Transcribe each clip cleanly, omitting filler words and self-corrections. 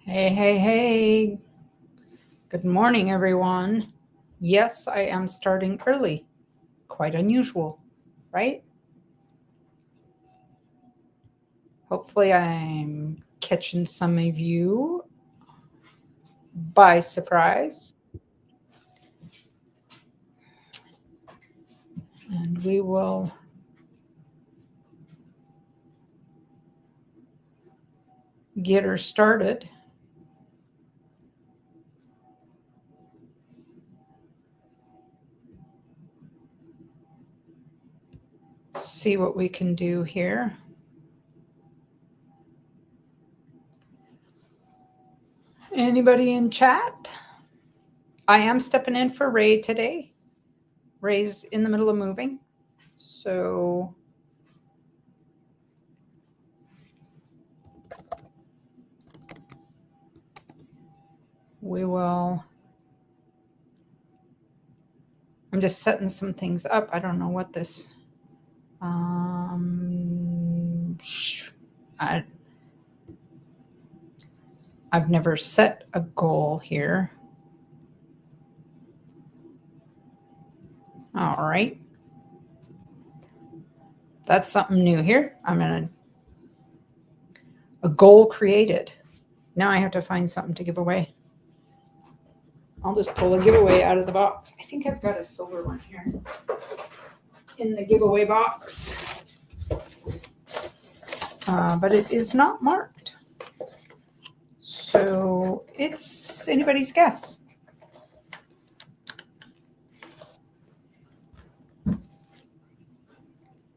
Hey, hey, hey. Good morning, everyone. Yes, I am starting early. Quite unusual, right? Hopefully, I'm catching some of you by surprise. And we will get her started. See what we can do here. Anybody in chat? I am stepping in for Ray today. Ray's in the middle of moving. So we will. I'm just setting some things up. I don't know what this. I've never set a goal here. All right. That's something new here. A goal created. Now I have to find something to give away. I'll just pull a giveaway out of the box. I think I've got a silver one here in the giveaway box. But it is not marked. So it's anybody's guess.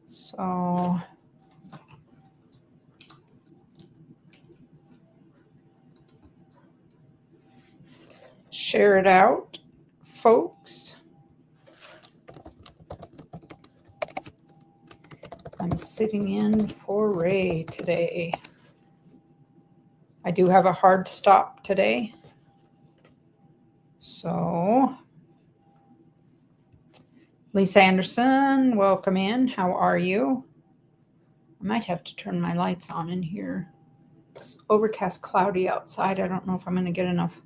So share it out, folks. I'm sitting in for Ray today. I do have a hard stop today. So, Lisa Anderson, welcome in. How are you? I might have to turn my lights on in here. It's overcast, cloudy outside. I don't know if I'm going to get enough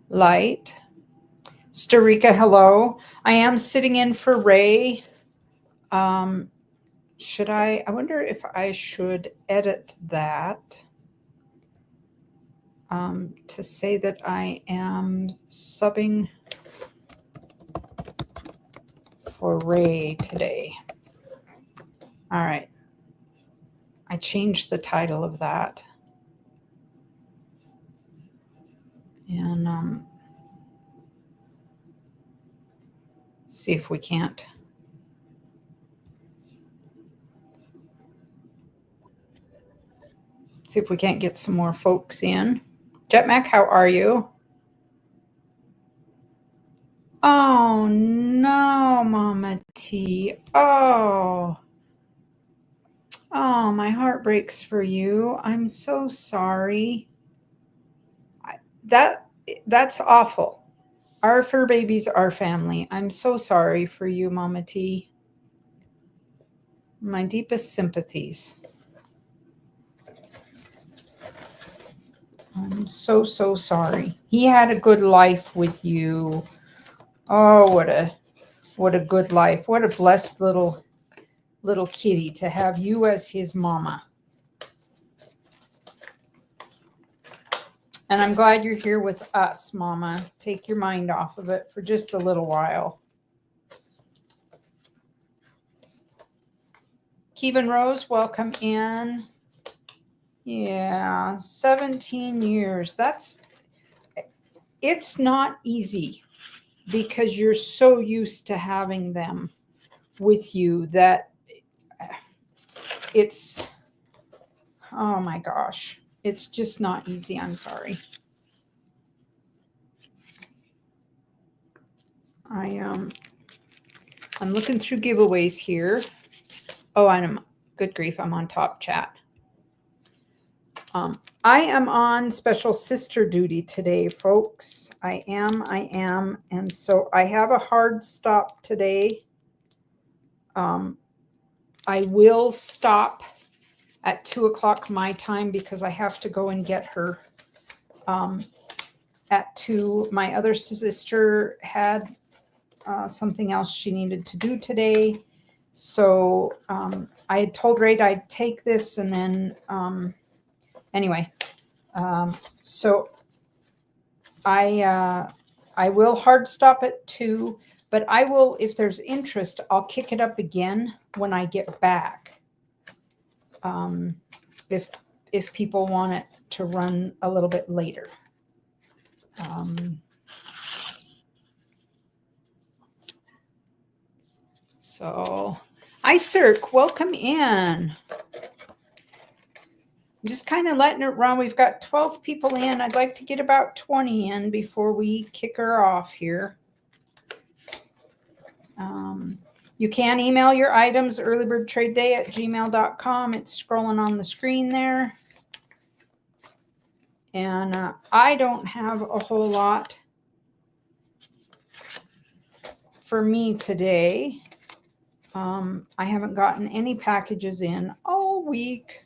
light. Starika, hello. I am sitting in for Ray. Should I wonder if I should edit that to say that I am subbing for Ray today. All right. I changed the title of that. And see if we can't. See if we can't get some more folks in. Jetmac, how are you? Oh no, Mama T. Oh, my heart breaks for you. I'm so sorry. That's awful. Our fur babies are family. I'm so sorry for you, Mama T. My deepest sympathies. I'm so sorry. He had a good life with you. Oh, what a good life. What a blessed little kitty to have you as his mama. And I'm glad you're here with us, Mama. Take your mind off of it for just a little while. Kevin Rose, welcome in. Yeah, 17 years. It's not easy because you're so used to having them with you that it's, oh my gosh, it's just not easy. I'm sorry. I'm looking through giveaways here. Oh, I'm good grief. I'm on top chat. I am on special sister duty today, folks. I am. And so I have a hard stop today. I will stop at 2:00 my time because I have to go and get her at 2. My other sister had something else she needed to do today. So I had told Ray I'd take this, and then anyway, so I will hard stop at 2, but I will, if there's interest, I'll kick it up again when I get back. If people want it to run a little bit later. So, hi, Cirque, welcome in. I'm just kind of letting it run. We've got 12 people in. I'd like to get about 20 in before we kick her off here. You can email your items earlybirdtradeday@gmail.com. It's scrolling on the screen there. And I don't have a whole lot for me today. I haven't gotten any packages in all week.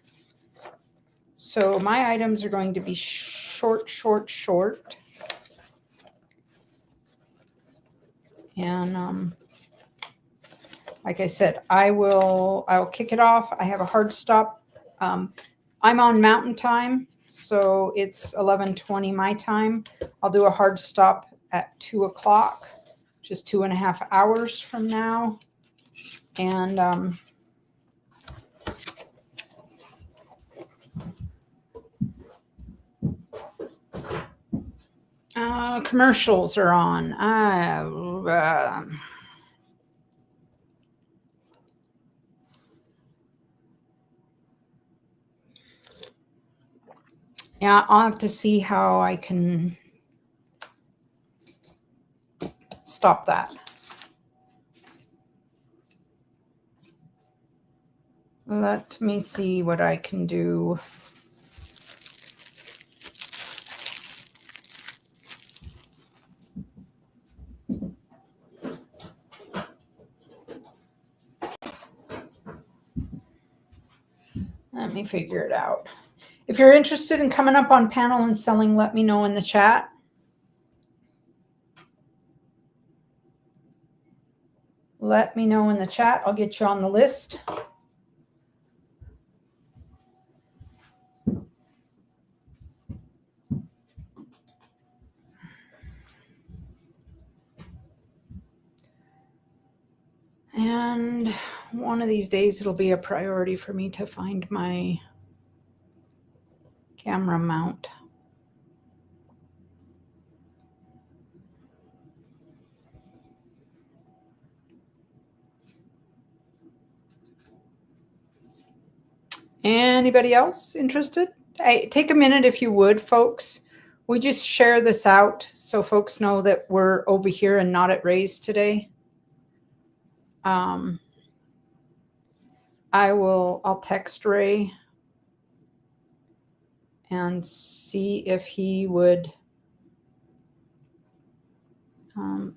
So my items are going to be short. And like I said, I'll kick it off. I have a hard stop. I'm on Mountain Time, so it's 11:20 my time. I'll do a hard stop at 2 o'clock, just 2.5 hours from now. And commercials are on. Yeah, I'll have to see how I can stop that. Let me see what I can do. Let me figure it out. If you're interested in coming up on panel and selling, let me know in the chat. Let me know in the chat. I'll get you on the list. And one of these days, it'll be a priority for me to find my camera mount. Anybody else interested? Hey, take a minute if you would, folks. We just share this out so folks know that we're over here and not at Ray's today. I'll text Ray and see if he would.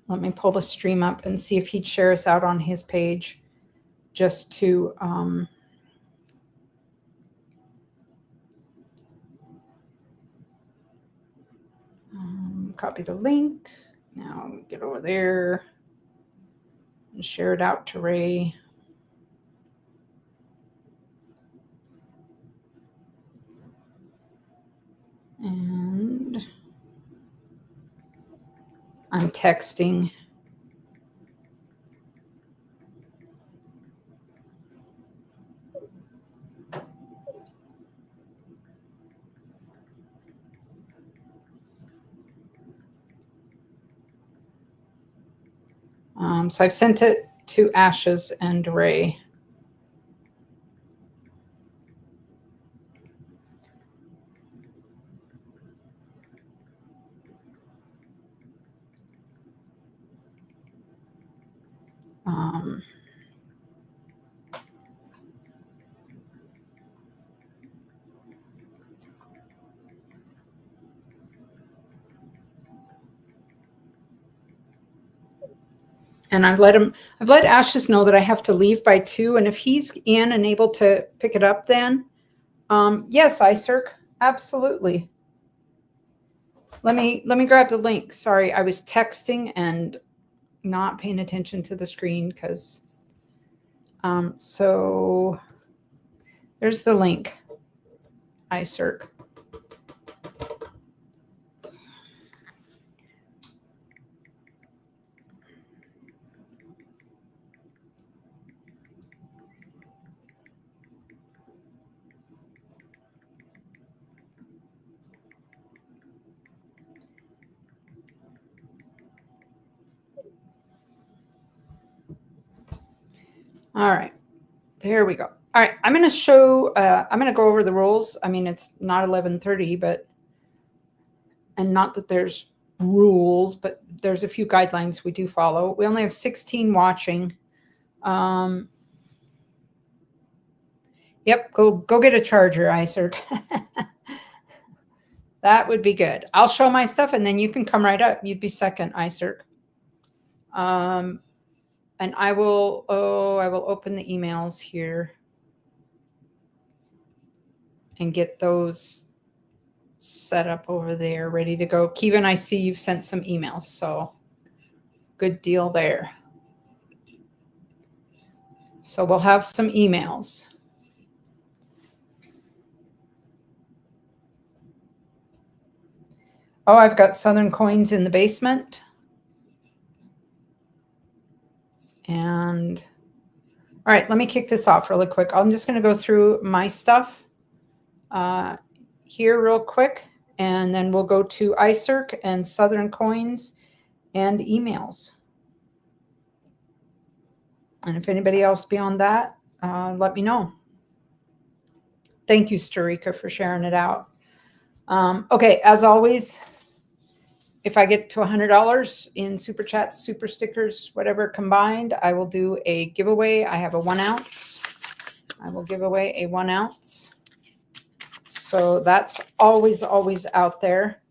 Let me pull the stream up and see if he'd share us out on his page, just to copy the link. Now get over there and share it out to Ray. And I'm texting. So I've sent it to Ashes and Ray. And I've let Ashes know that I have to leave by 2. And if he's in and able to pick it up then, yes, iCirc, absolutely. Let me grab the link. Sorry, I was texting and not paying attention to the screen because so there's the link. iCirc. All right, there we go. All right, I'm going to show, I'm going to go over the rules. I mean, it's not 11:30, but, and not that there's rules, but there's a few guidelines we do follow. We only have 16 watching. Yep, go get a charger, iCirc. That would be good. I'll show my stuff and then you can come right up. You'd be second, iCirc. And I will open the emails here and get those set up over there, ready to go. Kevin, I see you've sent some emails, so good deal there. So we'll have some emails. Oh, I've got Southern Coins in the basement. And all right, let me kick this off really quick. I'm just going to go through my stuff here real quick, and then we'll go to iCirc and Southern Coins and emails. And if anybody else beyond that, let me know. Thank you, Starika, for sharing it out. Okay, as always, if I get to $100 in super chats, super stickers, whatever combined, I will do a giveaway. I have a 1 ounce. I will give away a 1 ounce. So that's always out there.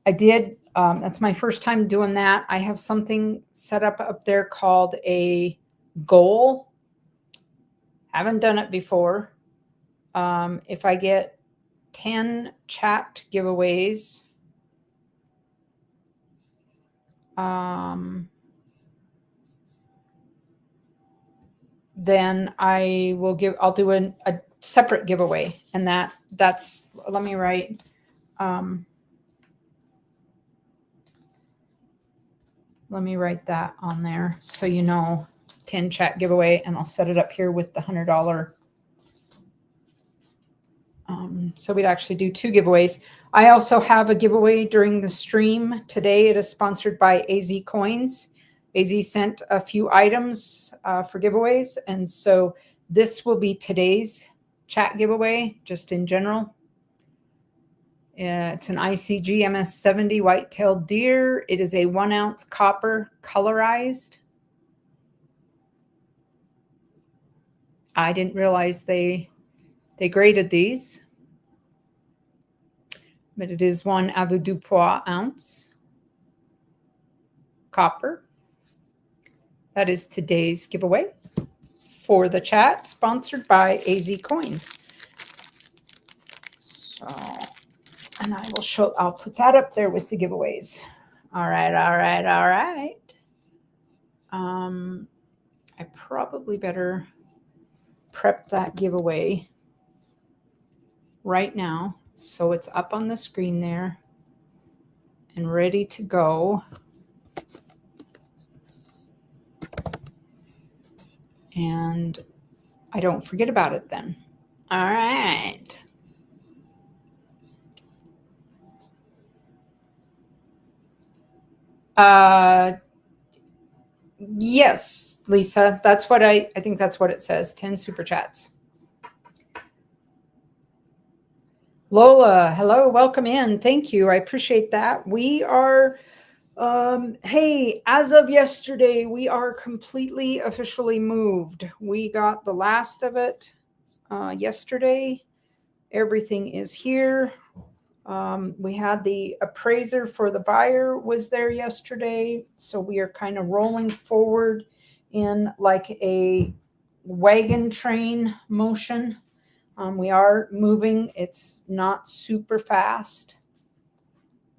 I did, that's my first time doing that. I have something set up there called a goal. Haven't done it before. If I get 10 chat giveaways, then I'll do a separate giveaway, and that's, let me write, that on there so you know, 10 chat giveaway, and I'll set it up here with the $100. So we'd actually do 2 giveaways. I also have a giveaway during the stream today. It is sponsored by AZ Coins. AZ sent a few items for giveaways, and so this will be today's chat giveaway, just in general. It's an ICG MS70 white-tailed deer. It is a 1 ounce copper colorized. I didn't realize they graded these, but it is 1 avoirdupois ounce copper. That is today's giveaway for the chat, sponsored by AZ Coins. So, and I will show, I'll put that up there with the giveaways. All right. I probably better prep that giveaway right now, so it's up on the screen there and ready to go. And I don't forget about it then. All right. Yes, Lisa, that's what I think that's what it says, 10 super chats. Lola, hello, welcome in. Thank you. I appreciate that. We are, hey, as of yesterday, we are completely officially moved. We got the last of it yesterday. Everything is here. We had the appraiser for the buyer was there yesterday. So we are kind of rolling forward in like a wagon train motion. We are moving. It's not super fast.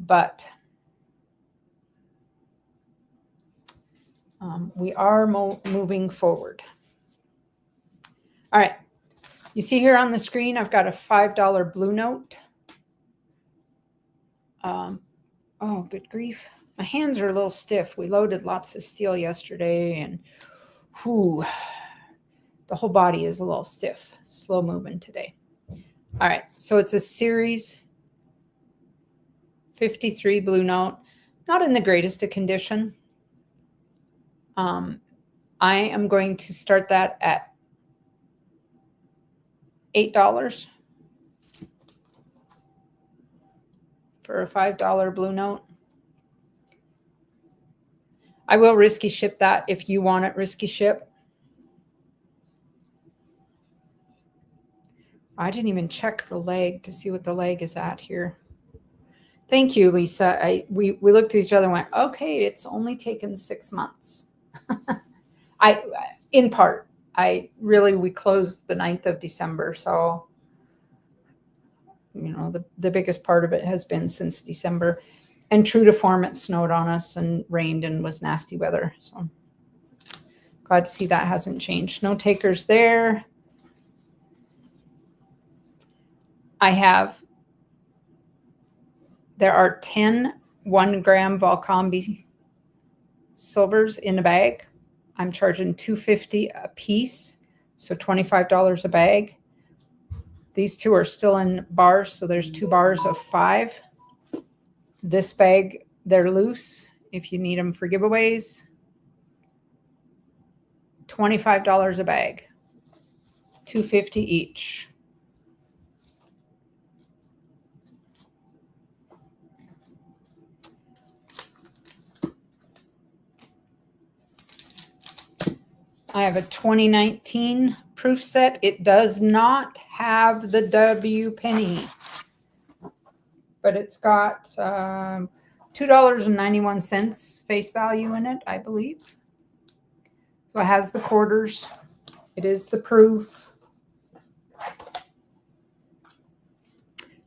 but we are moving forward. All right. You see here on the screen, I've got a $5 blue note. Oh, good grief. My hands are a little stiff. We loaded lots of steel yesterday, and whew, the whole body is a little stiff. Slow moving today. All right. So it's a series 53 blue note. Not in the greatest of condition. I am going to start that at $8 for a $5 blue note. I will risky ship that if you want it risky ship. I didn't even check the leg to see what the leg is at here. Thank you, Lisa. We looked at each other and went, okay, it's only taken 6 months. In part, we closed the 9th of December. So, the biggest part of it has been since December. And true to form, it snowed on us and rained and was nasty weather. So glad to see that hasn't changed. No takers there. There are 10 1-gram Valcombi silvers in a bag. I'm charging $2.50 a piece, so $25 a bag. These two are still in bars, so there's 2 bars of 5. This bag, they're loose if you need them for giveaways. $25 a bag, $2.50 each. I have a 2019 proof set. It does not have the W penny, but it's got $2.91 face value in it, I believe. So it has the quarters. It is the proof.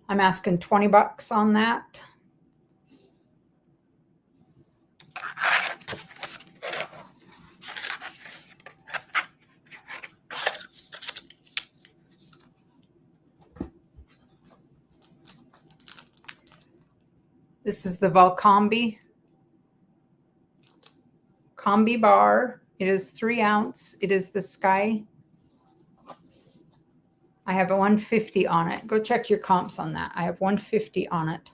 I'm asking $20 on that. This is the Valcombi Combi bar. It is 3 ounce. It is the Sky. I have a 150 on it. Go check your comps on that. I have 150 on it.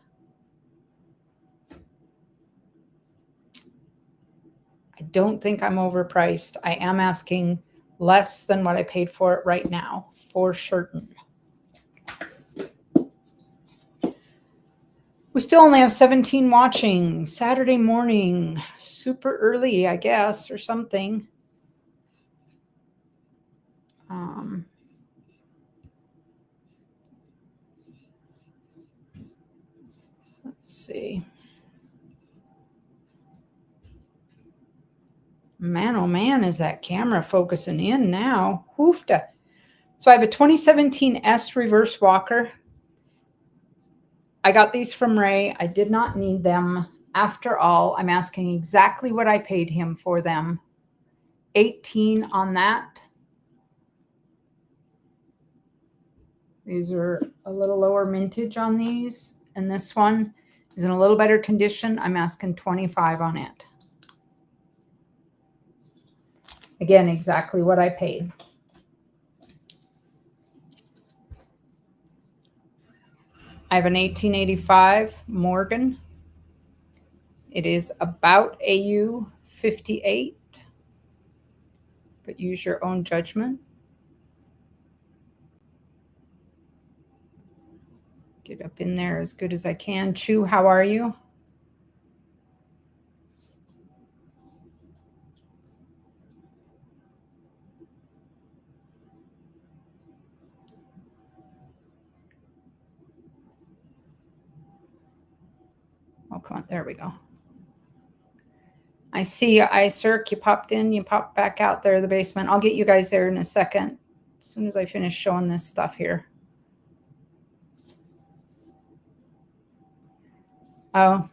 I don't think I'm overpriced. I am asking less than what I paid for it right now, for certain. We still only have 17 watching. Saturday morning, super early, I guess, or something. Let's see. Man, oh man, is that camera focusing in now? Hoofda. So I have a 2017 S reverse walker. I got these from Ray. I did not need them. After all, I'm asking exactly what I paid him for them. 18 on that. These are a little lower mintage on these. And this one is in a little better condition. I'm asking 25 on it. Again, exactly what I paid. I have an 1885 Morgan. It is about AU 58, but use your own judgment. Get up in there as good as I can. Chu, how are you? Oh, come on. There we go. I see you, iCirc. You popped in. You popped back out there, the basement. I'll get you guys there in a second, as soon as I finish showing this stuff here. Oh,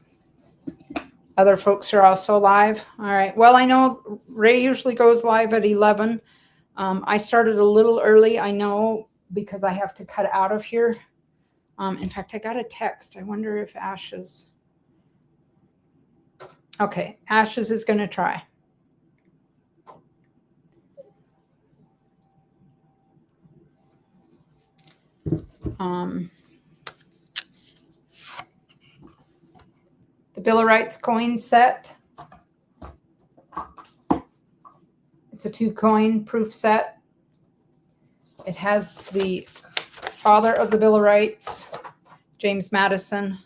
other folks are also live. All right. Well, I know Ray usually goes live at 11. I started a little early, I know, because I have to cut out of here. In fact, I got a text. I wonder if Ashes. Okay, Ashes is going to try. The Bill of Rights coin set. It's a 2-coin proof set. It has the father of the Bill of Rights, James Madison.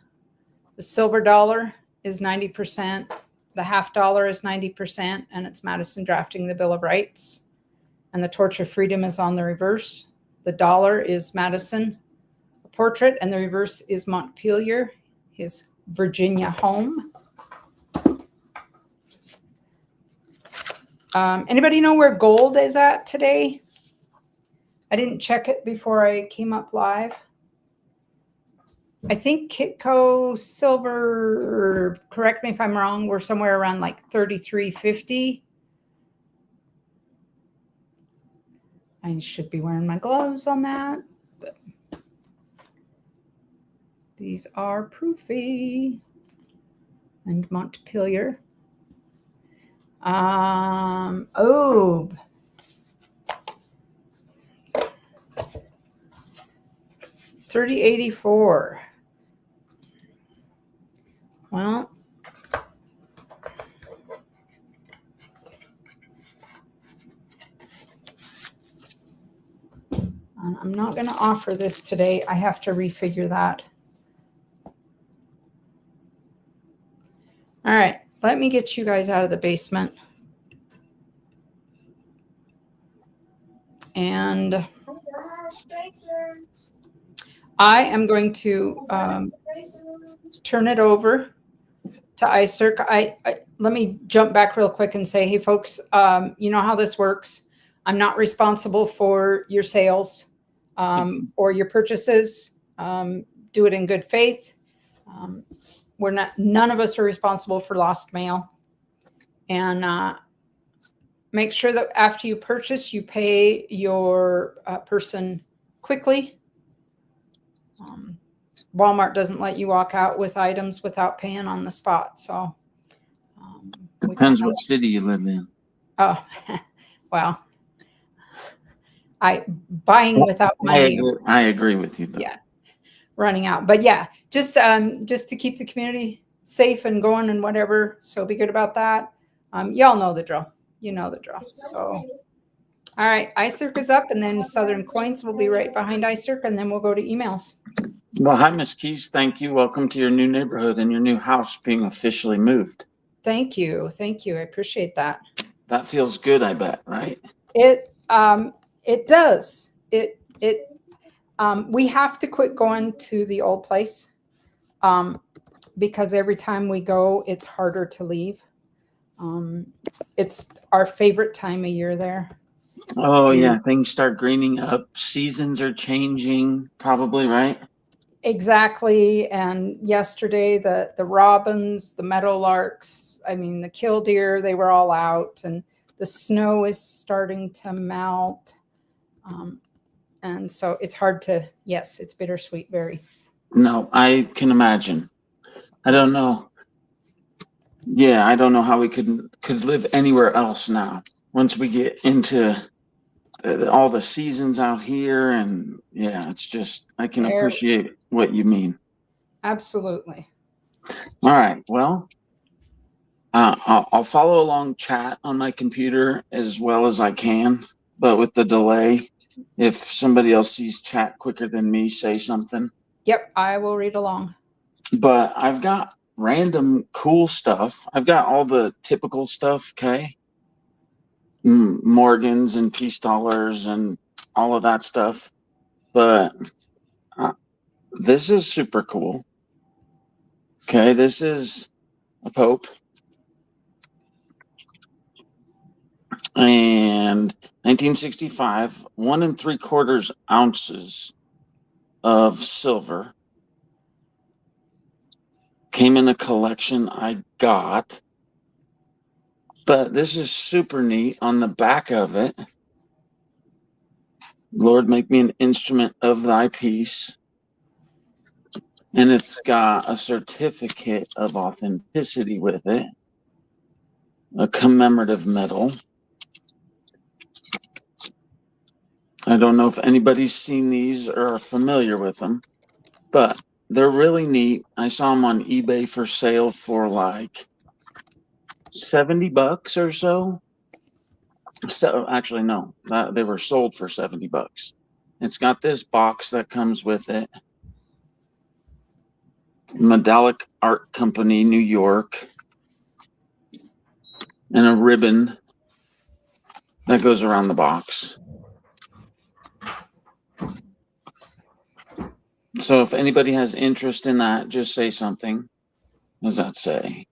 The silver dollar is 90%. The half dollar is 90%, and it's Madison drafting the Bill of Rights. And the Torch of Freedom is on the reverse. The dollar is Madison, a portrait, and the reverse is Montpelier, his Virginia home. Anybody know where gold is at today? I didn't check it before I came up live. I think Kitco silver, correct me if I'm wrong, we're somewhere around like 33.50. I should be wearing my gloves on that. But these are Proofy and Montpelier. Oh, $30.84. Well, I'm not going to offer this today. I have to refigure that. All right, let me get you guys out of the basement. And I am going to turn it over to iCirc. Let me jump back real quick and say, hey, folks, you know how this works. I'm not responsible for your sales or your purchases. Do it in good faith. None of us are responsible for lost mail. And make sure that after you purchase, you pay your person quickly. Walmart doesn't let you walk out with items without paying on the spot. So depends what city you live in. Oh, well, buying without money. I agree with you, though. Yeah, running out. But yeah, just to keep the community safe and going and whatever. So be good about that. Y'all know the drill. You know the drill. So, all right, iCirc is up, and then Southern Coins will be right behind iCirc, and then we'll go to emails. Well, hi, Miss Keys. Thank you. Welcome to your new neighborhood and your new house being officially moved. Thank you. Thank you. I appreciate that. That feels good, I bet, right? It does. We have to quit going to the old place because every time we go, it's harder to leave. It's our favorite time of year there. Oh, yeah. Things start greening up. Seasons are changing, probably, right? Exactly. And yesterday, the robins, the meadowlarks, I mean, the killdeer, they were all out, and the snow is starting to melt. And so it's hard to, yes, it's bittersweet, very. No, I can imagine. I don't know. Yeah, I don't know how we could live anywhere else now. Once we get into all the seasons out here, and yeah, it's just, I can appreciate what you mean. Absolutely. All right. Well, I'll follow along chat on my computer as well as I can, but with the delay, if somebody else sees chat quicker than me, say something. Yep, I will read along. But I've got random cool stuff. I've got all the typical stuff, okay? Morgans and peace dollars and all of that stuff. But this is super cool. Okay, this is a Pope. And 1965, 1 3/4 ounces of silver. came in a collection I got. But this is super neat. On the back of it, Lord, make me an instrument of thy peace. And it's got a certificate of authenticity with it, a commemorative medal. I don't know if anybody's seen these or are familiar with them, but they're really neat. I saw them on eBay for sale for like $70 or so. So actually, no, they were sold for $70. It's got this box that comes with it. Medallic Art Company, New York, and a ribbon that goes around the box. So if anybody has interest in that, just say something. What does that say?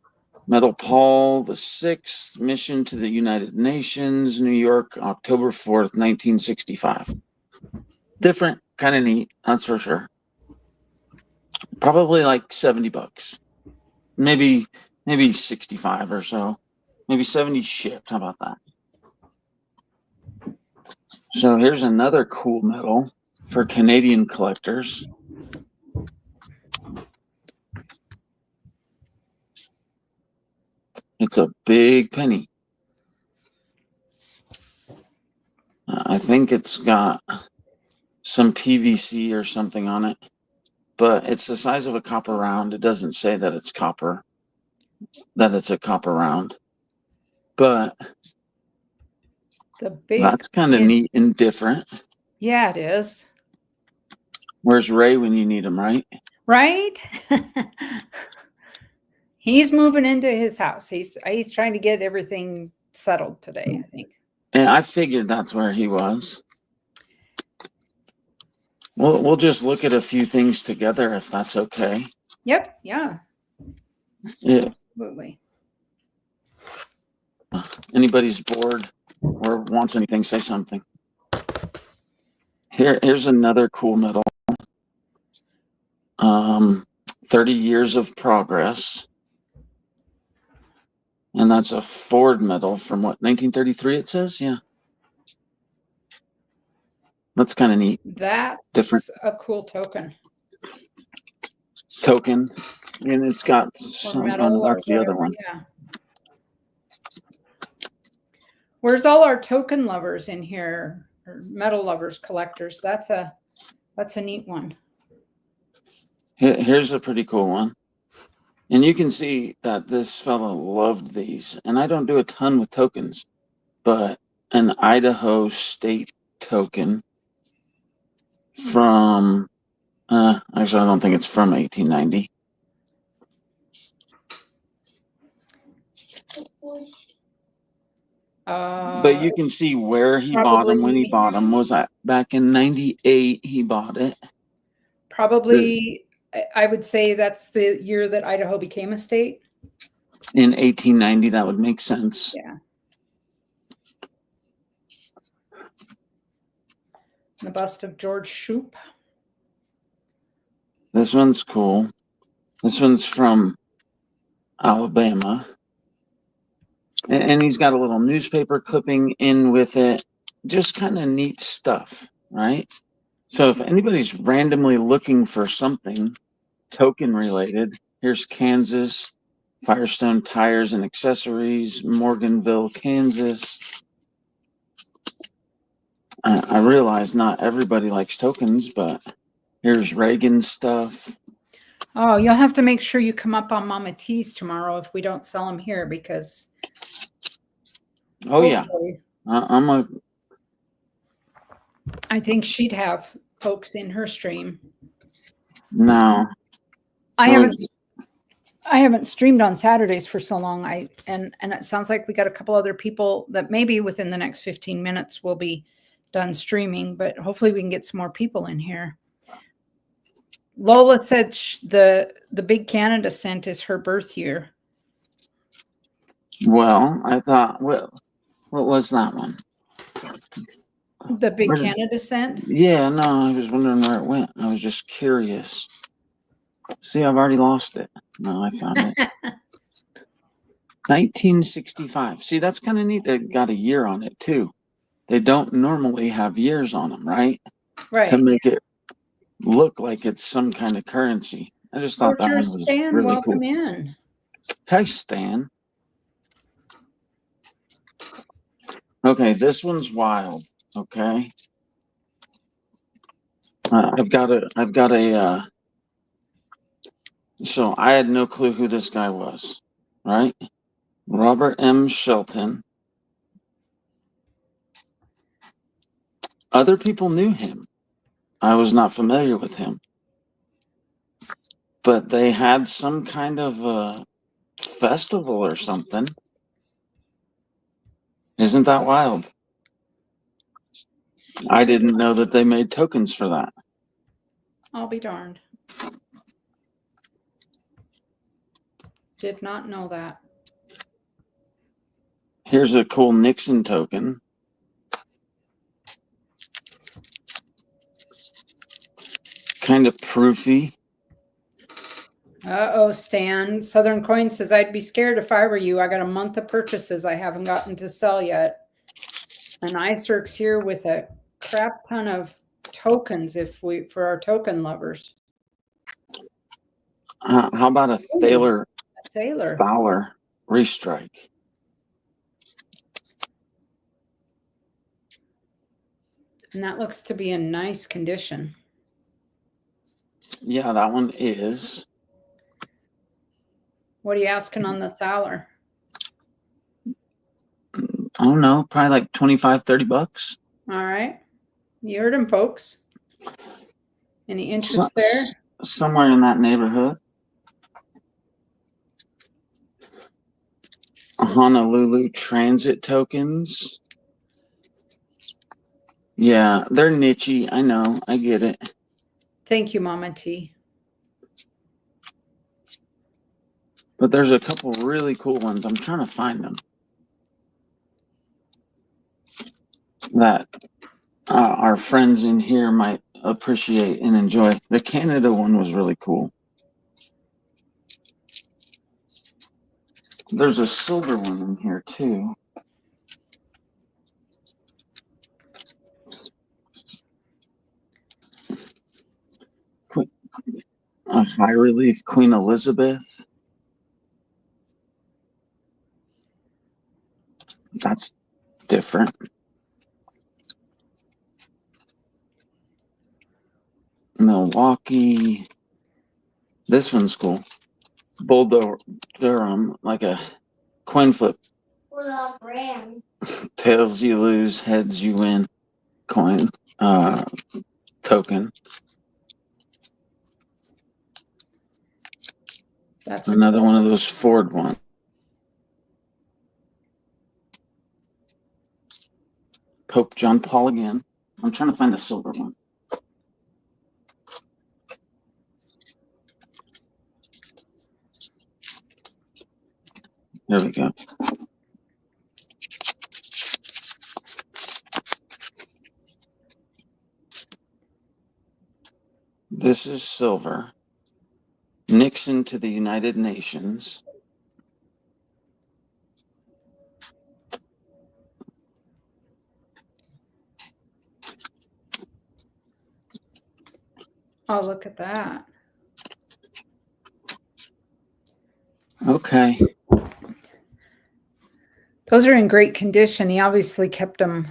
Medal Paul VI, mission to the United Nations, New York, October 4th, 1965. Different, kind of neat, that's for sure. Probably like $70. Maybe 65 or so. Maybe 70 shipped. How about that? So here's another cool medal for Canadian collectors. It's a big penny. I think it's got some PVC or something on it, but it's the size of a copper round. It doesn't say that it's copper, that it's a copper round, but that's kind of neat and different. Yeah, it is. Where's Ray when you need him, right? Right? He's moving into his house. He's trying to get everything settled today, I think. And I figured that's where he was. We'll just look at a few things together if that's okay. Yep. Yeah. Yeah. Absolutely. Anybody's bored or wants anything, say something. Here's another cool medal. 30 years of progress. And that's a Ford medal from what, 1933 it says? Yeah. That's kind of neat. That's different a cool token. And it's got some, that's the other one. Yeah. Where's all our token lovers in here, or medal lovers, collectors? That's a neat one. Here's a pretty cool one. And you can see that this fella loved these. And I don't do a ton with tokens, but an Idaho state token from, actually, I don't think it's from 1890. But you can see where he bought them, when he bought them. Was that back in 98 he bought it? Probably, I would say that's the year that Idaho became a state. In 1890, that would make sense. Yeah. The bust of George Shoup. This one's cool. This one's from Alabama. And he's got a little newspaper clipping in with it. Just kind of neat stuff, right? So if anybody's randomly looking for something token related, here's Kansas, Firestone Tires and Accessories, Morganville, Kansas. I realize not everybody likes tokens, but here's Reagan stuff. Oh, you'll have to make sure you come up on Mama T's tomorrow if we don't sell them here, because. Oh yeah, I think she'd have folks in her stream. No, I haven't streamed on Saturdays for so long. And it sounds like we got a couple other people that maybe within the next 15 minutes will be done streaming, but hopefully we can get some more people in here. Lola said the big Canada cent is her birth year. Well, I thought, what was that one? The big Canada cent? Yeah, no, I was wondering where it went. I was just curious. See, I've already lost it. No, I found it. 1965. See, that's kind of neat. They got a year on it too. They don't normally have years on them, right? To Right. make it look like it's some kind of currency. I just thought that Soldier one was Stan, really cool. welcome in. Hey, Stan. Okay, this one's wild. Okay. I've got a, so I had no clue who this guy was, right? Robert M. Shelton. Other people knew him. I was not familiar with him. But they had some kind of a festival or something. Isn't that wild? I didn't know that they made tokens for that. I'll be darned. Did not know that. Here's a cool Nixon token. Kind of proofy. Uh-oh, Stan. Southern Coin says, I'd be scared if I were you. I got a month of purchases I haven't gotten to sell yet. And iCirc's here with a crap ton of tokens for our token lovers. How about a Thaler restrike? And that looks to be in nice condition. Yeah, that one is. What are you asking on the Thaler? I don't know, probably like 25, 30 bucks. All right. You heard him, folks. Any interest there? Somewhere in that neighborhood. Honolulu Transit tokens. Yeah, they're nichey. I know. I get it. Thank you, Mama T. But there's a couple really cool ones. I'm trying to find them. That our friends in here might appreciate and enjoy. The Canada one was really cool. There's a silver one in here too. A high relief Queen Elizabeth. That's different. Milwaukee. This one's cool. Bull Durham, like a coin flip. Tails you lose, heads you win. Coin token. That's another one of those Ford ones. Pope John Paul again. I'm trying to find the silver one. There we go. This is silver. Nixon to the United Nations. Oh, look at that. Okay. Those are in great condition. He obviously kept them.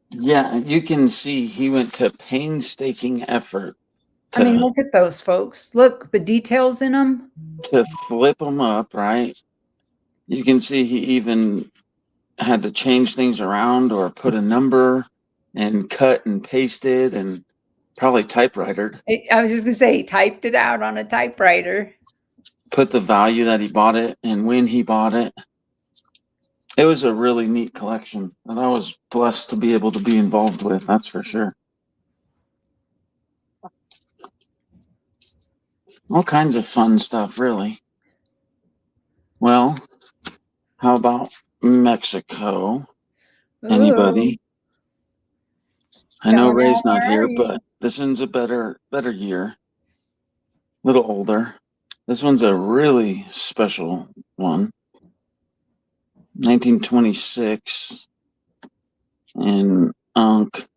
Yeah, you can see he went to painstaking effort I mean, look at those, folks. Look, the details in them. To flip them up, right? You can see he even had to change things around or put a number and cut and pasted and probably typewritered. I was just going to say, he typed it out on a typewriter. Put the value that he bought it and when he bought it. It was a really neat collection that I was blessed to be able to be involved with, that's for sure. All kinds of fun stuff, really. Well, how about Mexico? Ooh. Anybody? I know Ray's not here, you? but this one's a better year. A little older. This one's a really special one. 1926 in Unk.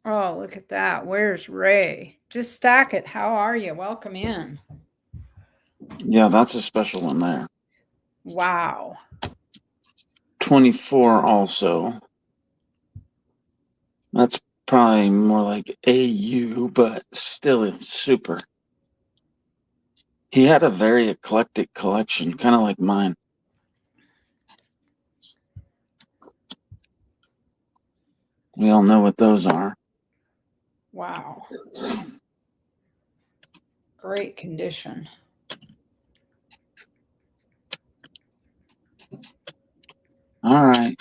Oh, look at that. Where's Ray? Just stack it. How are you? Welcome in. Yeah, that's a special one there. Wow. 24 also. That's probably more like AU, but still super. He had a very eclectic collection, kind of like mine. We all know what those are. Wow. Great condition. All right.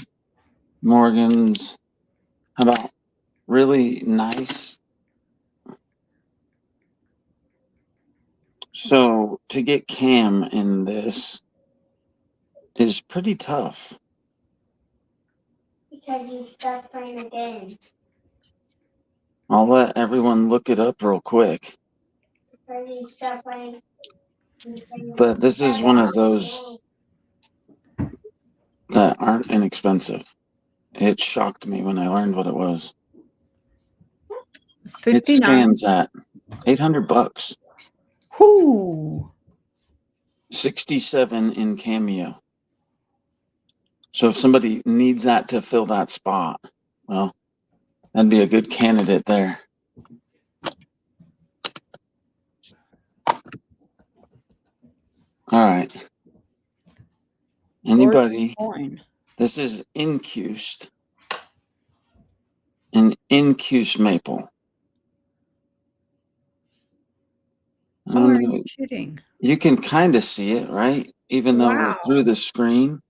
Morgan's. How about really nice? So to get Cam in this is pretty tough. Because he's stuck playing the game. I'll let everyone look it up real quick. Because he's stuck playing. But this is one of those that aren't inexpensive. It shocked me when I learned what it was. 59. It stands at $800. Whoo. 67 in Cameo. So if somebody needs that to fill that spot, well, that'd be a good candidate there. All right. Anybody? This is Incused. An Incuse maple. Oh, are you kidding? You can kind of see it, right? Even though we're through the screen.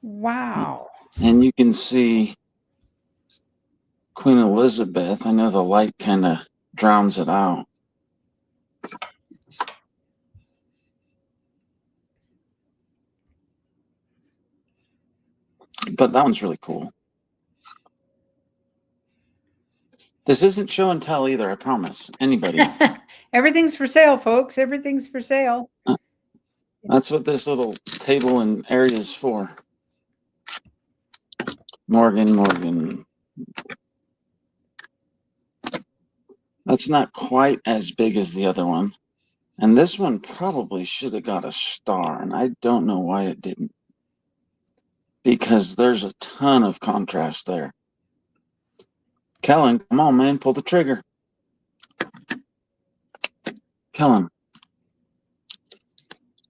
Wow. And you can see Queen Elizabeth. I know the light kind of drowns it out. But that one's really cool. This isn't show and tell either, I promise. Anybody. Everything's for sale, folks. Everything's for sale. That's what this little table and area is for. Morgan. That's not quite as big as the other one. And this one probably should have got a star, and I don't know why it didn't. Because there's a ton of contrast there. Kellen, come on, man, pull the trigger. Kellen.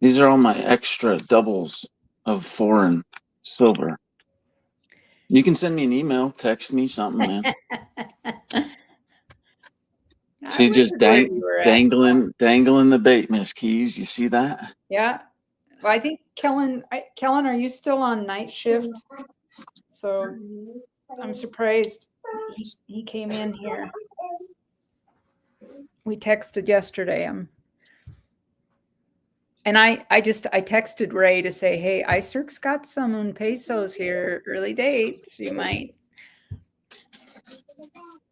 These are all my extra doubles of foreign silver. You can send me an email, text me something, man. See, just dangling the bait, Miss Keys. You see that? Yeah. Well, I think Kellen, are you still on night shift? So I'm surprised he came in here. We texted yesterday. And I texted Ray to say, hey, iCirc's got some un pesos here, early dates. You might.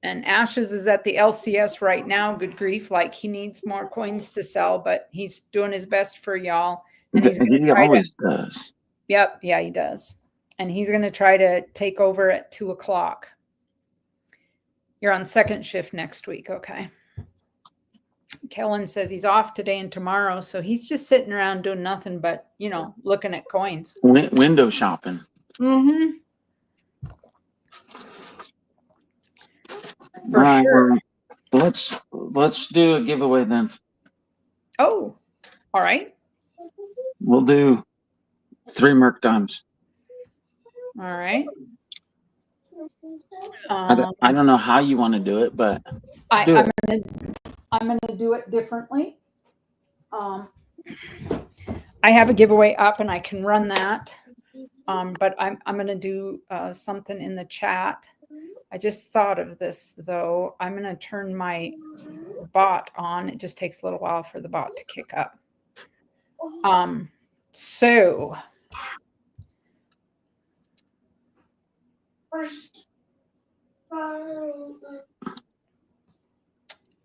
And Ashes is at the LCS right now. Good grief. Like he needs more coins to sell, but he's doing his best for y'all. And he always does. Yep. Yeah, he does. And he's going to try to take over at 2:00. You're on second shift next week. Okay. Kellen says he's off today and tomorrow. So he's just sitting around doing nothing but, looking at coins. Window shopping. Mm-hmm. For sure. Let's do a giveaway then. Oh, all right. We'll do 3 Merc dimes. All right. I don't know how you want to do it, but I'm gonna do it differently. I have a giveaway up and I can run that. But I'm gonna do something in the chat. I just thought of this though. I'm gonna turn my bot on. It just takes a little while for the bot to kick up. So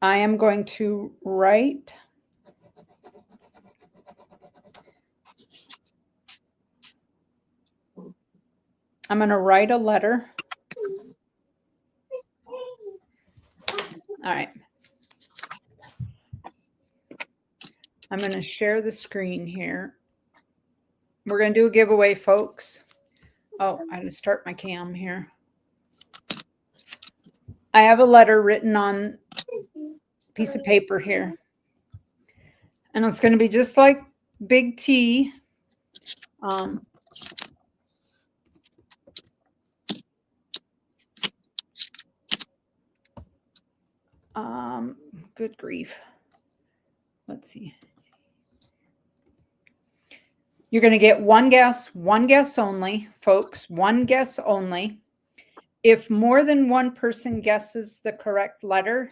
I am going to write a letter. All right. I'm going to share the screen here. We're going to do a giveaway, folks. Oh, I didn't start my cam here. I have a letter written on a piece of paper here. And it's going to be just like Big T. Good grief. Let's see. You're going to get one guess only, folks, one guess only. If more than one person guesses the correct letter,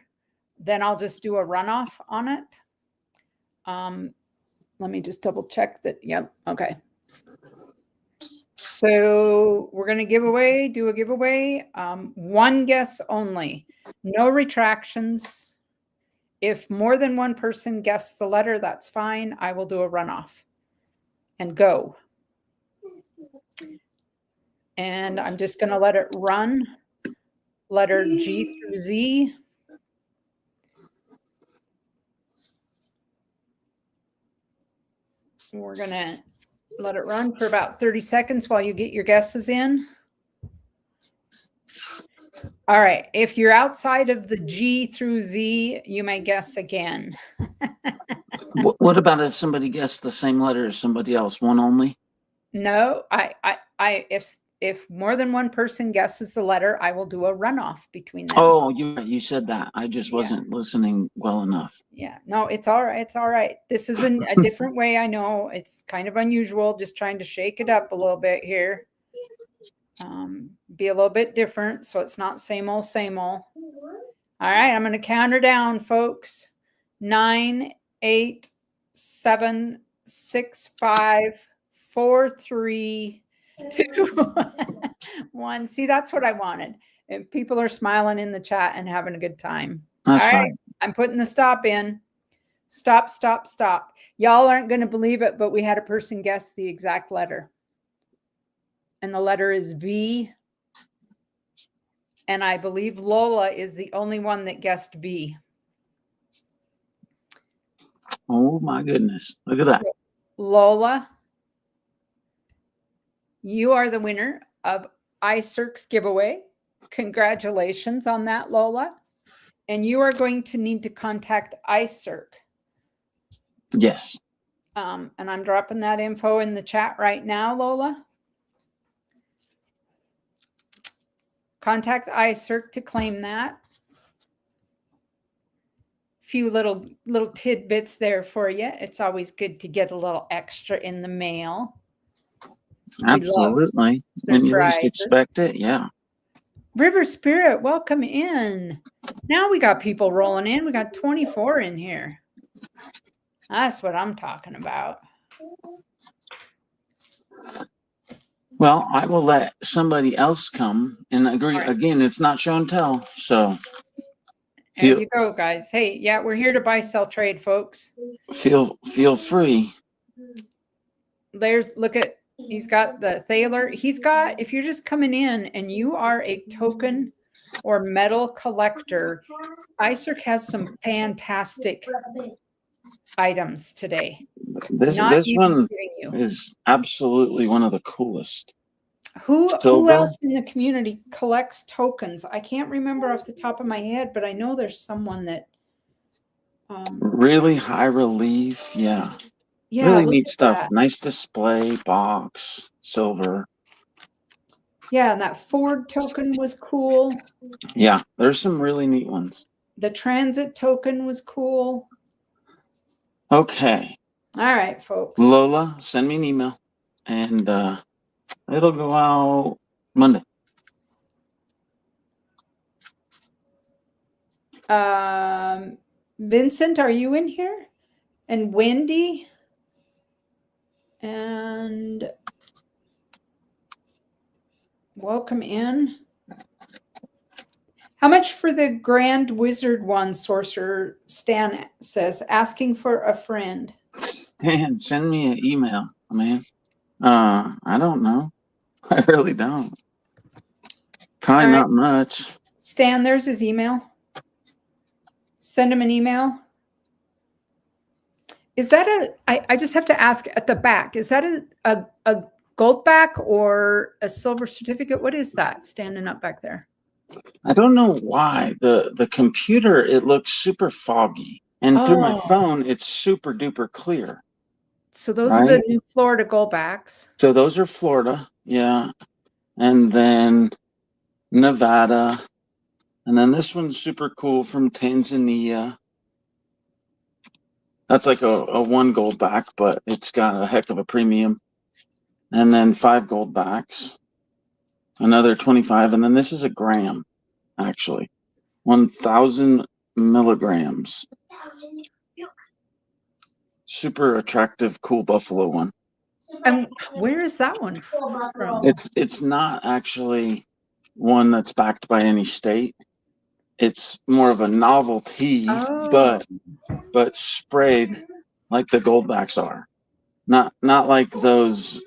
then I'll just do a runoff on it. Let me just double check that. Yep. Okay. So we're going to do a giveaway. One guess only, no retractions. If more than one person guessed the letter, that's fine. I will do a runoff and go. And I'm just going to let it run. Letter G through Z. We're going to let it run for about 30 seconds while you get your guesses in. All right. If you're outside of the G through Z, you may guess again. What about if somebody guessed the same letter as somebody else? One only? No, if more than one person guesses the letter, I will do a runoff between them. Oh, you said that. I just wasn't listening well enough. Yeah. No, it's all right. It's all right. This is a different way. I know it's kind of unusual. Just trying to shake it up a little bit here. Be a little bit different, so it's not same old, same old. All right, I'm going to count her down, folks. 9, 8, 7, 6, 5, 4, 3, 2, 1. See, that's what I wanted. And people are smiling in the chat and having a good time. That's All right, fine. I'm putting the stop in. Stop, stop, stop. Y'all aren't going to believe it, but we had a person guess the exact letter. And the letter is V. And I believe Lola is the only one that guessed V. Oh my goodness. Look at that. So, Lola, you are the winner of iCirc's giveaway. Congratulations on that, Lola. And you are going to need to contact iCirc. Yes. And I'm dropping that info in the chat right now, Lola. Contact iCirc to claim that. Few little tidbits there for you. It's always good to get a little extra in the mail. Absolutely. When you least expect it, yeah. River Spirit, welcome in. Now we got people rolling in. We got 24 in here. That's what I'm talking about. Well, I will let somebody else come and agree. Right. Again, it's not show and tell. So there you go, guys. Hey, yeah, we're here to buy, sell, trade, folks. Feel free. Look at, he's got the Thaler. He's got, if you're just coming in and you are a token or metal collector, iCirc has some fantastic items today. This one is absolutely one of the coolest. Who else in the community collects tokens? I can't remember off the top of my head, but I know there's someone that really high relief. Yeah. Really neat stuff. That. Nice display box, silver. Yeah, and that Ford token was cool. Yeah, there's some really neat ones. The transit token was cool. Okay. All right, folks. Lola, send me an email, and it'll go out Monday. Vincent, are you in here? And Wendy? And welcome in. How much for the Grand Wizard one, Sorcerer? Stan says, asking for a friend. Stan, send me an email, man. I don't know. I really don't. Probably All right. not much. Stan, there's his email. Send him an email. Is that I just have to ask at the back, is that a gold back or a silver certificate? What is that standing up back there? I don't know why. The computer, it looks super foggy. And through my Oh. phone, it's super duper clear. So those are the new Florida gold backs. So those are Florida, yeah. And then Nevada. And then this one's super cool from Tanzania. That's like a 1 gold back, but it's got a heck of a premium. And then 5 gold backs. Another 25. And then this is a gram, actually. 1,000 milligrams. Super attractive, cool buffalo one. And where is that one from? It's not actually one that's backed by any state. It's more of a novelty, Oh. but sprayed like the goldbacks are. Not like those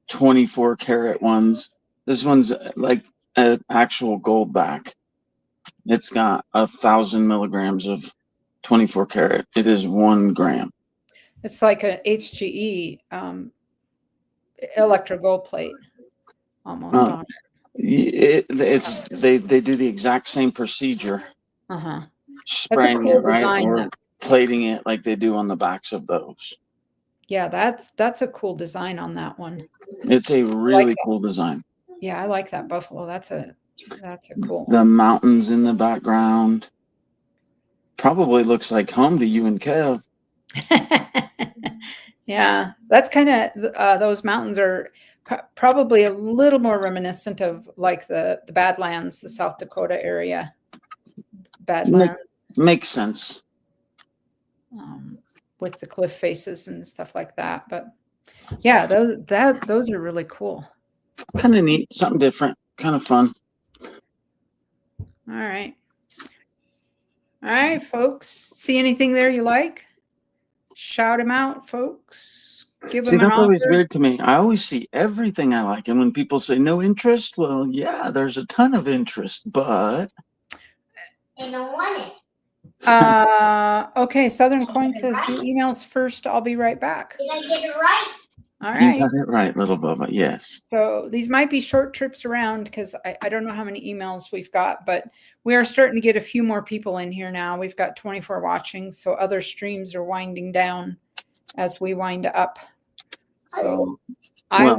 24 karat ones. This one's like an actual goldback. It's got 1,000 milligrams of 24 karat. It is 1 gram. It's like a HGE electro gold plate almost on it. They do the exact same procedure. Uh-huh. Spraying cool it, right? design, Or though. plating it like they do on the backs of those. Yeah, that's a cool design on that one. It's a really cool design. Yeah, I like that buffalo. That's a cool The one. mountains in the background. Probably looks like home to you and Kev. Yeah, that's kind of those mountains are probably a little more reminiscent of like the Badlands, the South Dakota area. Badlands. Makes sense. With the cliff faces and stuff like that. But yeah, those are really cool. Kind of neat, something different, kind of fun. All right. All right, folks. See anything there you like? Shout them out, folks. Give them an That's always offer. weird to me. I always see everything I like. And when people say no interest, well, yeah, there's a ton of interest, but They don't want it. Okay, Southern Coin says do emails first. I'll be right back. Did I get it right? All you right. got it right, little Bubba. Yes. So these might be short trips around because I don't know how many emails we've got, but we are starting to get a few more people in here now. We've got 24 watching, so other streams are winding down as we wind up. So I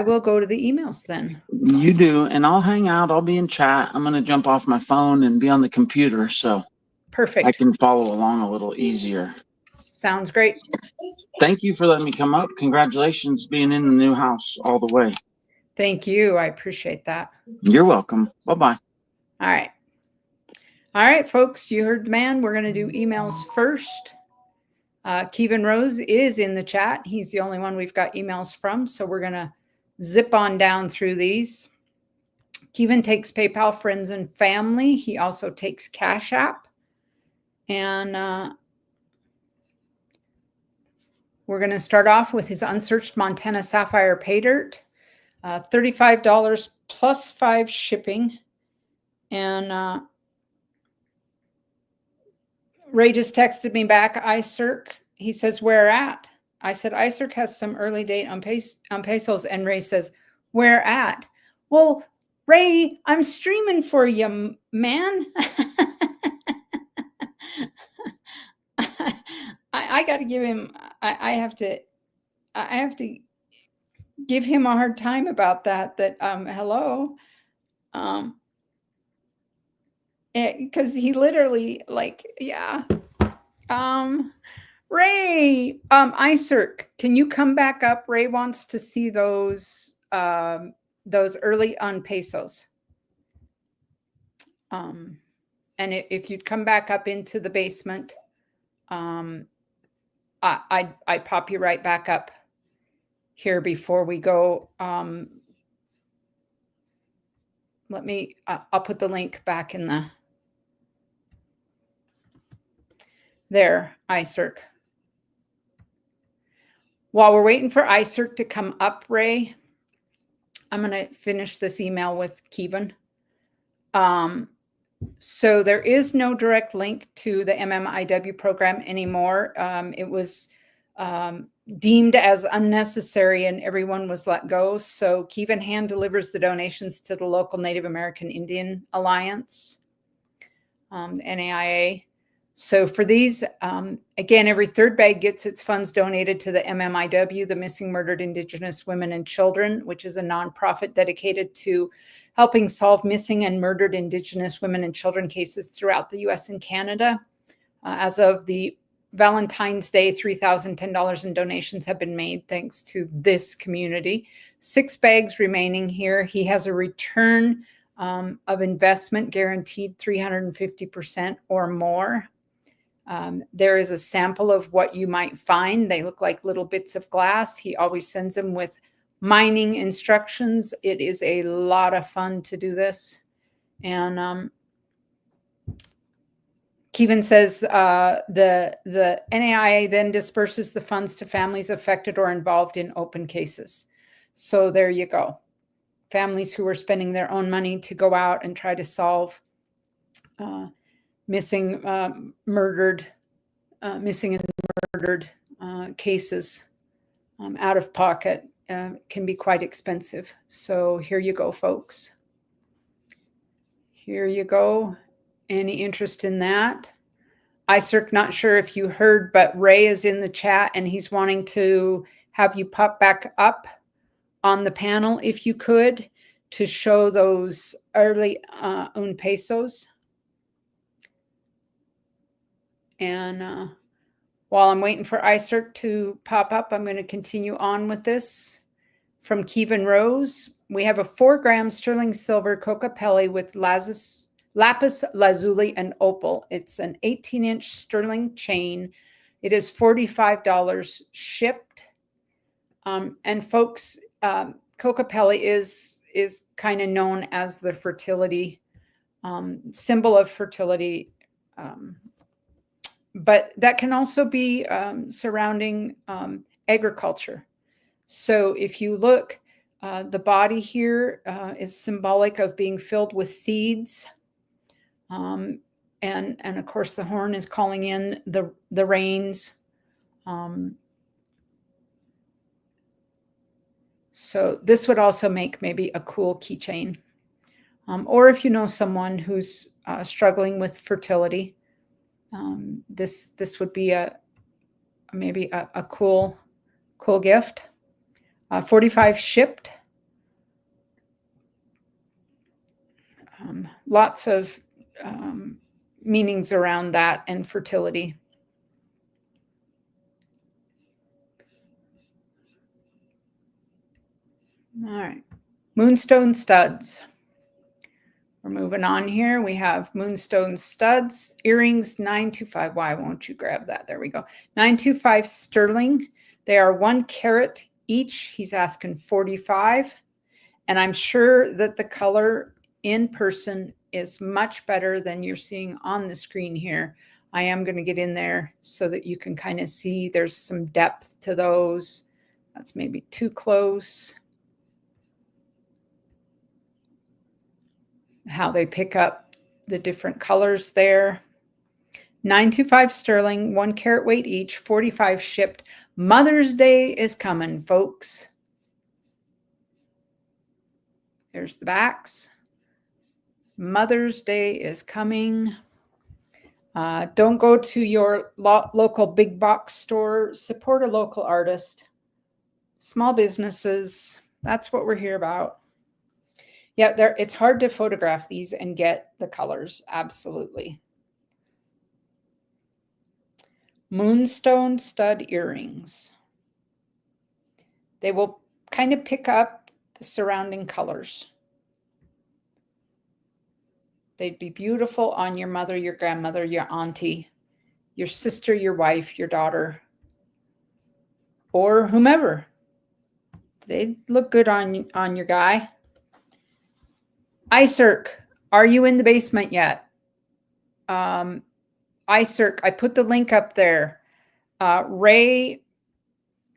will go to the emails then. You do, and I'll hang out. I'll be in chat. I'm going to jump off my phone and be on the computer, so perfect. I can follow along a little easier. Sounds great. Thank you for letting me come up. Congratulations being in the new house all the way. Thank you. I appreciate that. You're welcome. Bye-bye. All right. All right, folks, you heard the man. We're going to do emails first. Kevin Rose is in the chat. He's the only one we've got emails from, so we're going to zip on down through these. Kevin takes PayPal, friends, and family. He also takes Cash App. And we're going to start off with his unsearched Montana Sapphire Pay Dirt. $35 plus 5 shipping. And Ray just texted me back, iCirc. He says, where at? I said, iCirc has some early date on pesos. And Ray says, where at? Well, Ray, I'm streaming for you, man. I got to give him, I have to give him a hard time about that, hello. Because he literally Ray, iCirc, can you come back up? Ray wants to see those early on pesos. And if you'd come back up into the basement, I'd pop you right back up here before we go let me, I'll put the link back in the, there, ICERC. While we're waiting for ICERC to come up, Ray, I'm going to finish this email with Kevin. So there is no direct link to the MMIW program anymore. It was deemed as unnecessary and everyone was let go. So Kevin hand delivers the donations to the local Native American Indian Alliance, the NAIA. So for these, again, every third bag gets its funds donated to the MMIW, the Missing Murdered Indigenous Women and Children, which is a nonprofit dedicated to helping solve missing and murdered Indigenous women and children cases throughout the US and Canada. As of the Valentine's Day, $3,010 in donations have been made thanks to this community. 6 bags remaining here. He has a return of investment guaranteed 350% or more. There is a sample of what you might find. They look like little bits of glass. He always sends them with mining instructions. It is a lot of fun to do this. And Kevin says the NAIA then disperses the funds to families affected or involved in open cases. So there you go. Families who are spending their own money to go out and try to solve missing and murdered cases out of pocket can be quite expensive. So here you go, folks. Here you go. Any interest in that? ICERC, not sure if you heard, but Ray is in the chat and he's wanting to have you pop back up on the panel if you could to show those early un pesos. And while I'm waiting for ICERC to pop up, I'm going to continue on with this. From Kevin Rose, we have a 4-gram sterling silver Cocapelli with lapis lazuli and opal. It's an 18-inch sterling chain. It is $45 shipped. And folks, Cocapelli is kind of known as the fertility symbol of fertility. But that can also be surrounding agriculture. So if you look, the body here is symbolic of being filled with seeds. And of course, the horn is calling in the rains. So this would also make maybe a cool keychain. Or if you know someone who's struggling with fertility, this would be maybe a cool gift. 45 shipped. Lots of meanings around that and fertility. All right, moonstone studs. We're moving on here. We have moonstone studs, earrings, 925. Why won't you grab that? There we go. 925 sterling. They are 1 carat each. He's asking 45. And I'm sure that the color in person is much better than you're seeing on the screen here. I am going to get in there so that you can kind of see there's some depth to those. That's maybe too close. How they pick up the different colors there. 925 sterling, 1 carat weight each, 45 shipped. Mother's Day is coming, folks. There's the backs. Mother's Day is coming. Don't go to your local big box store. Support a local artist. Small businesses. That's what we're here about. Yeah, it's hard to photograph these and get the colors. Absolutely. Moonstone stud earrings. They will kind of pick up the surrounding colors. They'd be beautiful on your mother, your grandmother, your auntie, your sister, your wife, your daughter, or whomever. They'd look good on your guy. iCirc, are you in the basement yet? iCirc, I put the link up there. Ray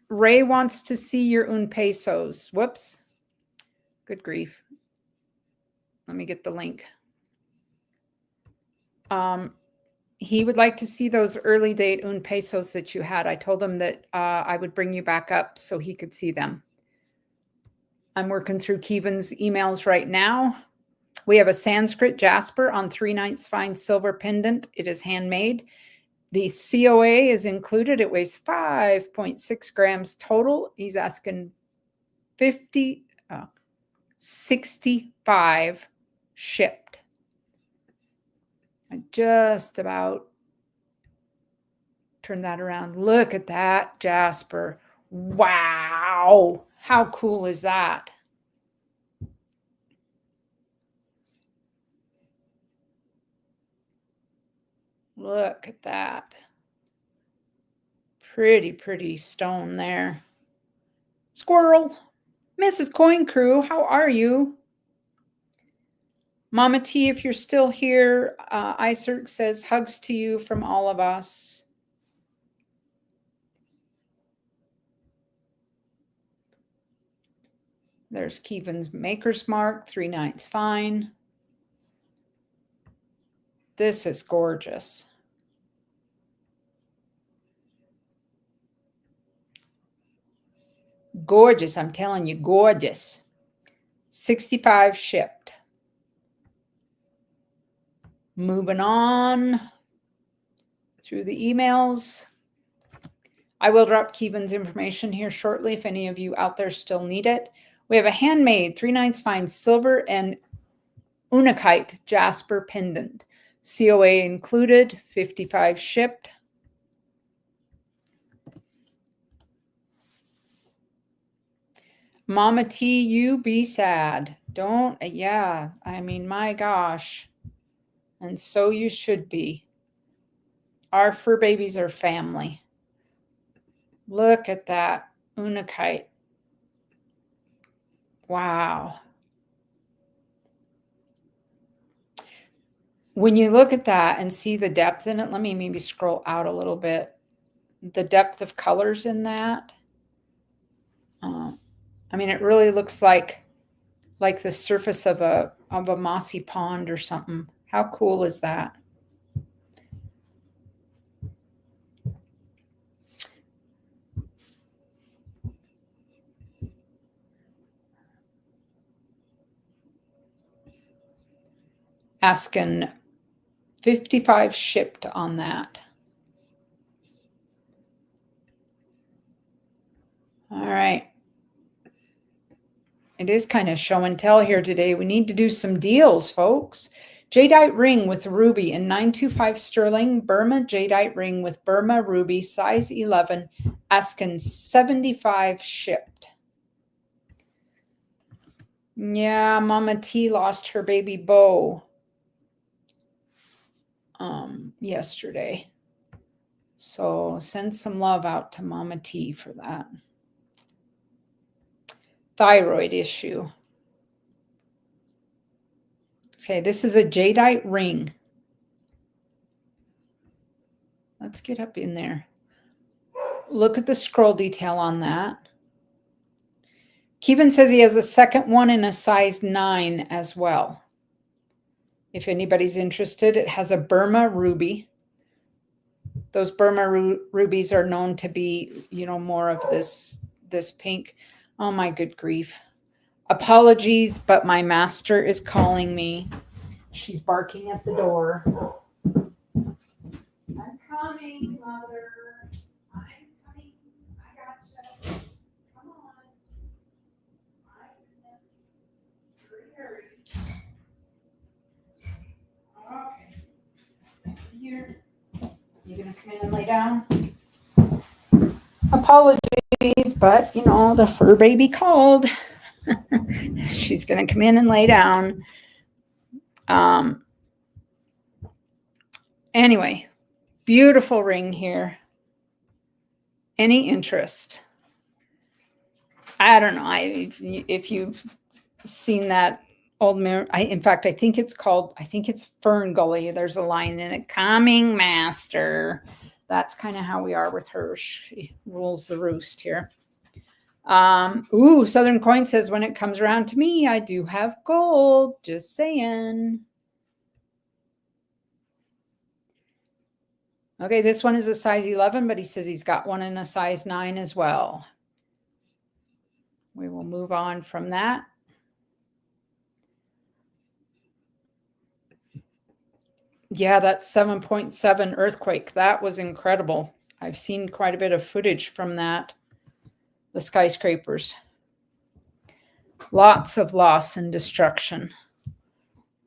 wants to see your un pesos. Whoops. Good grief. Let me get the link. He would like to see those early date un pesos that you had. I told him that I would bring you back up so he could see them. I'm working through Keevan's emails right now. We have a Sanskrit jasper on 3/9 fine silver pendant. It is handmade. The COA is included. It weighs 5.6 grams total. He's asking 65 shipped. I just about turn that around. Look at that jasper. Wow. How cool is that? Look at that. Pretty stone there. Squirrel. Mrs. Coin Crew, how are you? Mama T, if you're still here, iCirc says hugs to you from all of us. There's Keevan's Maker's Mark, 3/9 fine. This is gorgeous. Gorgeous, I'm telling you, gorgeous. 65 shipped. Moving on through the emails. I will drop Keevan's information here shortly if any of you out there still need it. We have a handmade 3/9 fine silver and unakite jasper pendant. COA included, 55 shipped. Mama T, you be sad. Don't, yeah, I mean, my gosh. And so you should be. Our fur babies are family. Look at that unakite. Wow. When you look at that and see the depth in it, let me maybe scroll out a little bit. The depth of colors in that. I mean, it really looks like the surface of a mossy pond or something. How cool is that? Asking 55 shipped on that. All right. It is kind of show and tell here today. We need to do some deals, folks. Jadeite ring with ruby in 925 sterling. Burma jadeite ring with Burma ruby, size 11, asking 75 shipped. Yeah, Mama T lost her baby bow yesterday. So send some love out to Mama T for that. Thyroid issue. Okay, this is a jadeite ring. Let's get up in there. Look at the scroll detail on that. Keevan says he has a second one in a size 9 as well. If anybody's interested, it has a Burma ruby. Those Burma rubies are known to be, more of this pink. Oh my good grief. Apologies, but my master is calling me. She's barking at the door. I'm coming, mother. I'm coming. I gotcha. Come on. My goodness. Hurry. Okay. Here. You gonna come in and lay down? Apologies, but the fur baby called. She's gonna come in and lay down. Anyway, beautiful ring here. Any interest? I don't know if you've seen that In fact, I think it's Fern Gully. There's a line in it, Coming Master. That's kind of how we are with her. She rules the roost here. Southern Coin says, when it comes around to me, I do have gold. Just saying. Okay, this one is a size 11, but he says he's got one in a size 9 as well. We will move on from that. Yeah, that's 7.7 earthquake. That was incredible. I've seen quite a bit of footage from that. The skyscrapers. Lots of loss and destruction.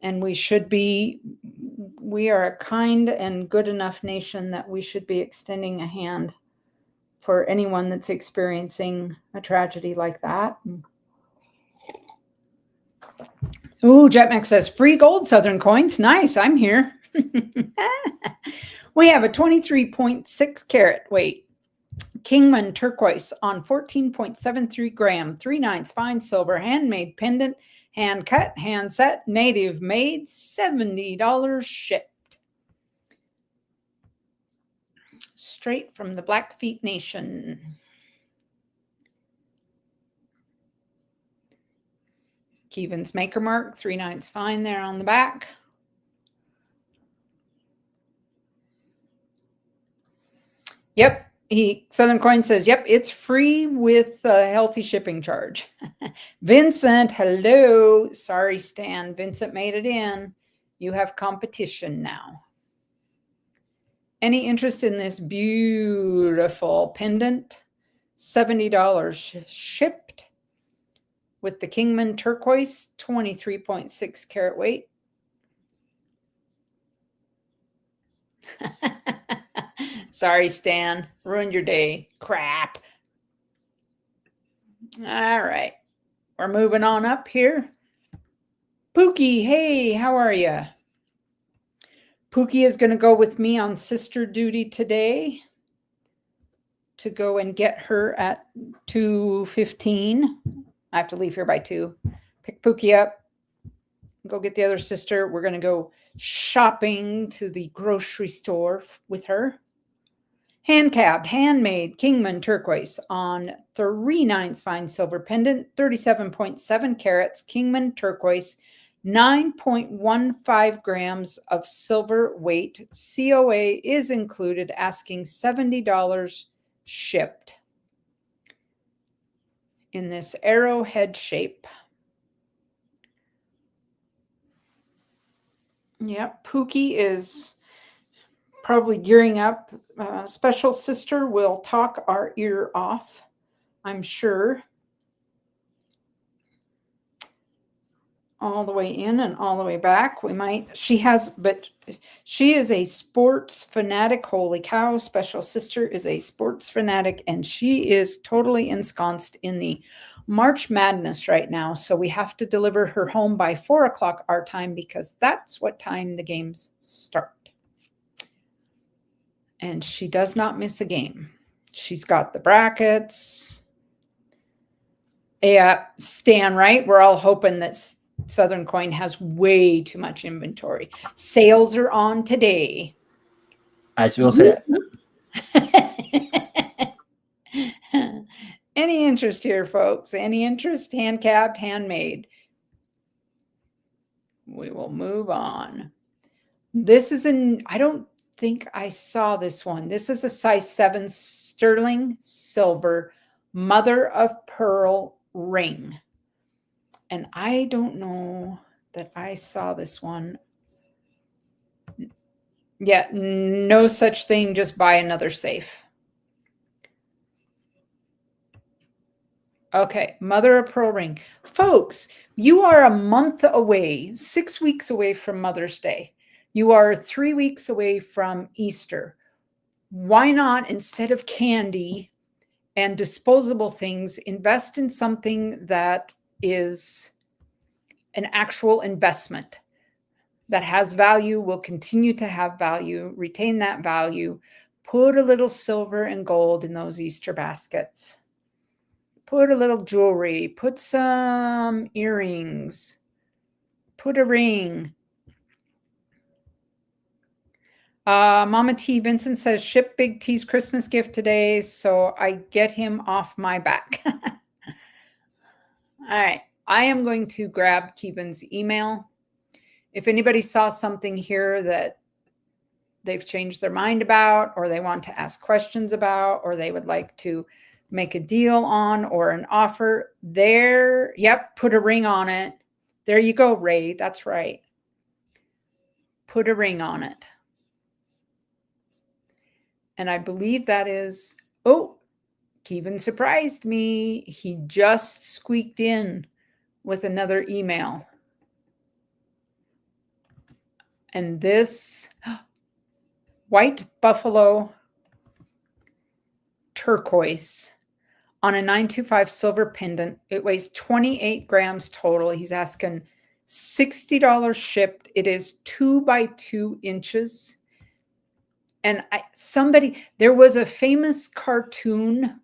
And we are a kind and good enough nation that we should be extending a hand for anyone that's experiencing a tragedy like that. Jetmax says, free gold Southern Coins. Nice, I'm here. We have a 23.6 carat weight Kingman turquoise on 14.73 gram, 3/9 fine silver, handmade pendant, hand cut, hand set, native made, $70 shipped. Straight from the Blackfeet Nation. Keevan's maker mark, 3/9 fine there on the back. Yep. Southern Coin says, yep, it's free with a healthy shipping charge. Vincent, hello. Sorry, Stan. Vincent made it in. You have competition now. Any interest in this beautiful pendant? $70 shipped with the Kingman turquoise, 23.6 carat weight. Sorry, Stan. Ruined your day. Crap. All right. We're moving on up here. Pookie, hey, how are you? Pookie is going to go with me on sister duty today to go and get her at 2:15. I have to leave here by 2. Pick Pookie up. Go get the other sister. We're going to go shopping to the grocery store with her. Hand cabbed, handmade Kingman turquoise on 3/9 fine silver pendant, 37.7 carats Kingman turquoise, 9.15 grams of silver weight. COA is included, asking $70 shipped. In this arrowhead shape. Yep, Pookie is probably gearing up. Special sister will talk our ear off, I'm sure. All the way in and all the way back. She is a sports fanatic. Holy cow. Special sister is a sports fanatic, and she is totally ensconced in the March Madness right now. So we have to deliver her home by 4 o'clock our time, because that's what time the games start. And she does not miss a game. She's got the brackets. Yeah, Stan, right? We're all hoping that Southern Coin has way too much inventory. Sales are on today. As you will say. Any interest here, folks? Any interest? Hand cabbed, handmade. We will move on. This is I don't think I saw this one. This is a size 7 sterling silver mother of pearl ring. And I don't know that I saw this one. Yeah, no such thing. Just buy another safe. Okay, mother of pearl ring. Folks, you are a month away, 6 weeks away from Mother's Day. You are 3 weeks away from Easter. Why not, instead of candy and disposable things, invest in something that is an actual investment that has value, will continue to have value, retain that value. Put a little silver and gold in those Easter baskets. Put a little jewelry, put some earrings, Put a ring. Mama T. Vincent says, ship Big T's Christmas gift today, so I get him off my back. All right. I am going to grab Keevan's email. If anybody saw something here that they've changed their mind about, or they want to ask questions about, or they would like to make a deal on, or an offer, there, yep, put a ring on it. There you go, Ray. That's right. Put a ring on it. And I believe that is, oh, Keevan surprised me. He just squeaked in with another email. And this white buffalo turquoise on a 925 silver pendant. It weighs 28 grams total. He's asking $60 shipped. It is 2 by 2 inches. And there was a famous cartoon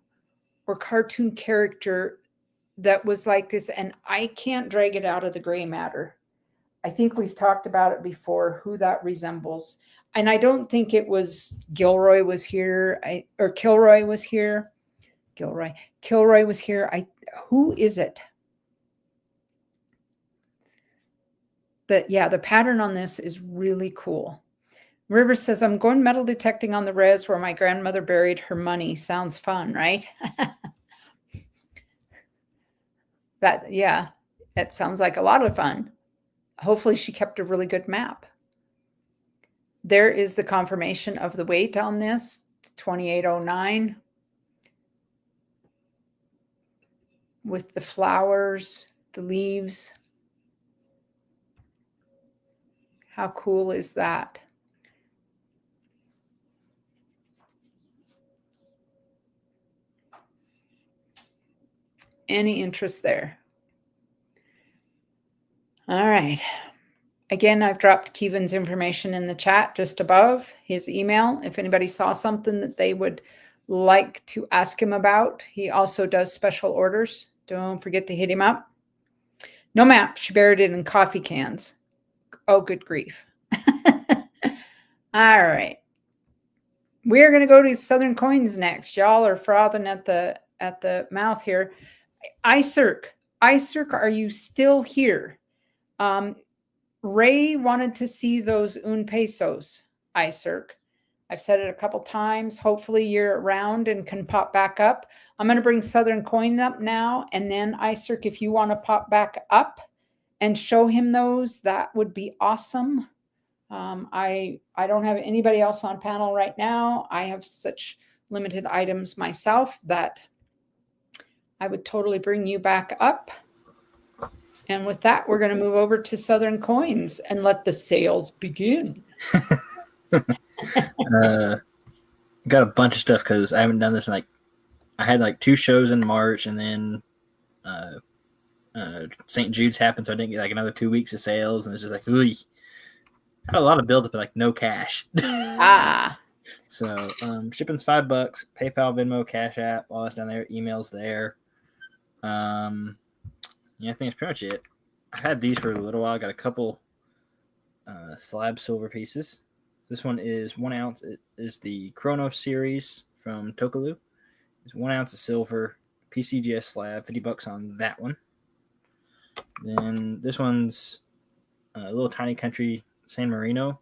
or cartoon character that was like this, and I can't drag it out of the gray matter. I think we've talked about it before, who that resembles. And I don't think it was Kilroy was here. Kilroy was here. Who is it? The pattern on this is really cool. River says, I'm going metal detecting on the res where my grandmother buried her money. Sounds fun, right? That sounds like a lot of fun. Hopefully she kept a really good map. There is the confirmation of the weight on this, 2809. With the flowers, the leaves. How cool is that? Any interest there? All right. Again, I've dropped Keevan's information in the chat just above, his email. If anybody saw something that they would like to ask him about, he also does special orders. Don't forget to hit him up. No map. She buried it in coffee cans. Oh, good grief. All right. We're going to go to Southern Coins next. Y'all are frothing at the mouth here. iCirc, are you still here? Ray wanted to see those un pesos, iCirc. I've said it a couple times. Hopefully you're around and can pop back up. I'm going to bring Southern Coin up now. And then iCirc, if you want to pop back up and show him those, that would be awesome. I don't have anybody else on panel right now. I have such limited items myself that I would totally bring you back up. And with that, we're going to move over to Southern Coins and let the sales begin. Got a bunch of stuff because I haven't done this in I had 2 shows in March, and then St. Jude's happened, so I didn't get another 2 weeks of sales, and it's just ooh, had a lot of build up and no cash. So shipping's $5, PayPal, Venmo, Cash App, all that's down there, emails there. I think that's pretty much it. I had these for a little while. I got a couple slab silver pieces. This one is 1 ounce. It is the Chrono series from Tokalu. It's 1 ounce of silver, PCGS slab, $50 on that one. Then this one's a little tiny country, San Marino,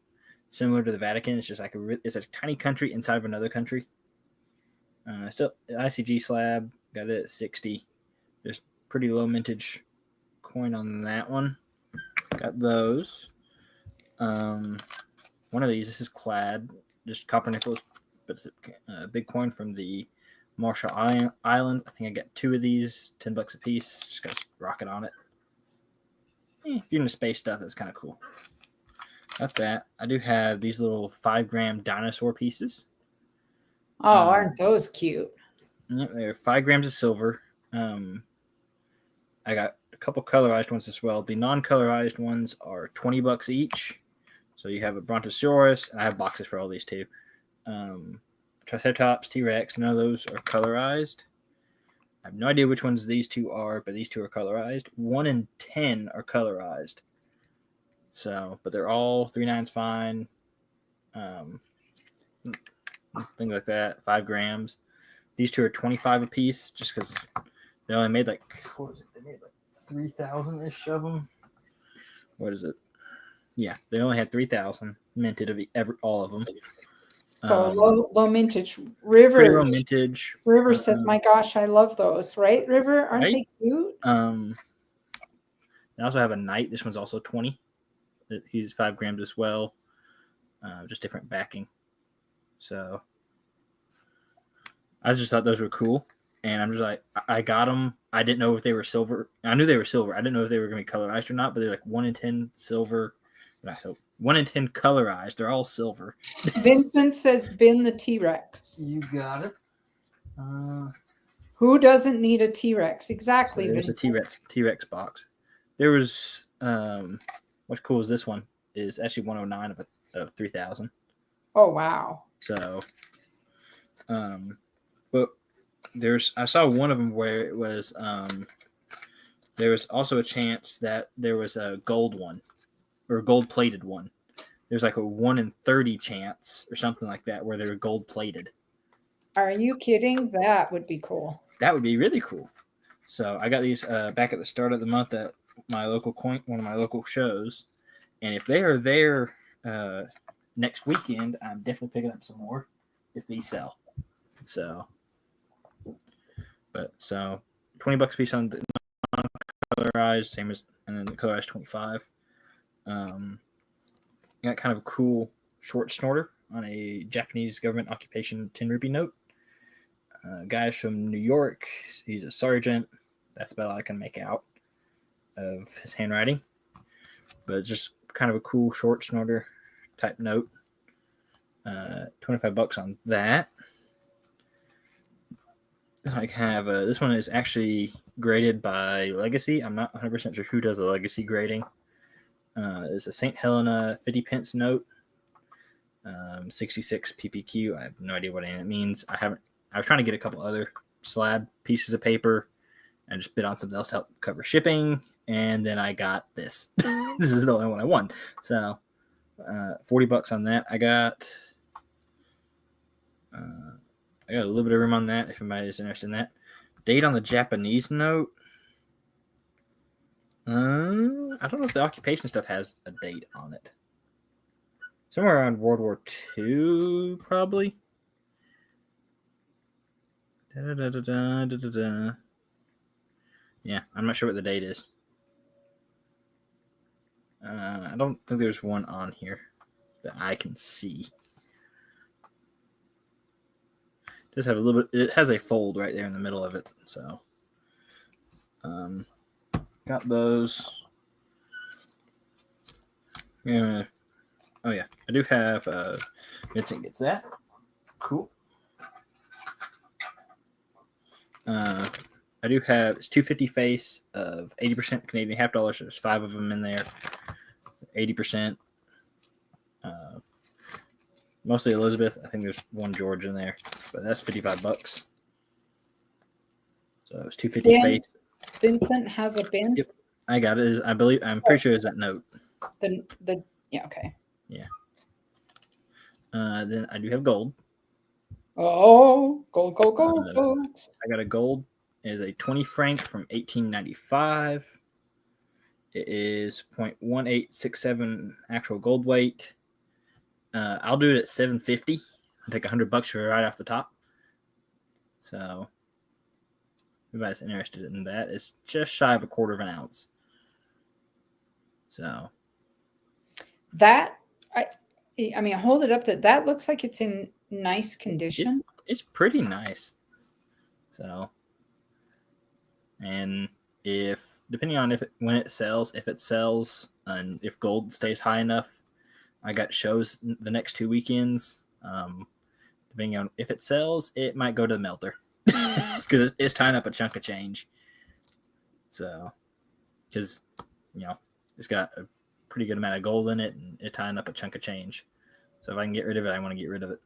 similar to the Vatican. It's just it's a tiny country inside of another country. Still ICG slab, got it at 60. Just pretty low mintage coin on that one. Got those. One of these, this is clad, just copper nickels, but it's a big coin from the Marshall Islands. I think I got 2 of these, $10 a piece. Just got a rocket on it. If you're into space stuff, that's kind of cool. Got that. I do have these little 5-gram dinosaur pieces. Oh, aren't those cute? Yep, they're 5 grams of silver. I got a couple colorized ones as well. The non-colorized ones are $20 each. So you have a Brontosaurus, and I have boxes for all these too. Triceratops, T-Rex, none of those are colorized. I have no idea which ones these 2 are, but these 2 are colorized. 1 and 10 are colorized. So, but they're all 3.9's fine. Things like that. 5 grams. These two are 25 a piece, just because they only made like, what was it? They made like 3,000 ish of them. What is it? Yeah, they only had 3,000 minted of all of them. So low mintage. Pretty low River. mintage. River says, "My gosh, I love those." Right, River? Aren't Right? they cute? They also have a knight. This one's also 20. He's 5 grams as well. Just different backing. So I just thought those were cool. And I'm just like, I got them. I didn't know if they were silver. I knew they were silver. I didn't know if they were going to be colorized or not, but they're like 1 in 10 silver. 1 in 10 colorized. They're all silver. Vincent says, "Bin the T-Rex." You got it. Who doesn't need a T-Rex? Exactly, So there's Vincent. a T-Rex box. There was what's cool is this one is actually 109 of 3,000. Oh wow. So but I saw one of them where it was there was also a chance that there was a gold one or a gold plated one. There's like a 1 in 30 chance or something like that where they were gold plated. Are you kidding? That would be cool. That would be really cool. So I got these back at the start of the month at my local one of my local shows, and if they are there next weekend, I'm definitely picking up some more if these sell. So, but so $20 a piece on the non-colorized, same as, and then the colorized 25. Got kind of a cool short snorter on a Japanese government occupation 10 rupee note. Guy's from New York. He's a sergeant. That's about all I can make out of his handwriting. But it's just kind of a cool short snorter type note. $25 on that. I have this one is actually graded by Legacy. I'm not 100% sure who does the Legacy grading. It's a St. Helena 50 pence note. 66 PPQ. I have no idea what any of it means. I was trying to get a couple other slab pieces of paper and just bid on something else to help cover shipping. And then I got this. This is the only one I won. So $40 on that. I got a little bit of room on that if anybody is interested in that. Date on the Japanese note. I don't know if the occupation stuff has a date on it. Somewhere around World War II, probably. Yeah, I'm not sure what the date is. I don't think there's one on here that I can see. It does have a little bit. It has a fold right there in the middle of it. So, got those. Yeah. Oh yeah, I do have. Vincent gets that. Cool. I do have it's 250 face of 80% Canadian half dollars. There's 5 of them in there. 80%. Mostly Elizabeth. I think there's one George in there, but that's $55. So it's 250 face. Vincent has a bin. Yep, I got it. I'm pretty sure it's that note. Yeah, okay. Yeah. Then I do have gold. Oh, gold, folks. I got a gold. It is a 20 franc from 1895. It is 0.1867 actual gold weight. I'll do it at 750. I'll take $100 for it right off the top. So, if anybody's interested in that, it's just shy of a quarter of an ounce. So, that I mean, hold it up. That looks like it's in nice condition. It's pretty nice. So, and depending on when it sells, if it sells and if gold stays high enough, I got shows the next 2 weekends. Depending on if it sells, it might go to the melter because it's tying up a chunk of change. So, because it's got a pretty good amount of gold in it, and it's tying up a chunk of change. So if I can get rid of it, I want to get rid of it.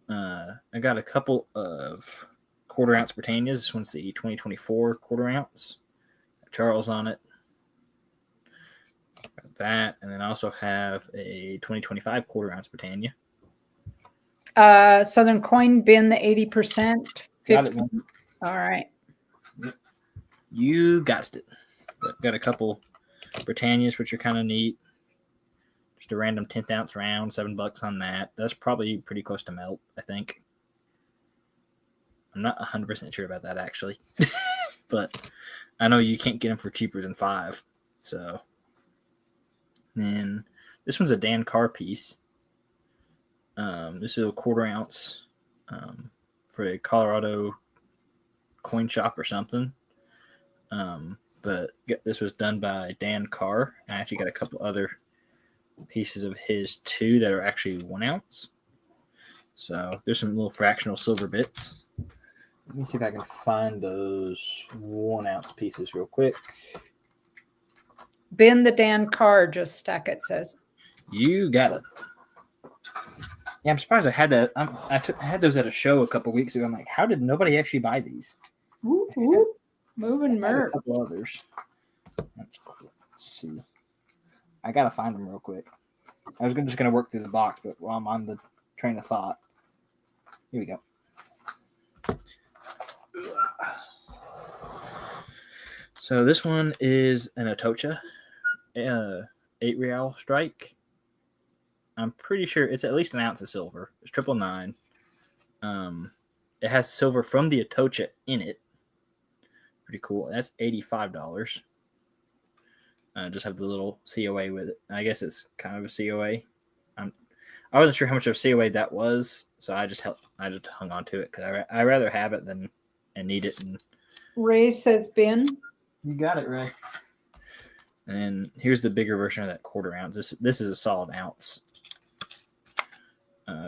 I got a couple of quarter ounce Britannias. This one's the 2024 quarter ounce. Charles on it. Got that, and then I also have a 2025 quarter ounce Britannia. Southern Coin bin the 80%. Got it. 50. All right. You got it. Got a couple Britannias, which are kind of neat. Just a random 10th ounce round, $7 on that. That's probably pretty close to melt, I think. I'm not 100% sure about that, actually. But I know you can't get them for cheaper than $5. So then this one's a Dan Carr piece. This is a quarter ounce for a Colorado coin shop or something. But this was done by Dan Carr. I actually got a couple other pieces of his too that are actually 1 ounce. So there's some little fractional silver bits. Let me see if I can find those 1 ounce pieces real quick. Bin the Dan Carr, just stack it says. You got it. Yeah, I'm surprised I had that. I had those at a show a couple weeks ago. I'm like, how did nobody actually buy these? Woo, woo. Moving I had a merch. couple others. That's cool. Let's see. I gotta find them real quick. I was just gonna work through the box, but while I'm on the train of thought, here we go. So this one is an Atocha 8 real strike. I'm pretty sure it's at least 1 ounce of silver. It's 999. It has silver from the Atocha in it. Pretty cool. That's $85. Just have the little COA with it. I guess it's kind of a COA. I wasn't sure how much of a COA that was, so I just hung on to it because I rather have it than and need it. And Ray says bin. you got it, Ray. And here's the bigger version of that quarter ounce. This is a solid ounce.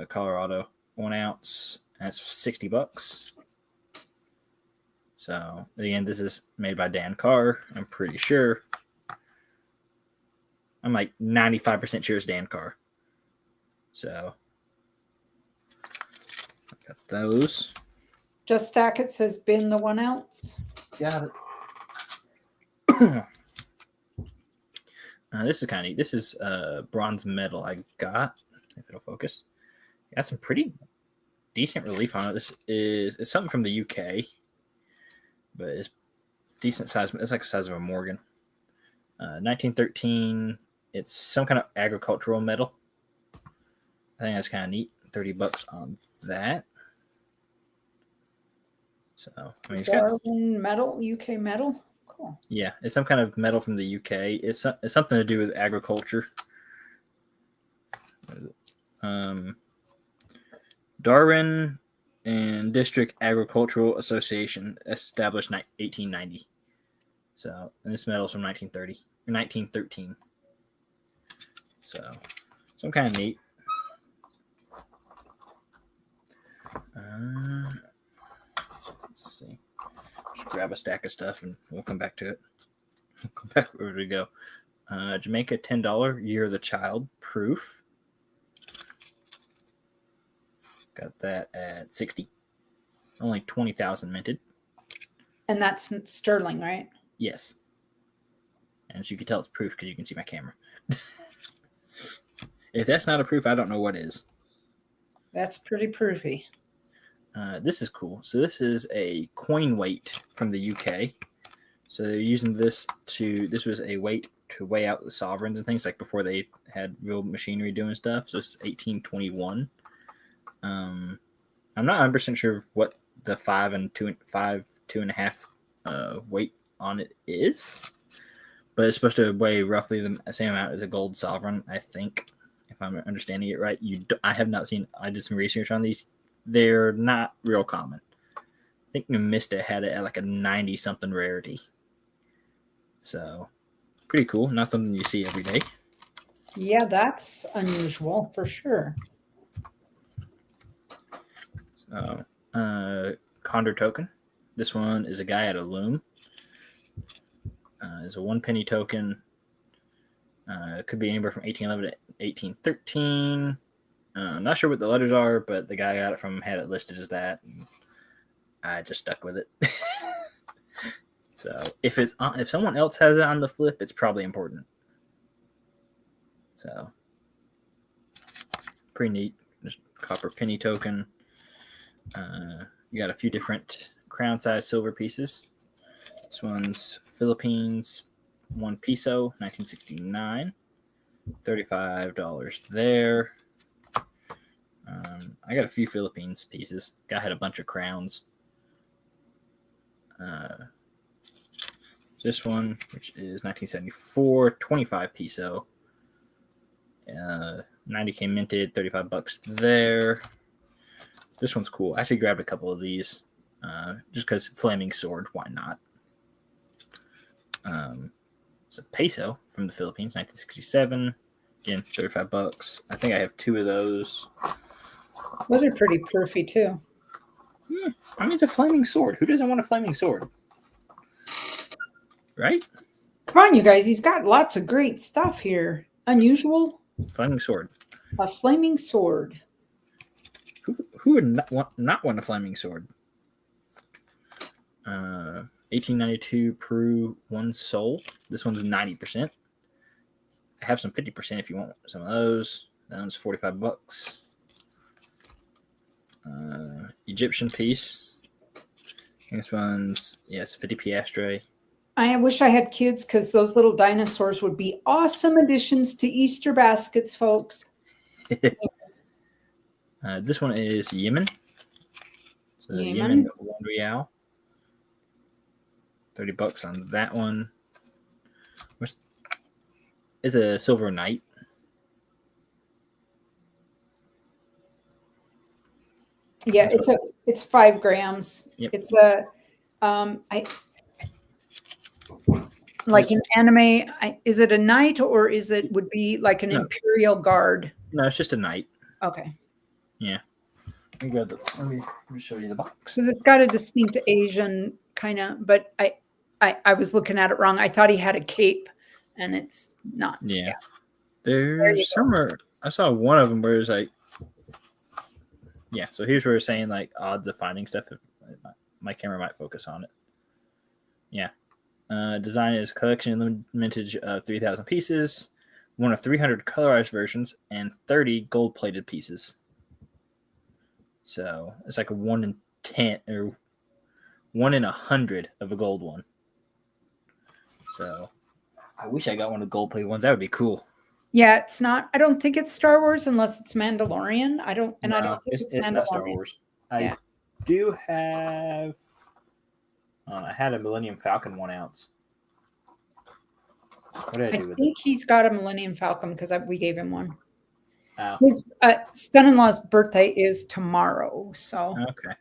Colorado 1 ounce. That's $60. So again, this is made by Dan Carr. I'm pretty sure. I'm like 95% sure it's Dan Carr. So I got those. Just stack it says bin the 1 ounce. Got it. This is kind of neat. This is bronze medal I got. If it'll focus. Got some pretty decent relief on it. It's something from the UK, but it's decent size. It's like the size of a Morgan. 1913. It's some kind of agricultural medal. I think that's kind of neat. $30 on that. So I mean, it's got Darwin medal, UK medal. Cool. Yeah, it's some kind of medal from the UK. It's something to do with agriculture. Darwin and District Agricultural Association established 1890. So, and this medal's from 1930 or 1913. So, some kind of neat. Let's see. Just grab a stack of stuff and we'll come back to it. We'll come back where we go. Jamaica $10 Year of the Child proof. Got that at 60. Only 20,000 minted. And that's sterling, right? Yes. And as you can tell, it's proof because you can see my camera. If that's not a proof, I don't know what is. That's pretty proofy. This is cool. So this is a coin weight from the UK. So they're using this was a weight to weigh out the sovereigns and things like before they had real machinery doing stuff. So this is 1821. I'm not 100% sure what the 5 and 2.5 weight on it is, but it's supposed to weigh roughly the same amount as a gold sovereign, I think, if I'm understanding it right. I have not seen. I did some research on these. They're not real common. I think Numista had it at like a 90-something rarity. So, pretty cool. Not something you see every day. Yeah, that's unusual for sure. So, Condor token. This one is a guy at a loom. It's a 1 penny token. It could be anywhere from 1811 to 1813. Not sure what the letters are, but the guy I got it from had it listed as that. And I just stuck with it. So if someone else has it on the flip, it's probably important. So pretty neat. Just copper penny token. You got a few different crown size silver pieces. This one's Philippines, 1 peso, 1969. $35 there. I got a few Philippines pieces. Guy had a bunch of crowns. This one, which is 1974, 25 peso. 90K minted, $35 there. This one's cool. I actually grabbed a couple of these just because flaming sword. Why not? It's a peso from the Philippines, 1967. Again, $35. I think I have 2 of those. Those are pretty proofy too. Yeah, I mean, it's a flaming sword. Who doesn't want a flaming sword? Right? Come on, you guys. He's got lots of great stuff here. Unusual. Flaming sword. A flaming sword. Who would not want a flaming sword? 1892 Peru, 1 soul. This one's 90%. I have some 50% if you want some of those. That one's $45. Egyptian piece. This one's 50 piastre. I wish I had kids because those little dinosaurs would be awesome additions to Easter baskets, folks. This one is Yemen. So Yemen. 1 real. $30 on that one. It's a silver knight. Yeah, it's 5 grams. Yep. It's a like an anime. Is it a knight or would be like an imperial guard? No, it's just a knight. Okay. Yeah. Let me show you the box. Because it's got a distinct Asian kind of, but I was looking at it wrong. I thought he had a cape, and it's not. Yeah. There you There's go. somewhere I saw one of them where it's like, yeah. So here's where it's saying like odds of finding stuff. If my camera might focus on it. Yeah. Design is collection limited of 3,000 pieces, one of 300 colorized versions, and 30 gold-plated pieces. So it's like a 1 in 10 or 1 in 100 of a gold one. So I wish I got one of the gold-plated ones. That would be cool. Yeah, it's not. I don't think it's Star Wars unless it's Mandalorian. I don't think it's Mandalorian. Not Star Wars. I do have. I had a Millennium Falcon 1 ounce. What did I do with it? think he's got a Millennium Falcon because we gave him one. Oh. His son-in-law's birthday is tomorrow, so. Okay.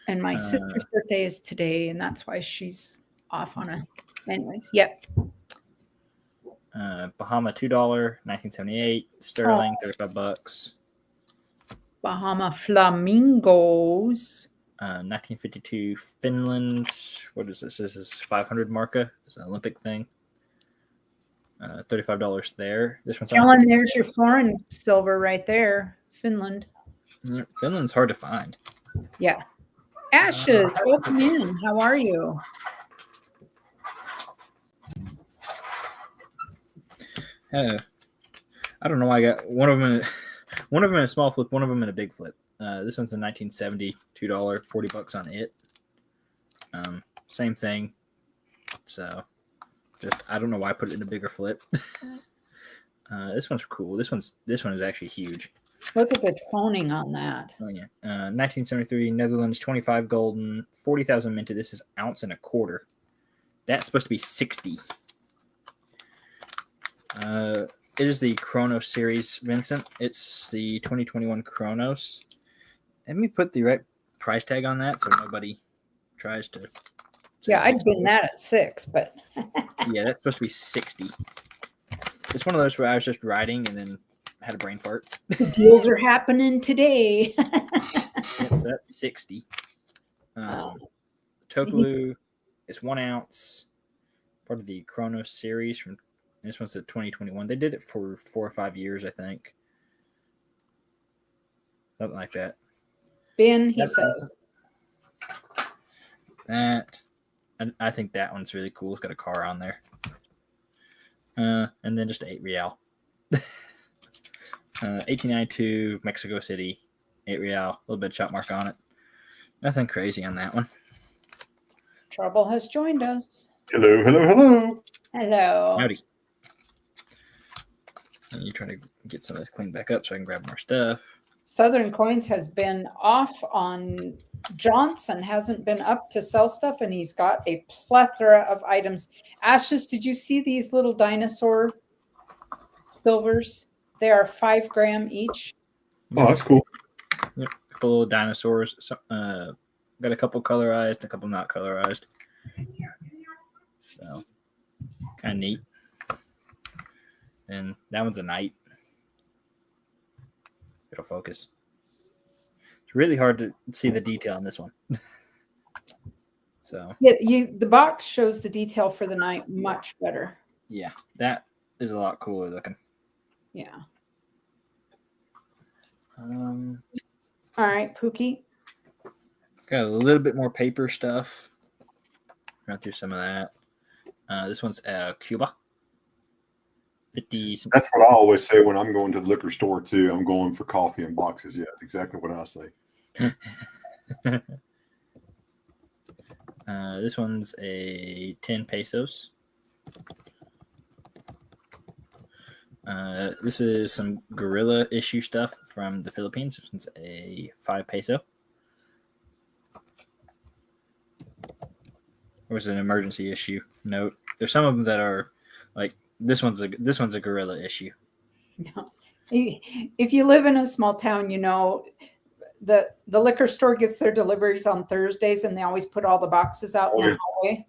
And my sister's birthday is today, and that's why she's off on a. Anyways, yep. Bahama $2, 1978. Sterling $35. Bahama Flamingos. 1952 Finland. What is this? This is 500 marca. It's an Olympic thing. $35 there. This one's Ellen, there's your foreign silver right there. Finland. Yeah, Finland's hard to find. Yeah. Ashes, welcome in. How are you? I don't know why I got one of them in a small flip, one of them in a big flip. This one's a 1970 $2, $40 on it. Same thing. So just I don't know why I put it in a bigger flip. This one's cool. This one is actually huge. Look at the toning on that. Oh yeah. 1973 Netherlands 25 golden 40,000 minted. This is ounce and a quarter. That's supposed to be 60. It is the Chronos series, Vincent. It's the 2021 Chronos. Let me put the right price tag on that so nobody tries to. Yeah, I'd been that at 6, but. Yeah, that's supposed to be 60. It's one of those where I was just riding and then had a brain fart. The deals are happening today. Yep, that's 60. Tokalu is 1 ounce. Part of the Chronos series from. This one's the 2021. They did it for 4 or 5 years, I think. Something like that. Ben, he says. That. I think that one's really cool. It's got a car on there. And then just 8 real. 1892 Mexico City, 8 real. A little bit of chop mark on it. Nothing crazy on that one. Trouble has joined us. Hello, hello, hello. Hello. Howdy. And you try to get some of this cleaned back up so I can grab more stuff. Southern Coins has been off on Johnson, hasn't been up to sell stuff, and he's got a plethora of items. Ashes, did you see these little dinosaur silvers? They are 5 gram each. Oh, that's cool. Yep. A couple little dinosaurs. Got a couple colorized and a couple not colorized. So, kind of neat. And that one's a knight. It'll focus. It's really hard to see the detail on this one. So Yeah, the box shows the detail for the knight much better. yeah, that is a lot cooler looking. Yeah. Um, All right, Pookie. got a little bit more paper stuff. Run through some of that. This one's Cuba. 50. That's what I always say when I'm going to the liquor store too. I'm going for coffee in boxes. Yeah, that's exactly what I say. This one's a 10 pesos. This is some gorilla issue stuff from the Philippines. This one's a 5 peso. Or is it an emergency issue note? There's some of them that are like this one's a gorilla issue. No. If you live in a small town, you know the liquor store gets their deliveries on Thursdays, and they always put all the boxes out in the hallway.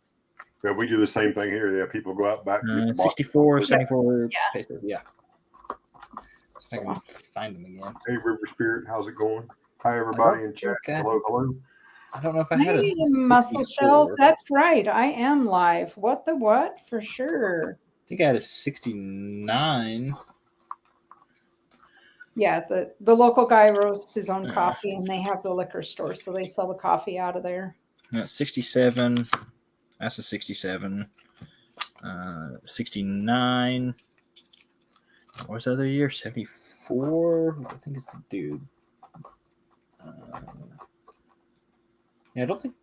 Yeah, we do the same thing here. Yeah, people go out back. 64, 74 Yeah. pesos. Yeah. I can So, find them again. Hey, River Spirit, how's it going? Hi, everybody in chat. Okay. Hello, hello. I don't know if I had hey, a Muscle 64. Shell. That's right. I am live. What the what? For sure. I think I had a 69. Yeah, the local guy roasts his own coffee, and they have the liquor store, so they sell the coffee out of there. 67. That's a 67. 69. What was the other year? 74. I think it's the dude. Yeah, I don't think.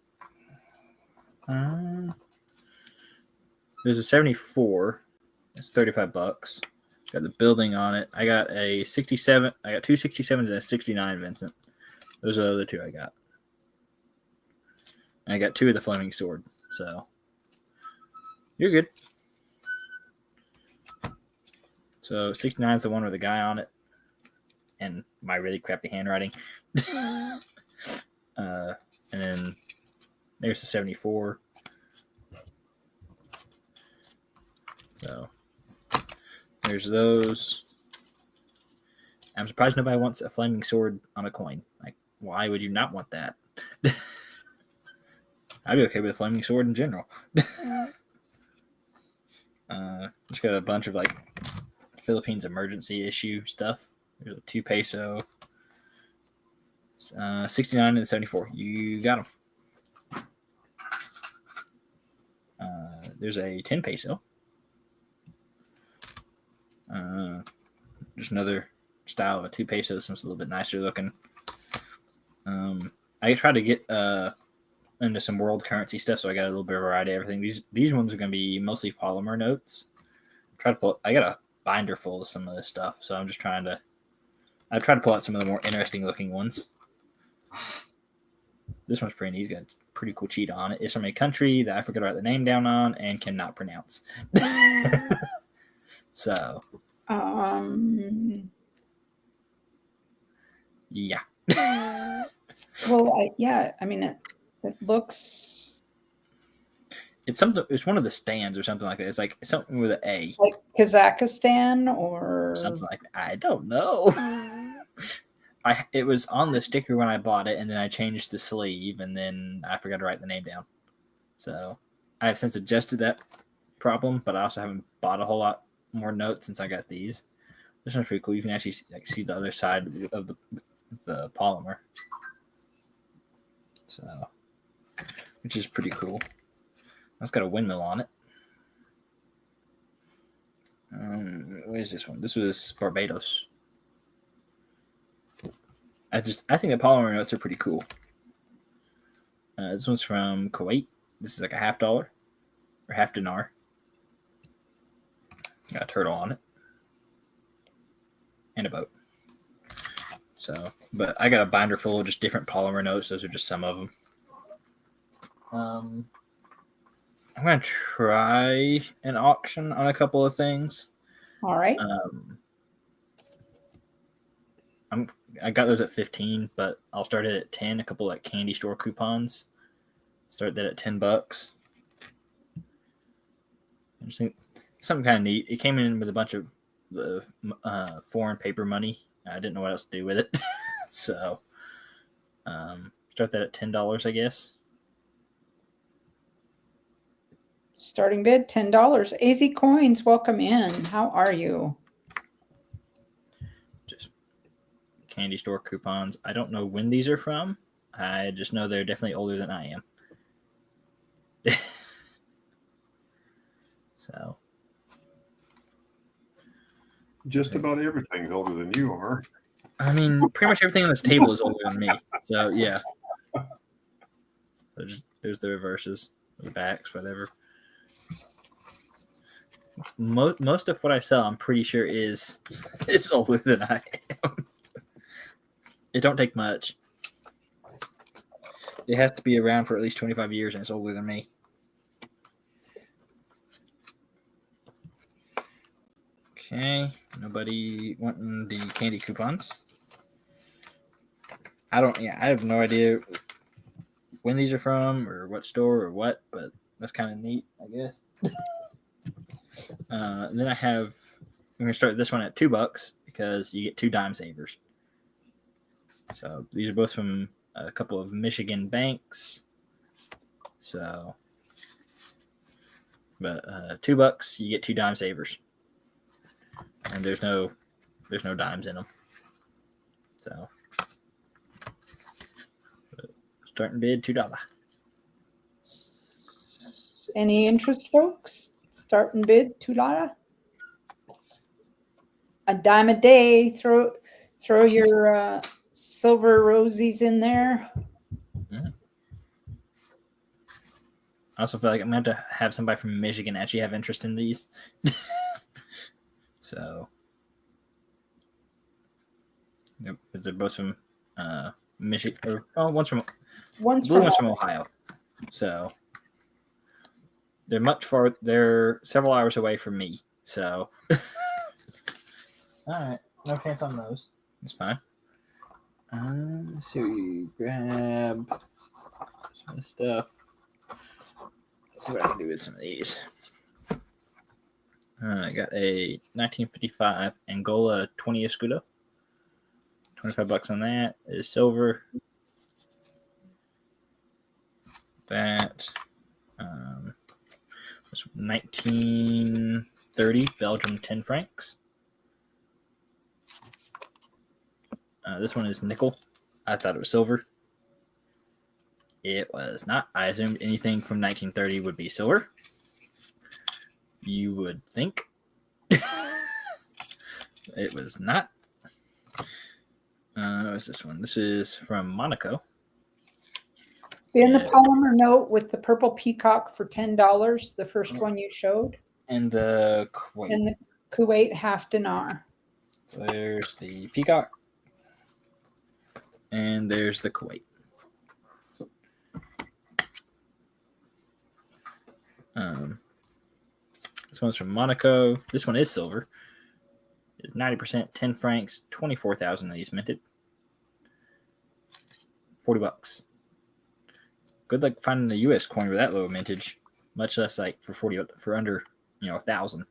There's a 74. It's $35. Got the building on it. I got a 67. I got 2 67s and a 69, Vincent. Those are the other 2 I got. And I got 2 of the Flaming Sword. So you're good. So 69 is the one with the guy on it. And my really crappy handwriting. And then there's the 74. So there's those. I'm surprised nobody wants a flaming sword on a coin. Like, why would you not want that? I'd be okay with a flaming sword in general. Just got a bunch of like Philippines emergency issue stuff. There's a 2 peso. 69 and 74. You got them. There's a 10 peso. Just another style of a 2 pesos. It's a little bit nicer looking. I tried to get into some world currency stuff, so I got a little bit of variety of everything. These ones are going to be mostly polymer notes. I got a binder full of some of this stuff, so I'm just trying to. I tried to pull out some of the more interesting looking ones. This one's pretty neat. It's got a pretty cool cheetah on it. It's from a country that I forgot to write the name down on and cannot pronounce. So. Yeah. Well, I mean, it looks It's something. It's one of the stands or something like that. It's like something with an A. like Kazakhstan or Something like that. I don't know. It was on the sticker when I bought it, and then I changed the sleeve, and then I forgot to write the name down. So I have since adjusted that problem, but I also haven't bought a whole lot more notes since I got these. This one's pretty cool. You can actually see the other side of the polymer. So, which is pretty cool. It's got a windmill on it. Where's this one? This was Barbados. I think the polymer notes are pretty cool. This one's from Kuwait. This is like a $50 or half dinar. Got a turtle on it and a boat. So, but I got a binder full of just different polymer notes. Those are just some of them. I'm gonna try an auction on a couple of things. All right. I got those at 15, but I'll start it at 10. A couple like candy store coupons. Start that at $10. I just think something kind of neat. It came in with a bunch of the foreign paper money. I didn't know what else to do with it, so start that at $10, I guess. Starting bid $10. AZ Coins, welcome in. How are you? Just candy store coupons. I don't know when these are from. I just know they're definitely older than I am. So Just about everything's older than you are. I mean, pretty much everything on this table is older than me. So yeah. So there's the reverses, the backs, whatever. Most of what I sell, I'm pretty sure is older than I am. It don't take much. It has to be around for at least 25 years, and it's older than me. Okay, nobody wanting the candy coupons. I have no idea when these are from or what store or what, but that's kind of neat, I guess. Then I'm going to start this one at $2 because you get 2 dime savers. So these are both from a couple of Michigan banks. So, but $2, you get 2 dime savers. And there's no dimes in them. So starting bid $2. Any interest, folks? Starting bid $2. A dime a day. Throw your silver rosies in there. I also feel like I'm going to have to have somebody from Michigan actually have interest in these. So, yep, they're both from Michigan. One's from Ohio. So they're several hours away from me. So, all right, no chance on those. It's fine. Let's see, we grab some stuff. Let's see what I can do with some of these. I got a 1955 Angola 20 escudo. $25 on that is silver. That was 1930 Belgium 10 francs. This one is nickel. I thought it was silver. It was not. I assumed anything from 1930 would be silver. You would think. It was not. What's this one? This is from Monaco. In the polymer note with the purple peacock for $10, the first one you showed. And the Kuwait. And the Kuwait half dinar. So there's the peacock. And there's the Kuwait. This one's from Monaco. This one is silver. It's 90%, 10 francs, 24,000 of these minted. $40. Good luck finding a U.S. coin with that low mintage, much less like for under 1,000.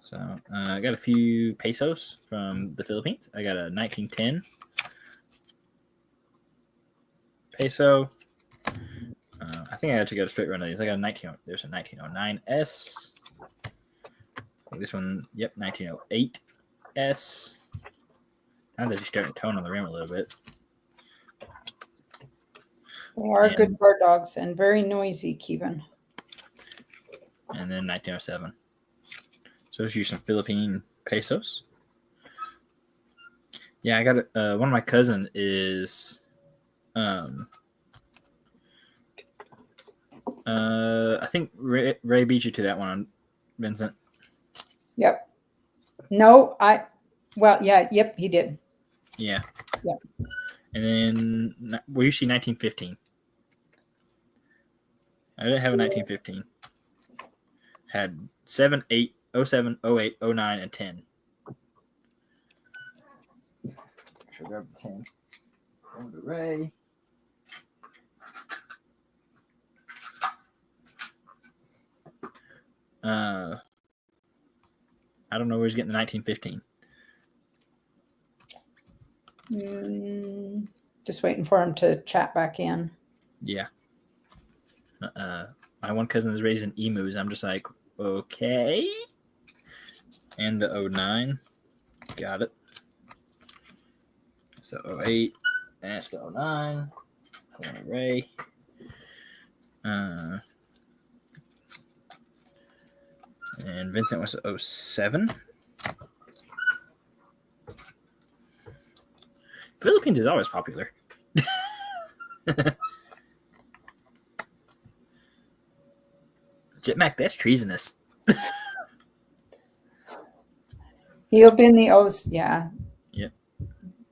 So I got a few pesos from the Philippines. I got a 1910 peso. I think I actually got a straight run of these. I got a there's a 1909S. I think this one, 1908S. Now they're just starting to tone on the rim a little bit. They are good guard dogs and very noisy, Kevin. and then 1907. So let's use some Philippine pesos. Yeah, I got it. One of my cousin is, I think Ray beat you to that one, Vincent. Yep. Yep, he did. Yeah. Yep. And then we usually 1915. I didn't have a 1915. Had 7, 8, 07, 08, 09, and 10. Should grab the 10. Going to Ray. I don't know where he's getting the 1915. Just waiting for him to chat back in. Yeah. My one cousin is raising emus. I'm just like, okay. And the 09. Got it. So 08. That's the 09. Ray. And Vincent was 07. Philippines is always popular. Jetmac, that's treasonous. He'll be in the O's. Yeah. Yep.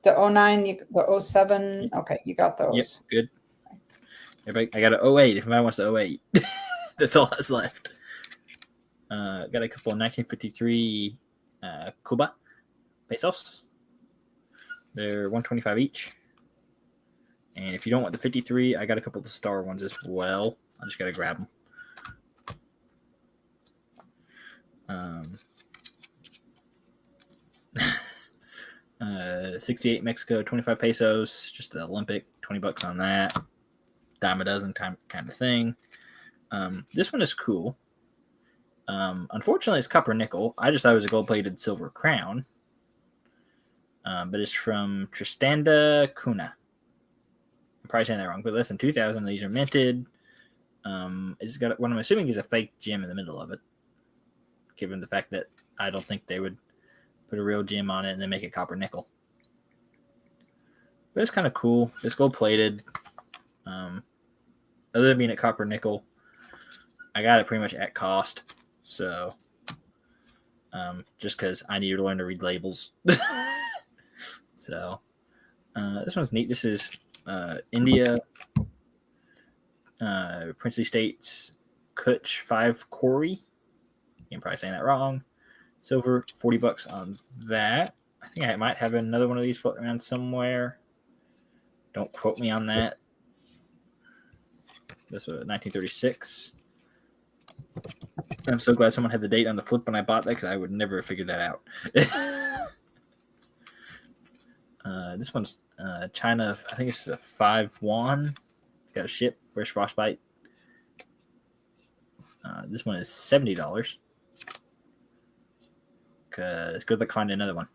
The 09, the 07. Okay, you got those. Yep, good. Everybody, I got an 08 if anybody wants the 08. That's all that's left. Got a couple of 1953 Cuba pesos. They're $1.25 each. And if you don't want the 53, I got a couple of the star ones as well. I just got to grab them. 68 Mexico, 25 pesos. Just the Olympic, $20 on that. Dime a dozen kind of thing. This one is cool. Unfortunately, it's copper nickel. I just thought it was a gold-plated silver crown. But it's from Tristanda Cunha. I'm probably saying that wrong, but less than 2,000. These are minted. It's got what I'm assuming is a fake gem in the middle of it, given the fact that I don't think they would put a real gem on it and then make it copper nickel. But it's kind of cool. It's gold-plated. Other than being at copper nickel, I got it pretty much at cost. So, just because I needed to learn to read labels. So, this one's neat. This is India, Princely States, Kutch 5 Kori. I'm probably saying that wrong. Silver, $40 on that. I think I might have another one of these floating around somewhere. Don't quote me on that. This was 1936. I'm so glad someone had the date on the flip when I bought that because I would never have figured that out. This one's China. I think it's a 5 yuan. It's got a ship. Where's Frostbite? This one is $70. Cause good luck finding another one.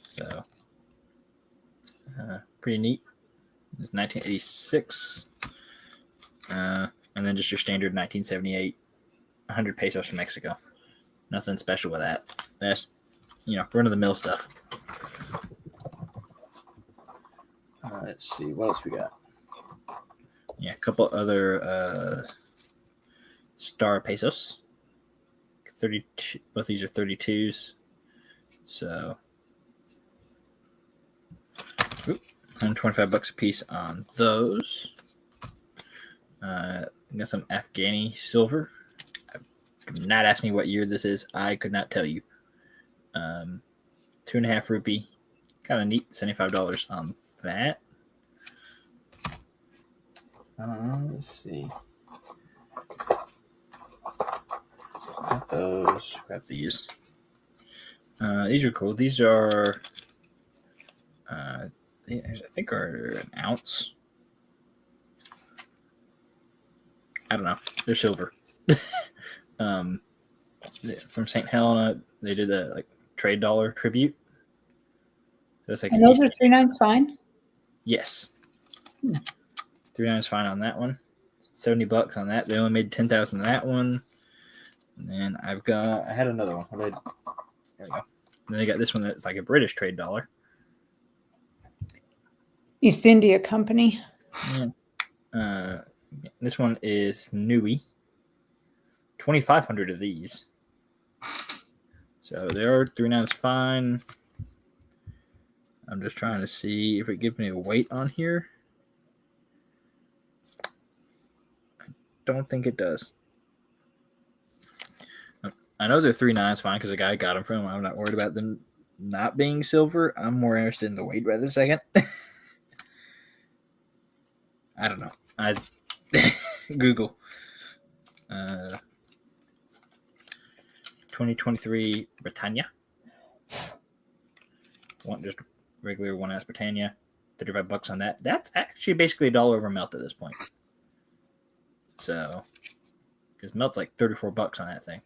So, pretty neat. It's 1986. And then just your standard 1978, 100 pesos from Mexico. Nothing special with that. That's, run-of-the-mill stuff. Let's see. What else we got? Yeah, a couple other star pesos. 32. Both these are 32s. So, $125 a piece on those. Got some Afghani silver. Do not ask me what year this is. I could not tell you. 2.5 rupee. Kind of neat. $75 on that. Let's see. Got those. Grab these. These are cool. These are, I think, are an ounce. I don't know. They're silver. From St. Helena, they did a trade dollar tribute. So And those are 3 nines fine? Yes. 3 nines fine on that one. $70 on that. They only made 10,000 on that one. And then I had another one. There we go. And then they got this one that's like a British trade dollar. East India Company. Yeah. This one is Nui. 2,500 of these. So they are 3/9 fine. I'm just trying to see if it gives me a weight on here. I don't think it does. I know they're 3/9 fine because the guy got them from. I'm not worried about them not being silver. I'm more interested in the weight by the second. I don't know. I Google 2023 Britannia. Just regular 1 ounce Britannia. $35 on that. That's actually basically $1 over melt at this point. So, because melt's like $34 on that thing.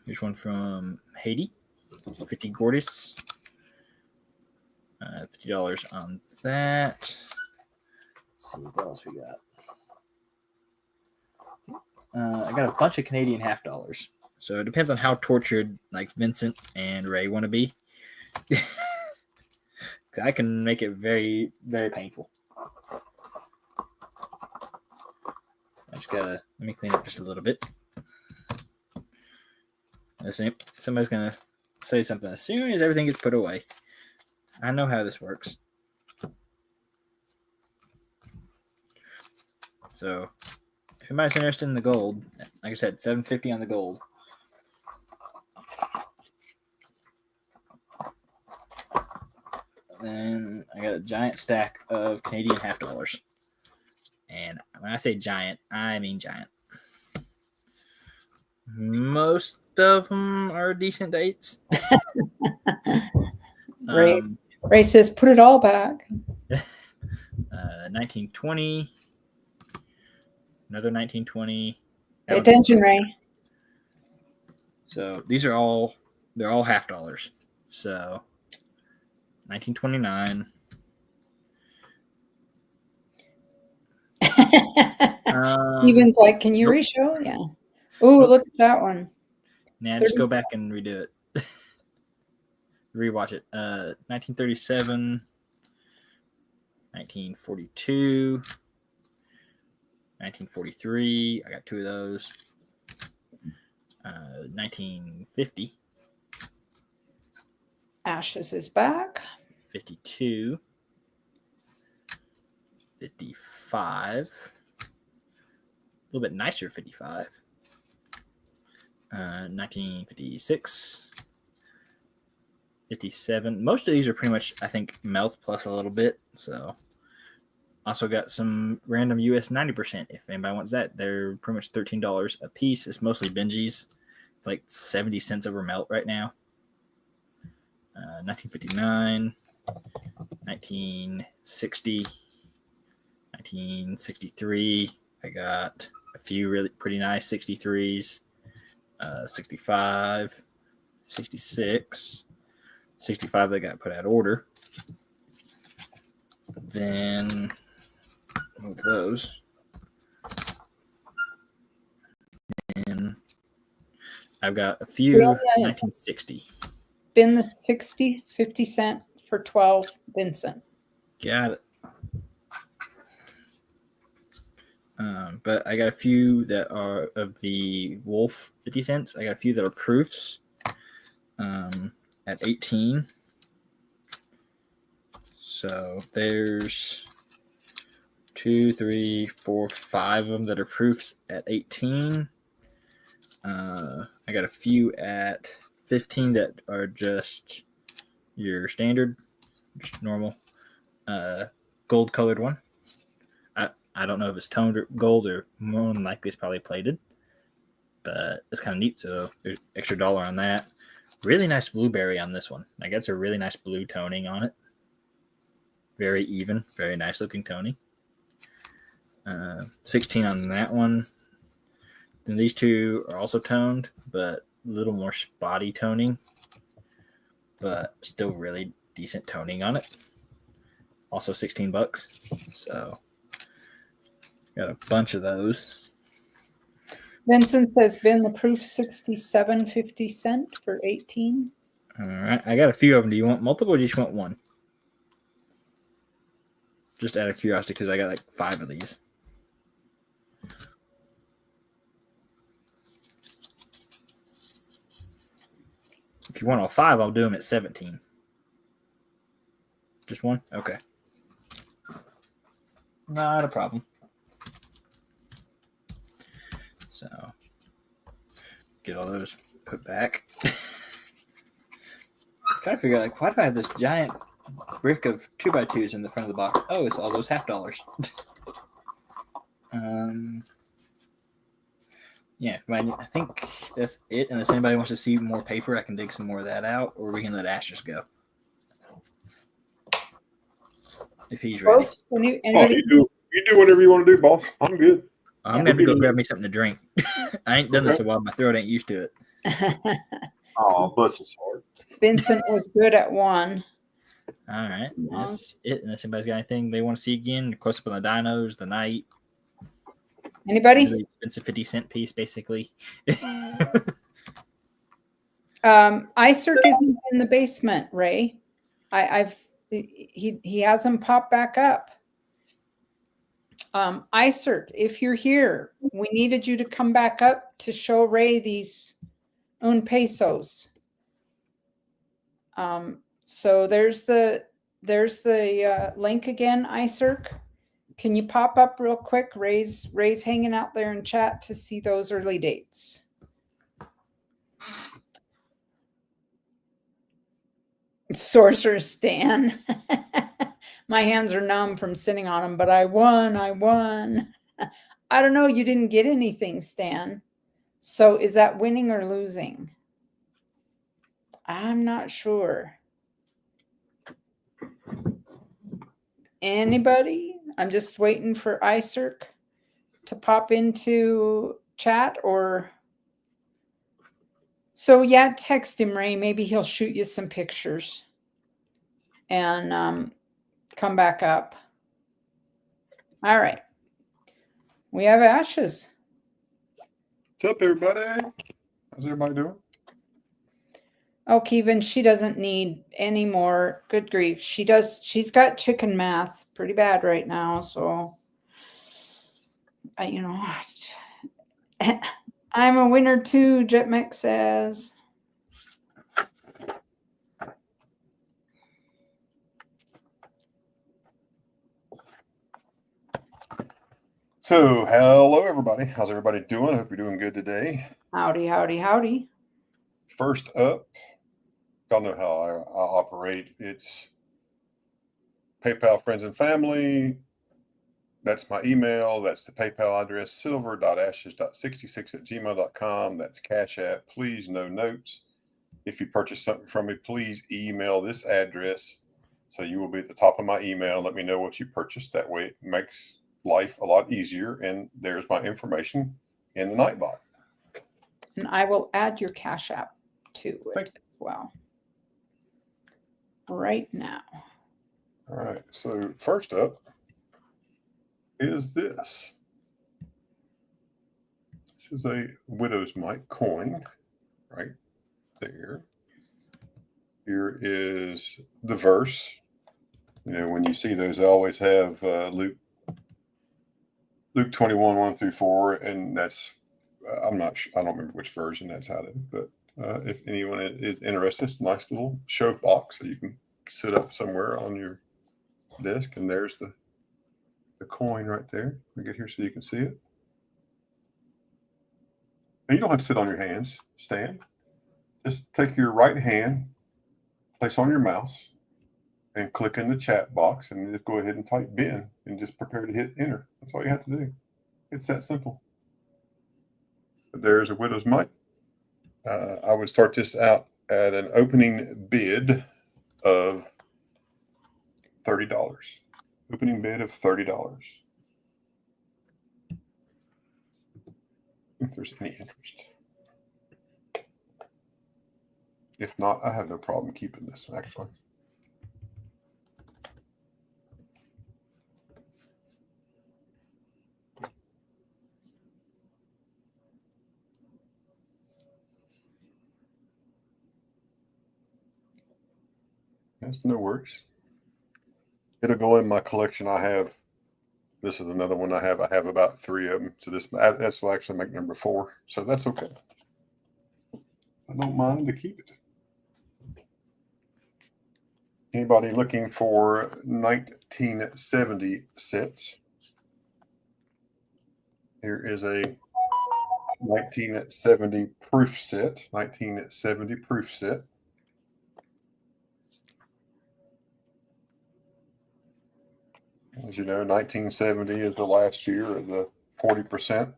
Here's one from Haiti. 50 Gordis. $50 on that. Let's see what else we got. I got a bunch of Canadian half dollars. So it depends on how tortured like Vincent and Ray want to be. I can make it very, very painful. I just gotta let me clean up just a little bit. Somebody's gonna say something as soon as everything gets put away. I know how this works. So if anybody's interested in the gold, like I said, $750 on the gold. Then I got a giant stack of Canadian half dollars. And when I say giant, I mean giant. Most of them are decent dates. Ray says, put it all back. 1920. Another 1920. Pay attention, Ray. So these are they're all half dollars. So 1929. Steven's like, can you reshow? Yeah. Ooh, look at that one. Nah, just go back and redo it. Rewatch it. 1937, 1942, 1943. I got 2 of those. 1950. Ashes is back. 52. 55. A little bit nicer 55. 1956. 57. Most of these are pretty much, I think, melt plus a little bit. So, also got some random US 90%. If anybody wants that, they're pretty much $13 a piece. It's mostly Benjis. It's like 70 cents over melt right now. 1959, 1960, 1963. I got a few really pretty nice 63s. 65, 66, 65 that got put out of order. Then move those. And I've got a few 1960. Bin the 60, 50 cent for 12 Vincent. Got it. But I got a few that are of the Wolf 50 cents. I got a few that are proofs at 18. So there's 2, 3, 4, 5 of them that are proofs at 18. I got a few at 15 that are just your standard, just normal gold colored one. I don't know if it's toned or gold or more than likely it's probably plated, but it's kind of neat. So there's extra $1 on that. Really nice blueberry on this one. I guess a really nice blue toning on it. Very even, very nice looking toning. 16 on that one. Then these two are also toned, but a little more spotty toning, but still really decent toning on it. also $16. So got a bunch of those. Vincent says, "Been the proof 67.50 for 18." All right, I got a few of them. Do you want multiple or do you just want one? Just out of curiosity, because I got like 5 of these. If you want all 5, I'll do them at 17. Just one? Okay. Not a problem. So, get all those put back. Trying to figure out, like, why do I have this giant brick of 2x2s in the front of the box? Oh, it's all those $half. Yeah, I think that's it. Unless anybody wants to see more paper, I can dig some more of that out, or we can let Ash just go. If he's ready. Folks, Oh, anybody? you do whatever you want to do, boss. I'm good. I'm going to have to go grab me something to drink. I ain't done this a while. My throat ain't used to it. Oh, bless his heart. Vincent was good at 1. All right. That's it. Unless anybody's got anything they want to see again. Close up on the dinos, the night. Anybody? Really expensive 50-cent piece, basically. ICERC isn't in the basement, Ray. He hasn't popped back up. ICERC, if you're here, we needed you to come back up to show Ray these un pesos. So there's the link again, ICERC. Can you pop up real quick? Ray's hanging out there in chat to see those early dates. Sorcerer Stan. My hands are numb from sitting on them, but I won. I don't know. You didn't get anything, Stan. So is that winning or losing? I'm not sure. Anybody? I'm just waiting for ICERC to pop into chat or... So yeah, text him, Ray. Maybe he'll shoot you some pictures and come back up. All right. We have Ashes. What's up, everybody? How's everybody doing? Oh, Kevin, she doesn't need any more. Good grief. She's got chicken math pretty bad right now. So, I'm a winner too, Jetmec says. So, hello, everybody. How's everybody doing? I hope you're doing good today. Howdy, howdy, howdy. First up, y'all know how I operate. It's PayPal friends and family. That's my email. That's the PayPal address, silver.ashes.66@gmail.com. That's Cash App. Please, no notes. If you purchase something from me, please email this address. So you will be at the top of my email. Let me know what you purchased. That way it makes life a lot easier. And there's my information in the Nightbot. And I will add your Cash App to it as well. Right now. All right. So first up is this. This is a Widow's Mite coin right there. Here is the verse. You know, when you see those, I always have Luke 21, 1-4, and that's, I'm not sure, I don't remember which version that's out of, but if anyone is interested, it's a nice little show box so you can sit up somewhere on your desk, and there's the coin right there. Let me get here so you can see it. And you don't have to sit on your hands, stand. Just take your right hand, place on your mouse, and click in the chat box, and just go ahead and type bin and just prepare to hit enter. That's all you have to do. It's that simple. But there's a Widow's Mite. I would start this out at an opening bid of $30. Opening bid of $30. If there's any interest. If not, I have no problem keeping this, actually. That's no worries. It'll go in my collection. I have. This is another one I have. I have about 3 of them. So this will actually make number 4. So that's okay. I don't mind to keep it. Anybody looking for 1970 sets? Here is a 1970 proof set. 1970 proof set. As you know, 1970 is the last year of the 40%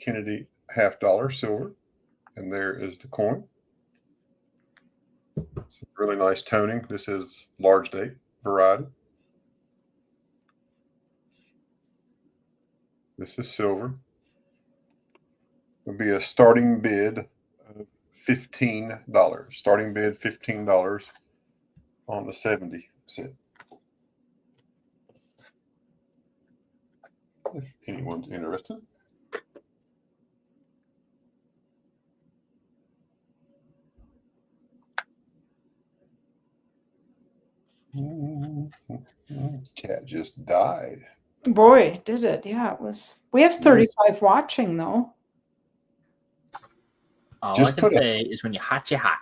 Kennedy $50 silver. And there is the coin. It's a really nice toning. This is large date variety. This is silver. It'll be a starting bid of $15. Starting bid $15 on the 70 set. If anyone's interested. Cat just died. Boy, did it. Yeah, it was. We have 35 watching, though. All Just I can say is when you're hot, you're hot.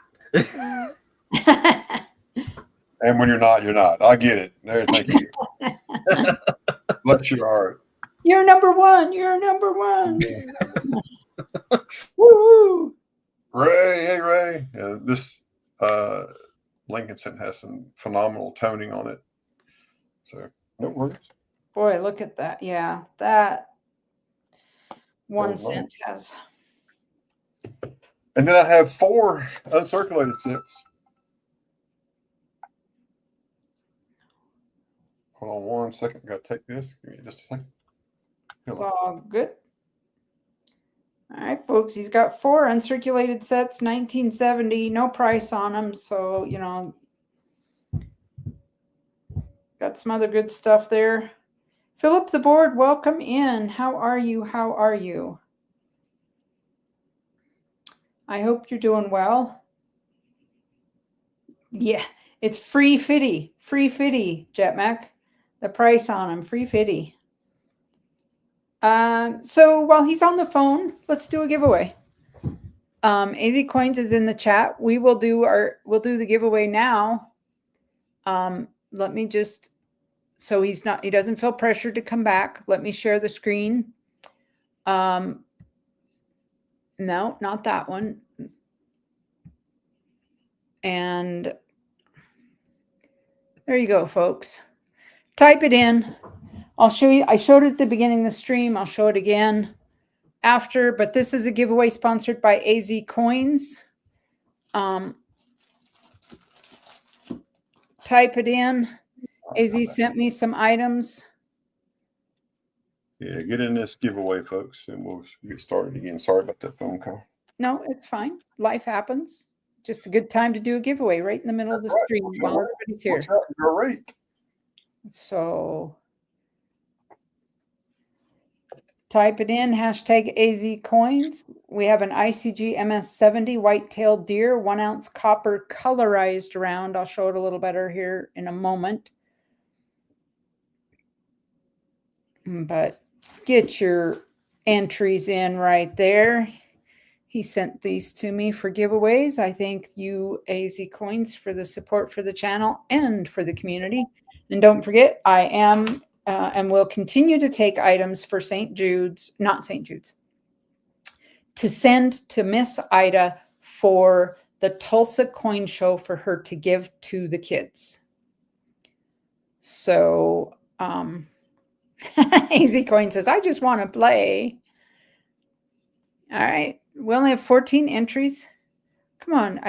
And when you're not, you're not. I get it. There, thank you. Bless your heart. You're number one. You're number one. Woo! Ray, hey Ray. This Lincolnson has some phenomenal toning on it. So no worries. Boy, look at that. Yeah, that 1 Oh, cent has. And then I have 4 uncirculated sets. Hold on 1 second. Got to take this. Give me just a second. It's all good. All right, folks. He's got 4 uncirculated sets, 1970. No price on them, so you know, got some other good stuff there. Philip the Board, welcome in. How are you? How are you? I hope you're doing well. Yeah, it's free fitty, Jetmac. The price on them, free fitty. So while he's on the phone, let's do a giveaway. AZ Coins is in the chat. We'll do the giveaway now. Let me just, so he doesn't feel pressured to come back. Let me share the screen. No, not that one. And there you go, folks. Type it in. I'll show you. I showed it at the beginning of the stream. I'll show it again after, but this is a giveaway sponsored by AZ Coins. Type it in. AZ sent me some items. Yeah, get in this giveaway, folks, and we'll get started again. Sorry about that phone call. No, it's fine. Life happens. Just a good time to do a giveaway right in the middle of the stream while everybody's here. You're right. So type it in, hashtag AZ Coins. We have an ICG MS70 white-tailed deer, 1 ounce copper colorized round. I'll show it a little better here in a moment. But get your entries in right there. He sent these to me for giveaways. I thank you, AZ Coins, for the support for the channel and for the community. And don't forget, I am and will continue to take items for St. Jude's, not St. Jude's, to send to Miss Ida for the Tulsa Coin Show for her to give to the kids. So, AZ Coin says, I just want to play. All right. We only have 14 entries. Come on.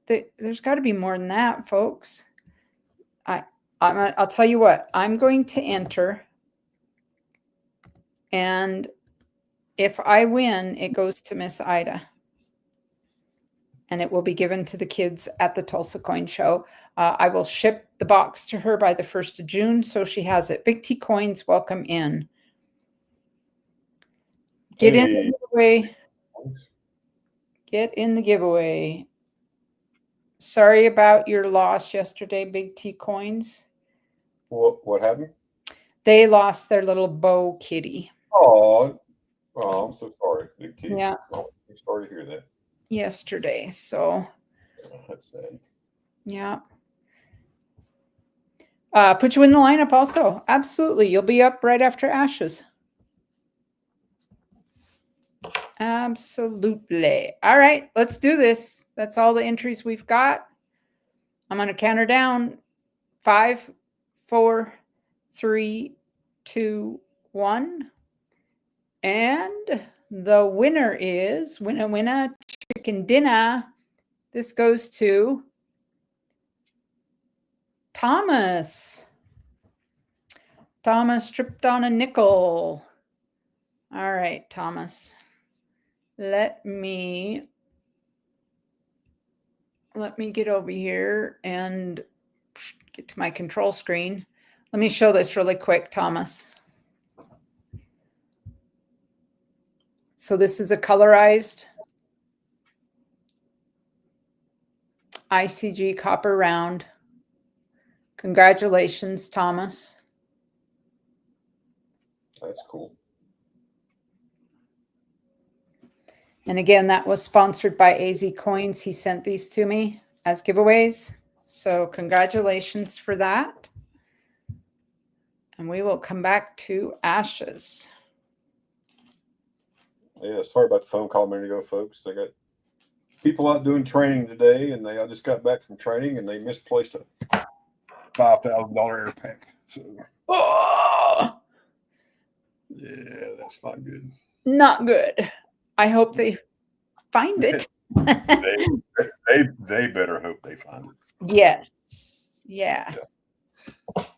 There's got to be more than that, folks. I'll tell you what. I'm going to enter. And if I win, it goes to Miss Ida. And it will be given to the kids at the Tulsa Coin Show. I will ship the box to her by the 1st of June, so she has it. Big T Coins, welcome in. Get in the giveaway. Get in the giveaway. sorry about your loss yesterday, Big T Coins. What happened? They lost their little bow kitty. Oh, I'm so sorry, Big T. Yeah. Oh, I'm sorry to hear that. Yesterday. So, That's sad. yeah. Put you in the lineup also. Absolutely. You'll be up right after Ashes. Absolutely. All right, let's do this. That's all the entries we've got. I'm going to count her down. 5, 4, 3, 2, 1. And the winner is winner chicken dinner. This goes to Thomas. Thomas tripped on a nickel. All right, Thomas. Let me get over here and get to my control screen. Let me show this really quick, Thomas. So this is a colorized ICG copper round. Congratulations, Thomas. That's cool. And again, that was sponsored by AZ Coins. He sent these to me as giveaways. So congratulations for that. And we will come back to Ashes. Yeah, sorry about the phone call a minute ago, folks. They got people out doing training today, and I just got back from training, and they misplaced a $5,000 air pack. So, Oh, yeah, that's not good. not good. I hope they find it. They better hope they find it. Yes. Yeah.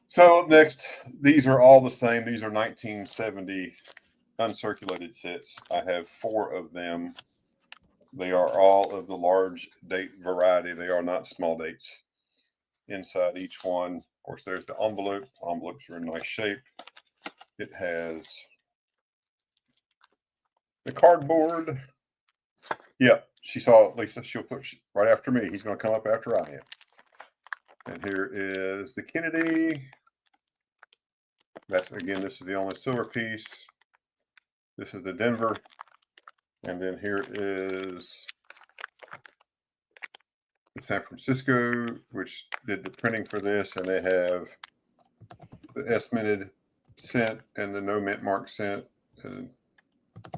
So next, these are all the same. These are 1970 uncirculated sets. I have 4 of them. They are all of the large date variety. They are not small dates. Inside each one, of course, there's the envelope. Envelopes are in nice shape. It has the cardboard. Yep, she saw Lisa. She'll put right after me. He's going to come up after I am. And here is the Kennedy. That's, again, this is the only silver piece. This is the Denver. And then here is the San Francisco, which did the printing for this. And they have the S-minted cent and the no mint mark cent. And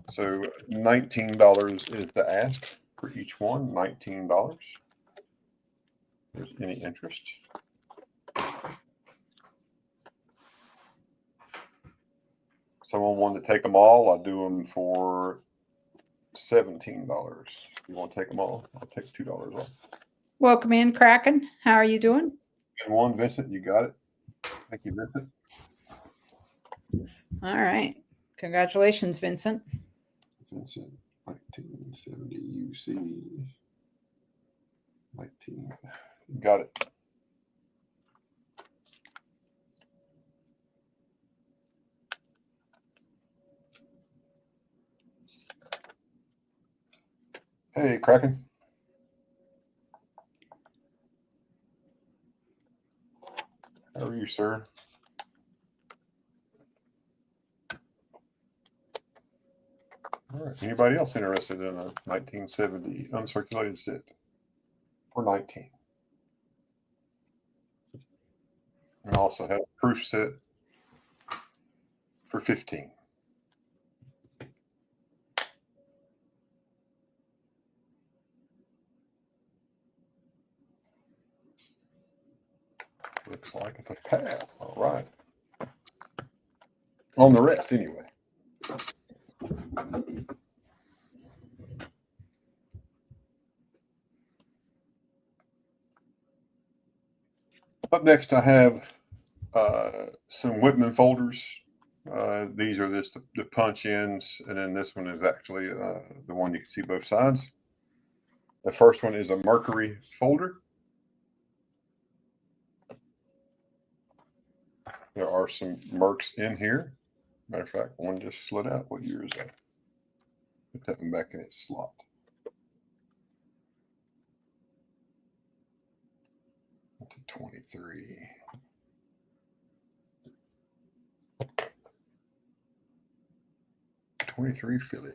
so $19 is the ask for each one. $19. If there's any interest. Someone wanted to take them all. I'll do them for $17. You want to take them all? I'll take $2 off. Welcome in, Kraken. How are you doing? And one, Vincent, you got it. Thank you, Vincent. All right. Congratulations, Vincent. Vincent, 1970 UC. 19. Got it. Hey, Kraken. How are you, sir? All right. Anybody else interested in a 1970 uncirculated set for 19? And also have a proof set for 15. Looks like it's a pass. All right. On the rest, anyway. Up next, I have some Whitman folders. These are just the punch ins, and then this one is actually the one you can see both sides. The first one is a Mercury folder. There are some Mercs in here. Matter of fact, one just slid out. What year is that? Put that one back in its slot. to 23. '23 Philly.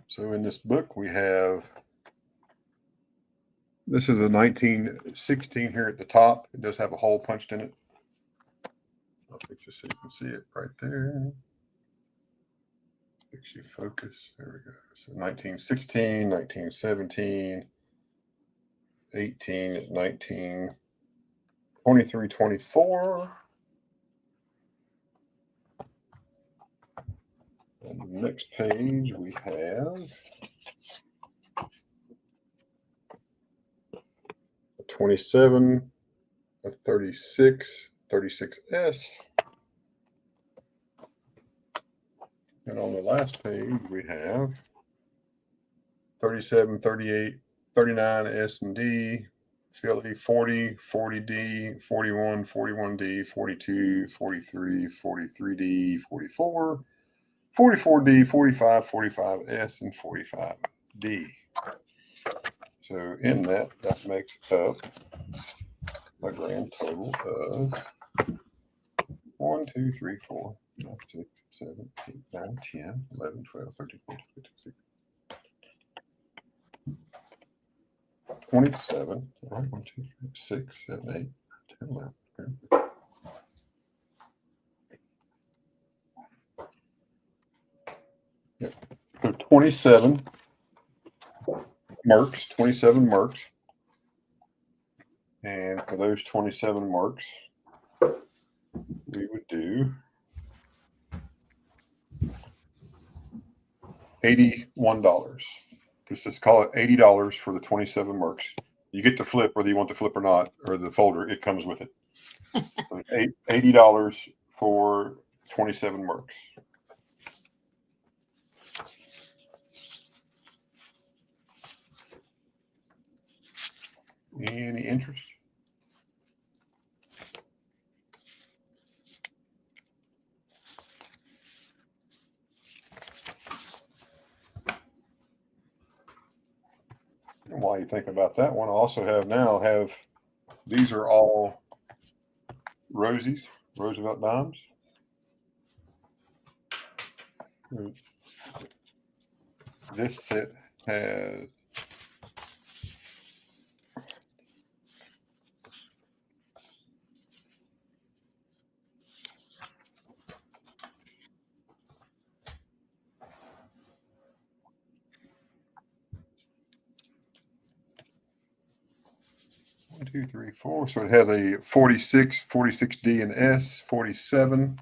So in this book we have, this is a 1916 here at the top. It does have a hole punched in it. I'll fix this so you can see it right there. Fix you focus. There we go. So 1916, 1917, 18 is 19, 23, 24. On the next page, we have a 27, a 36, 36S. And on the last page, we have 37, 38, 39 S and D, Philly 40, 40D, 41, 41D, 42, 43, 43D, 44, 44D, 45, 45S, and 45D. So in that makes up a grand total of 1, 2, 3, 4, 5, 6, 7, 8, 9, 10, 11, 12, 13, 14, 15, 16, 27. 1, 2, 3, 6, 7, 8, 10, 11. Yep. So 27 marks, 27 marks. And for those 27 marks, we would do $81. Let's just call it $80 for the 27 marks. You get the flip whether you want the flip or not, or the folder, it comes with it. So $80 for 27 marks. Any interest? And while you think about that one, I also have these are all Rosies, Roosevelt dimes. This set has one, two, three, four. So it has a 46, 46D and S, 47,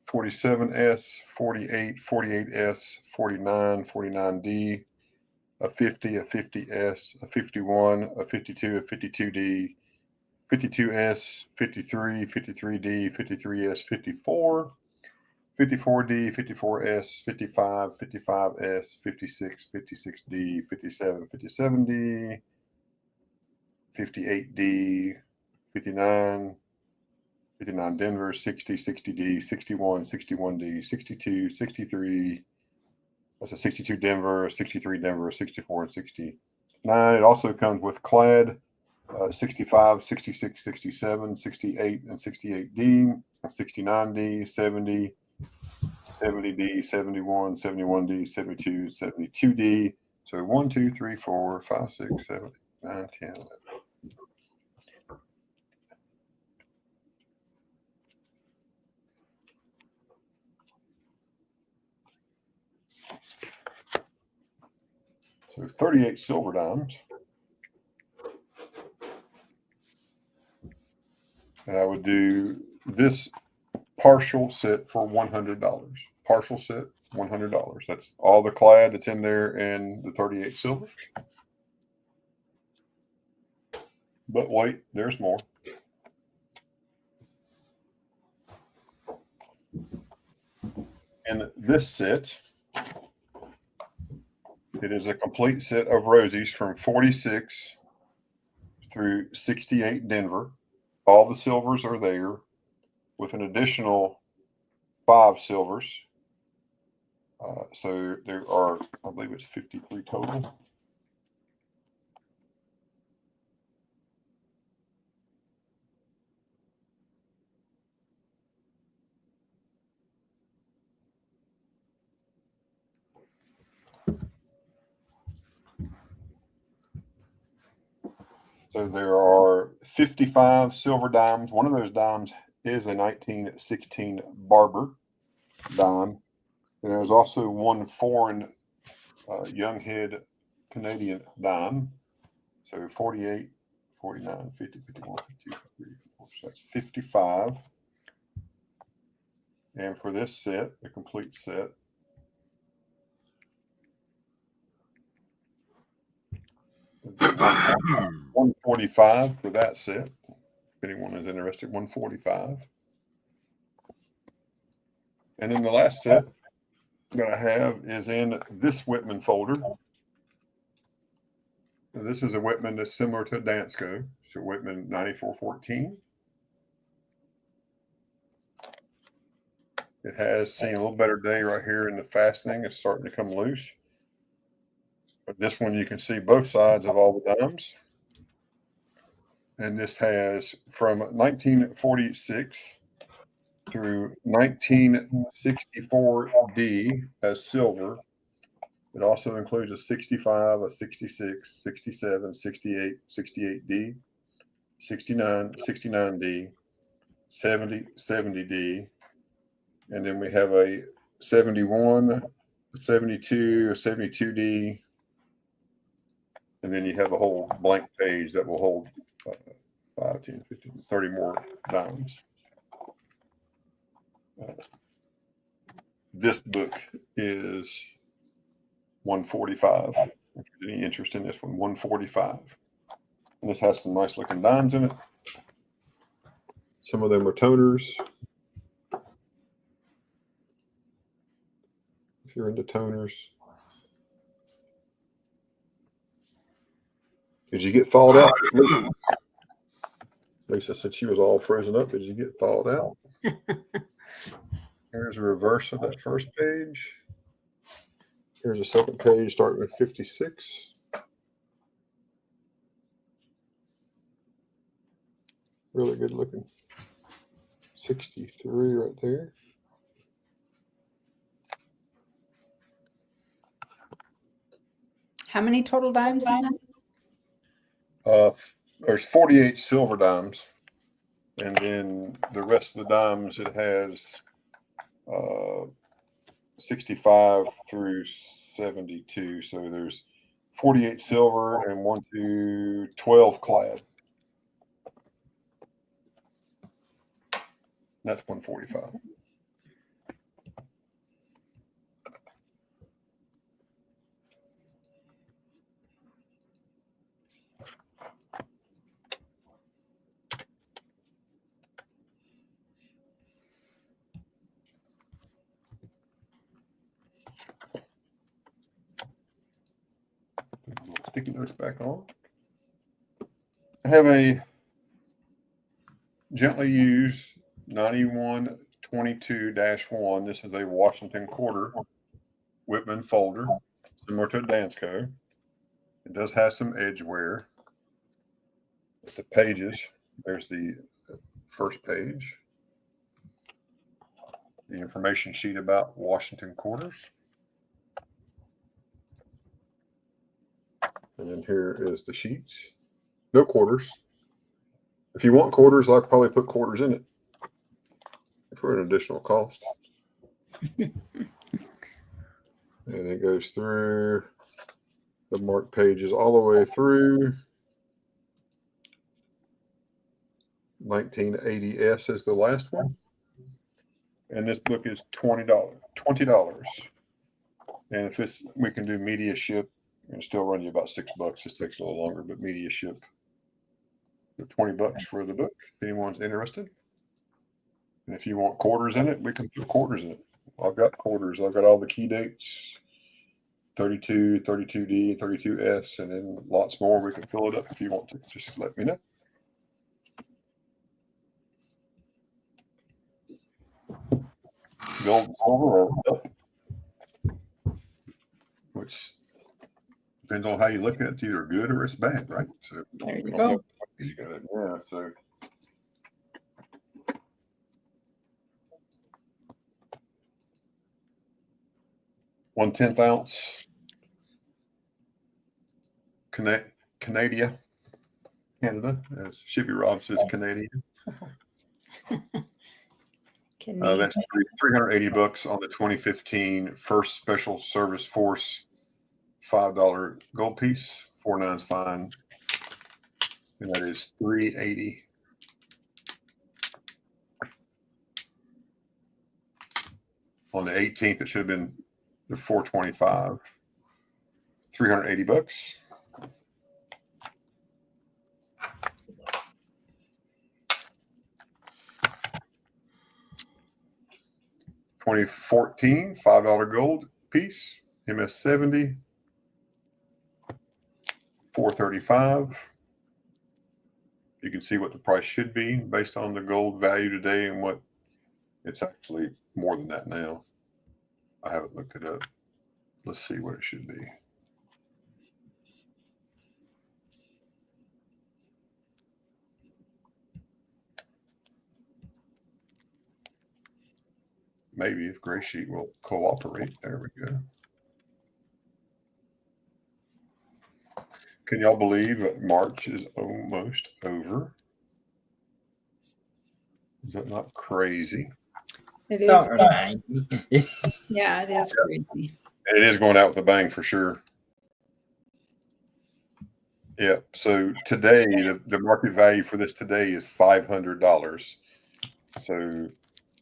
47S, 48, 48S, 49, 49D, a 50, a 50S, a 51, a 52, a 52D, 52S, 53, 53D, 53S, 54, 54D, 54S, 55, 55S, 56, 56D, 57, 57D, 58D, 59, 59 Denver, 60, 60D, 61, 61D, 62, 63. That's a 62 Denver, 63 Denver, 64, and 69. It also comes with clad 65, 66, 67, 68, and 68D, 69D, 70, 70D, 71, 71D, 72, 72D. So 1, 2, 3, 4, 5, 6, 7, 8, 9, 10, 11. So 38 silver dimes. And I would do this partial set for $100. Partial set, $100. That's all the clad that's in there and the 38 silver. But wait, there's more. In this set, it is a complete set of Rosies from 46 through 68 Denver. All the silvers are there with an additional 5 silvers. So there are, I believe it's 53 total. So there are 55 silver dimes. One of those dimes is a 1916 Barber dime. And there's also one foreign young head Canadian dime. So 48, 49, 50, 51, 52, 53, 54. So that's 55. And for this set, the complete set, $145 for that set. If anyone is interested, $145. And then the last set that I have is in this Whitman folder. This is a Whitman that's similar to a Dansko. So Whitman 9414. It has seen a little better day right here in the fastening. It's starting to come loose. But this one you can see both sides of all the dimes. And this has from 1946 through 1964D as silver. It also includes a 65, a 66, 67, 68, 68D, 69, 69D, 70, 70D, and then we have a 71, 72, 72D, and then you have a whole blank page that will hold 5, 10, 15, 30 more dimes. This book is $145. If there's any interest in this one, $145. And this has some nice looking dimes in it. Some of them are toners. If you're into toners. Did you get thawed out? Lisa said she was all frozen up. Did you get thawed out? Here's a reverse of that first page. Here's a second page starting with 56. Really good looking. 63 right there. How many total dimes in that? There's 48 silver dimes. And then the rest of the dimes, it has 65 through 72. So there's 48 silver and 1 to 12 clad. That's 145. Sticky notes back on. I have a gently used 9122-1. This is a Washington quarter Whitman folder, similar to a Dansko. It does have some edge wear. The pages, there's the first page, the information sheet about Washington quarters. And then here is the sheets. No quarters. If you want quarters, I'll probably put quarters in it for an additional cost. And it goes through the marked pages all the way through. 1980S is the last one. And this book is $20. $20. And if it's, we can do media ship, and still run you about $6. This takes a little longer, but media ship for $20 for the book, if anyone's interested. And if you want quarters in it, we can put quarters in it. I've got quarters. I've got all the key dates, 32, 32D, 32S, and then lots more. We can fill it up if you want to. Just let me know. Gold, silver, or up, which depends on how you look at it. It's either good or it's bad, right? So There you go. You got it. Yeah. So one-tenth ounce Canada Canada, as Shippy Rob says, Canadian. That's $380 on the 2015 First Special Service Force $5 gold piece. 4 9's fine, and that is $380. On the 18th, it should have been the 425. $380. $2014 $5 gold piece, MS70, $435. You can see what the price should be based on the gold value today and what it's actually more than that now. I haven't looked it up. Let's see what it should be. Maybe if Gray Sheet will cooperate. There we go. Can y'all believe that March is almost over? Is that not crazy? It is. Don't remind me. Yeah, it is crazy. It is going out with a bang for sure. Yeah. So today, the market value for this today is $500. So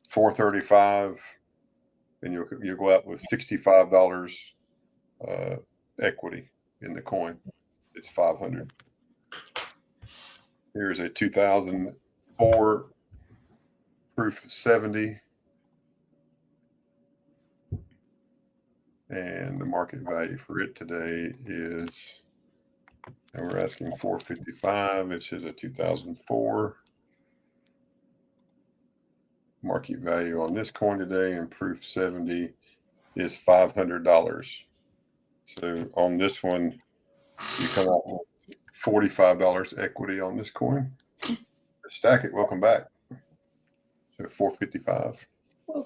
435, and you'll go out with $65 equity in the coin. It's 500. Here's a 2004 proof 70, and the market value for it today is, and we're asking 455. It is a 2004. Market value on this coin today in proof 70 is $500. So on this one, you come out with $45 equity on this coin. Stack it. Welcome back. So 455.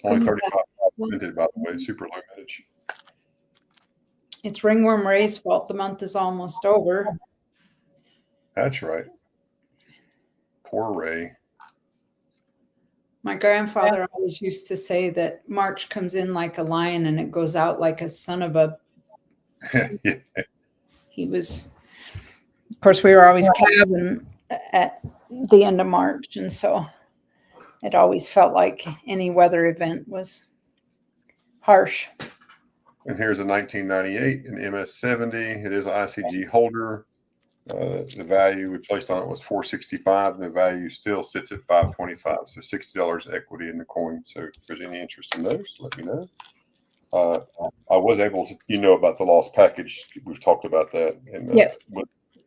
Only 35 minted, by the way. Super low mintage. It's Ringworm Ray's fault. The month is almost over. That's right. Poor Ray. My grandfather always used to say that March comes in like a lion and it goes out like a son of a. Yeah. He was, of course, we were always calving at the end of March. And so it always felt like any weather event was harsh. And here's a 1998, an MS70. It is an ICG holder. The value we placed on it was 465, and the value still sits at 525. So $60 equity in the coin. So if there's any interest in those, let me know. I was able to, about the lost package. We've talked about that, and Yes.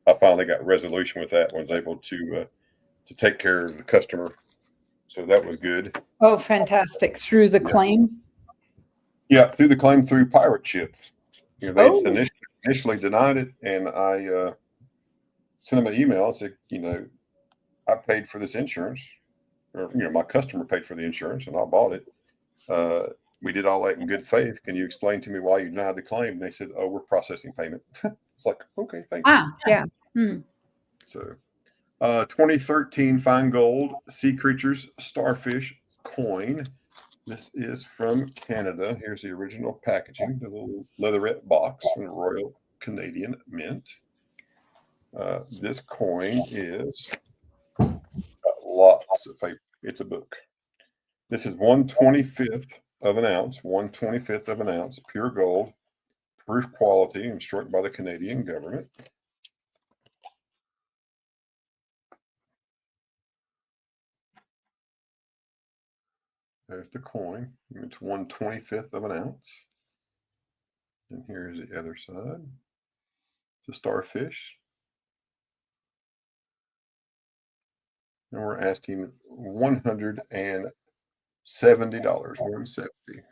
I finally got resolution with that. Was able to take care of the customer, so that was good. Oh, fantastic! Through the claim. Yeah, through the claim through Pirate Ship. They initially denied it, and I sent them an email and said, I paid for this insurance, or my customer paid for the insurance, and I bought it. We did all that in good faith. Can you explain to me why you denied the claim? And they said, "Oh, we're processing payment." It's like, okay, thanks. Yeah. So, 2013 Fine Gold Sea Creatures Starfish coin. This is from Canada. Here's the original packaging, the little leatherette box from the Royal Canadian Mint. This coin is lots of paper. It's a book. This is 1/25th of an ounce, 1/25th of an ounce, pure gold, proof quality, and struck by the Canadian government. There's the coin. It's 1/25th of an ounce. And here's the other side. The starfish. And we're asking $170. $170.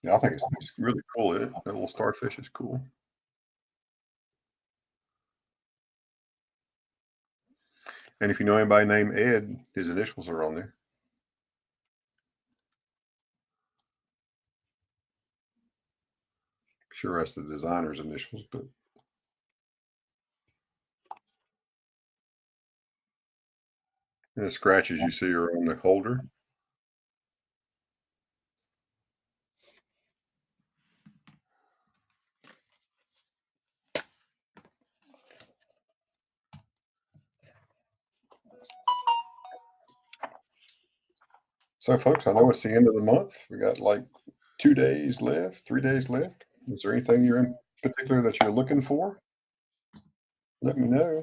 Yeah, I think it's really cool. That little starfish is cool. And if you know anybody named Ed, his initials are on there. Sure, that's the designer's initials, but the scratches you see are on the holder. So, folks, I know it's the end of the month. We got like 2 days left, 3 days left. Is there anything you're in particular that you're looking for? Let me know.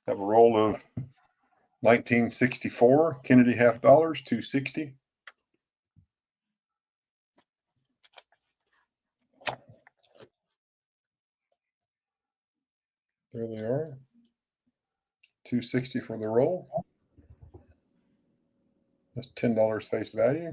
Have a roll of 1964 Kennedy half dollars, 260. There they are. 260 for the roll. That's $10 face value.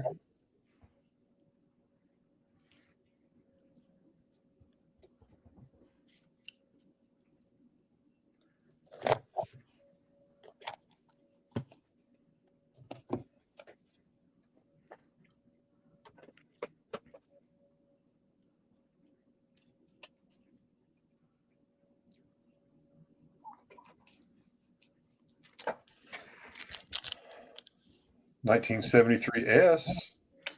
$1973S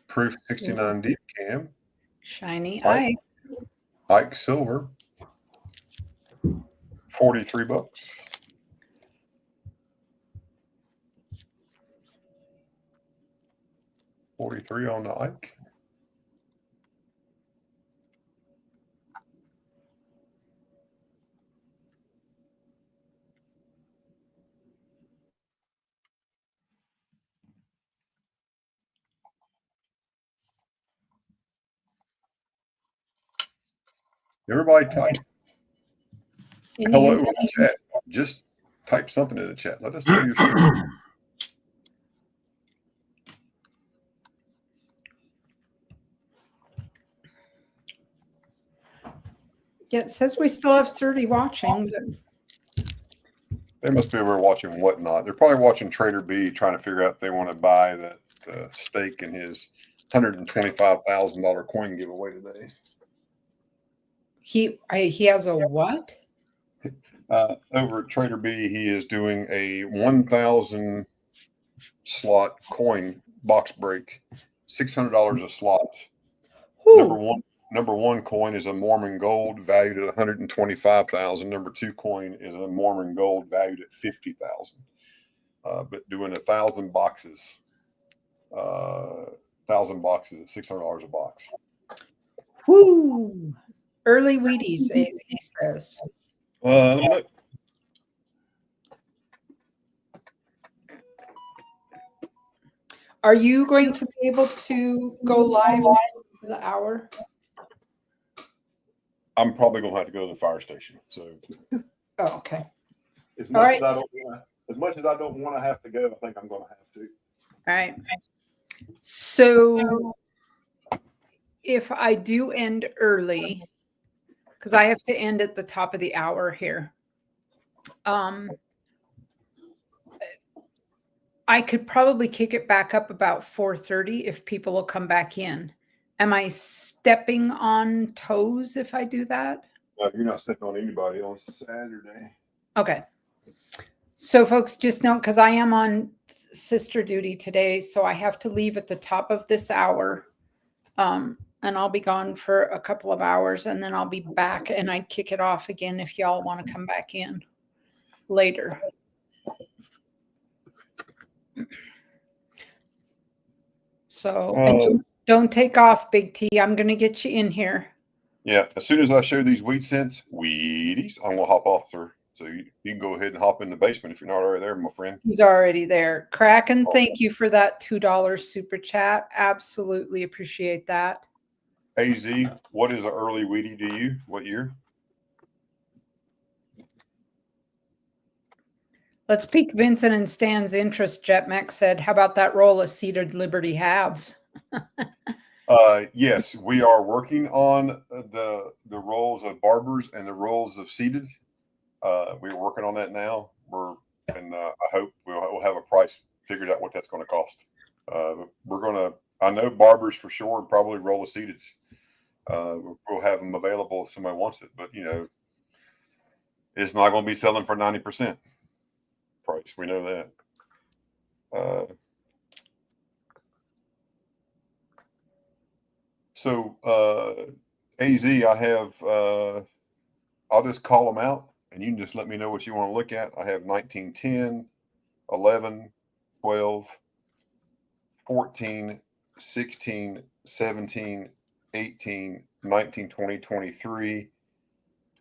proof 69 deep cam. Shiny Ike. eye. Ike silver. $43. $43 on the Ike. Everybody type hello in the chat. Just type something in the chat. Let us know your score. Yeah, it says we still have 30 watching, but They must be over watching whatnot. They're probably watching Trader B, trying to figure out if they want to buy that stake in his $125,000 coin giveaway today. he has a what? Over at Trader B, he is doing a 1,000 slot coin box break, $600 a slot. Number one coin is a Mormon gold valued at 125,000. Number two coin is a Mormon gold valued at 50,000. But doing 1,000 boxes, at $600 a box. Whoo! Early Wheaties, AZ says. Look, Are you going to be able to go live for the hour? I'm probably gonna have to go to the fire station. So, Oh, okay. as All right. much as I don't want to have to go, I think I'm gonna have to. All right. So if I do end early, because I have to end at the top of the hour here, I could probably kick it back up about 4:30 if people will come back in. Am I stepping on toes if I do that? No, you're not stepping on anybody on Saturday. Okay. So folks, just note, because I am on sister duty today, so I have to leave at the top of this hour. And I'll be gone for a couple of hours and then I'll be back and I'd kick it off again if y'all want to come back in later. So and don't take off, Big T. I'm going to get you in here. Yeah, as soon as I show these Wheaties, I'm gonna hop off, sir. So you can go ahead and hop in the basement if you're not already there, my friend. He's already there. Kraken, thank you for that $2 super chat. Absolutely appreciate that. AZ, what is an early Wheatie to you? What year? Let's pique Vincent and Stan's interest, Jetmax said. How about that roll of seeded Liberty halves? Yes, we are working on the rolls of barbers and the rolls of seeded. We're working on that now. I hope we'll have a price figured out what that's going to cost. I know barbers for sure, and probably roller seated. We'll have them available if somebody wants it, but it's not going to be selling for 90% price. We know that. So AZ, I have. I'll just call them out, and you can just let me know what you want to look at. I have 1910, 11, 12, 14, 16, 17, 18, 19, 20, 23,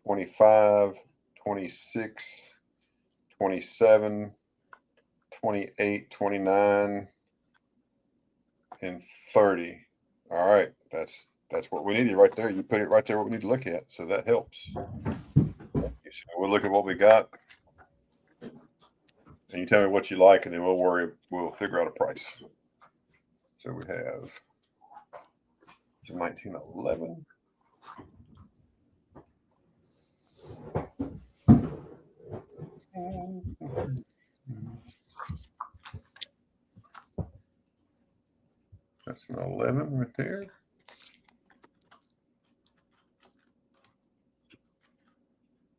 25, 26, 27, 28, 29, and 30. All right, that's what we needed right there. You put it right there what we need to look at, so that helps. So we'll look at what we got, and you tell me what you like, and then we'll figure out a price. So we have 1911. That's an 11 right there.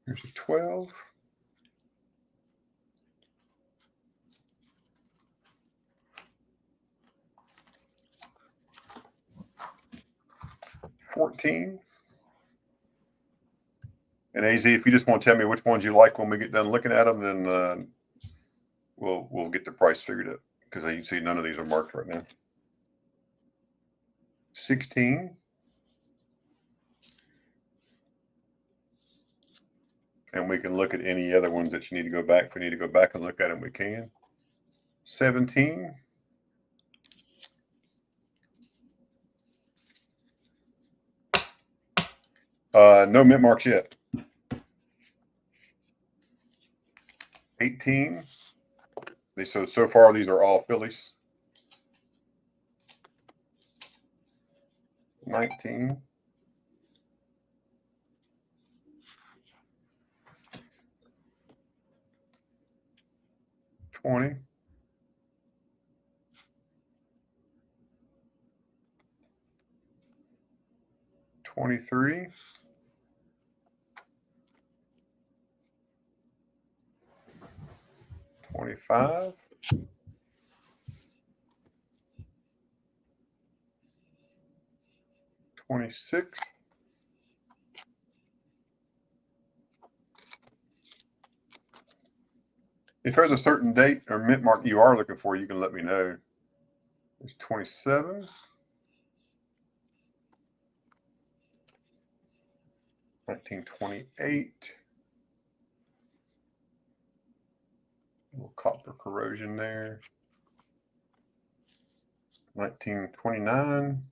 Here's a 12. $14. And AZ, if you just want to tell me which ones you like when we get done looking at them, then we'll get the price figured out, because you can see none of these are marked right now. 16. And we can look at any other ones that you need to go back. If we need to go back and look at them, we can. 17. No mint marks yet. 18. So far these are all Phillies. 19. 20. 23. 25. 26. 'If there's a certain date or mint mark you are looking for, you can let me know. There's 27. 1928. A little copper corrosion there. 1929.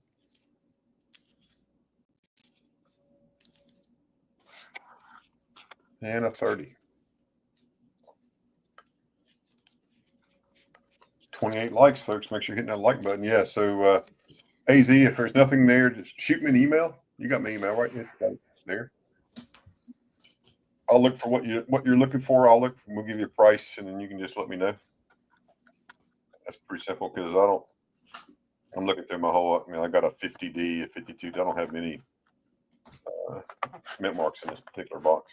And a 30. 28 likes, folks. Make sure you're hitting that like button. Yeah, so AZ, if there's nothing there, just shoot me an email. You got my email, right? It's there. I'll look for what you're looking for. We'll give you a price, and then you can just let me know. That's pretty simple, because I'm looking through my whole, I got a 50D, a 52. I don't have many mint marks in this particular box.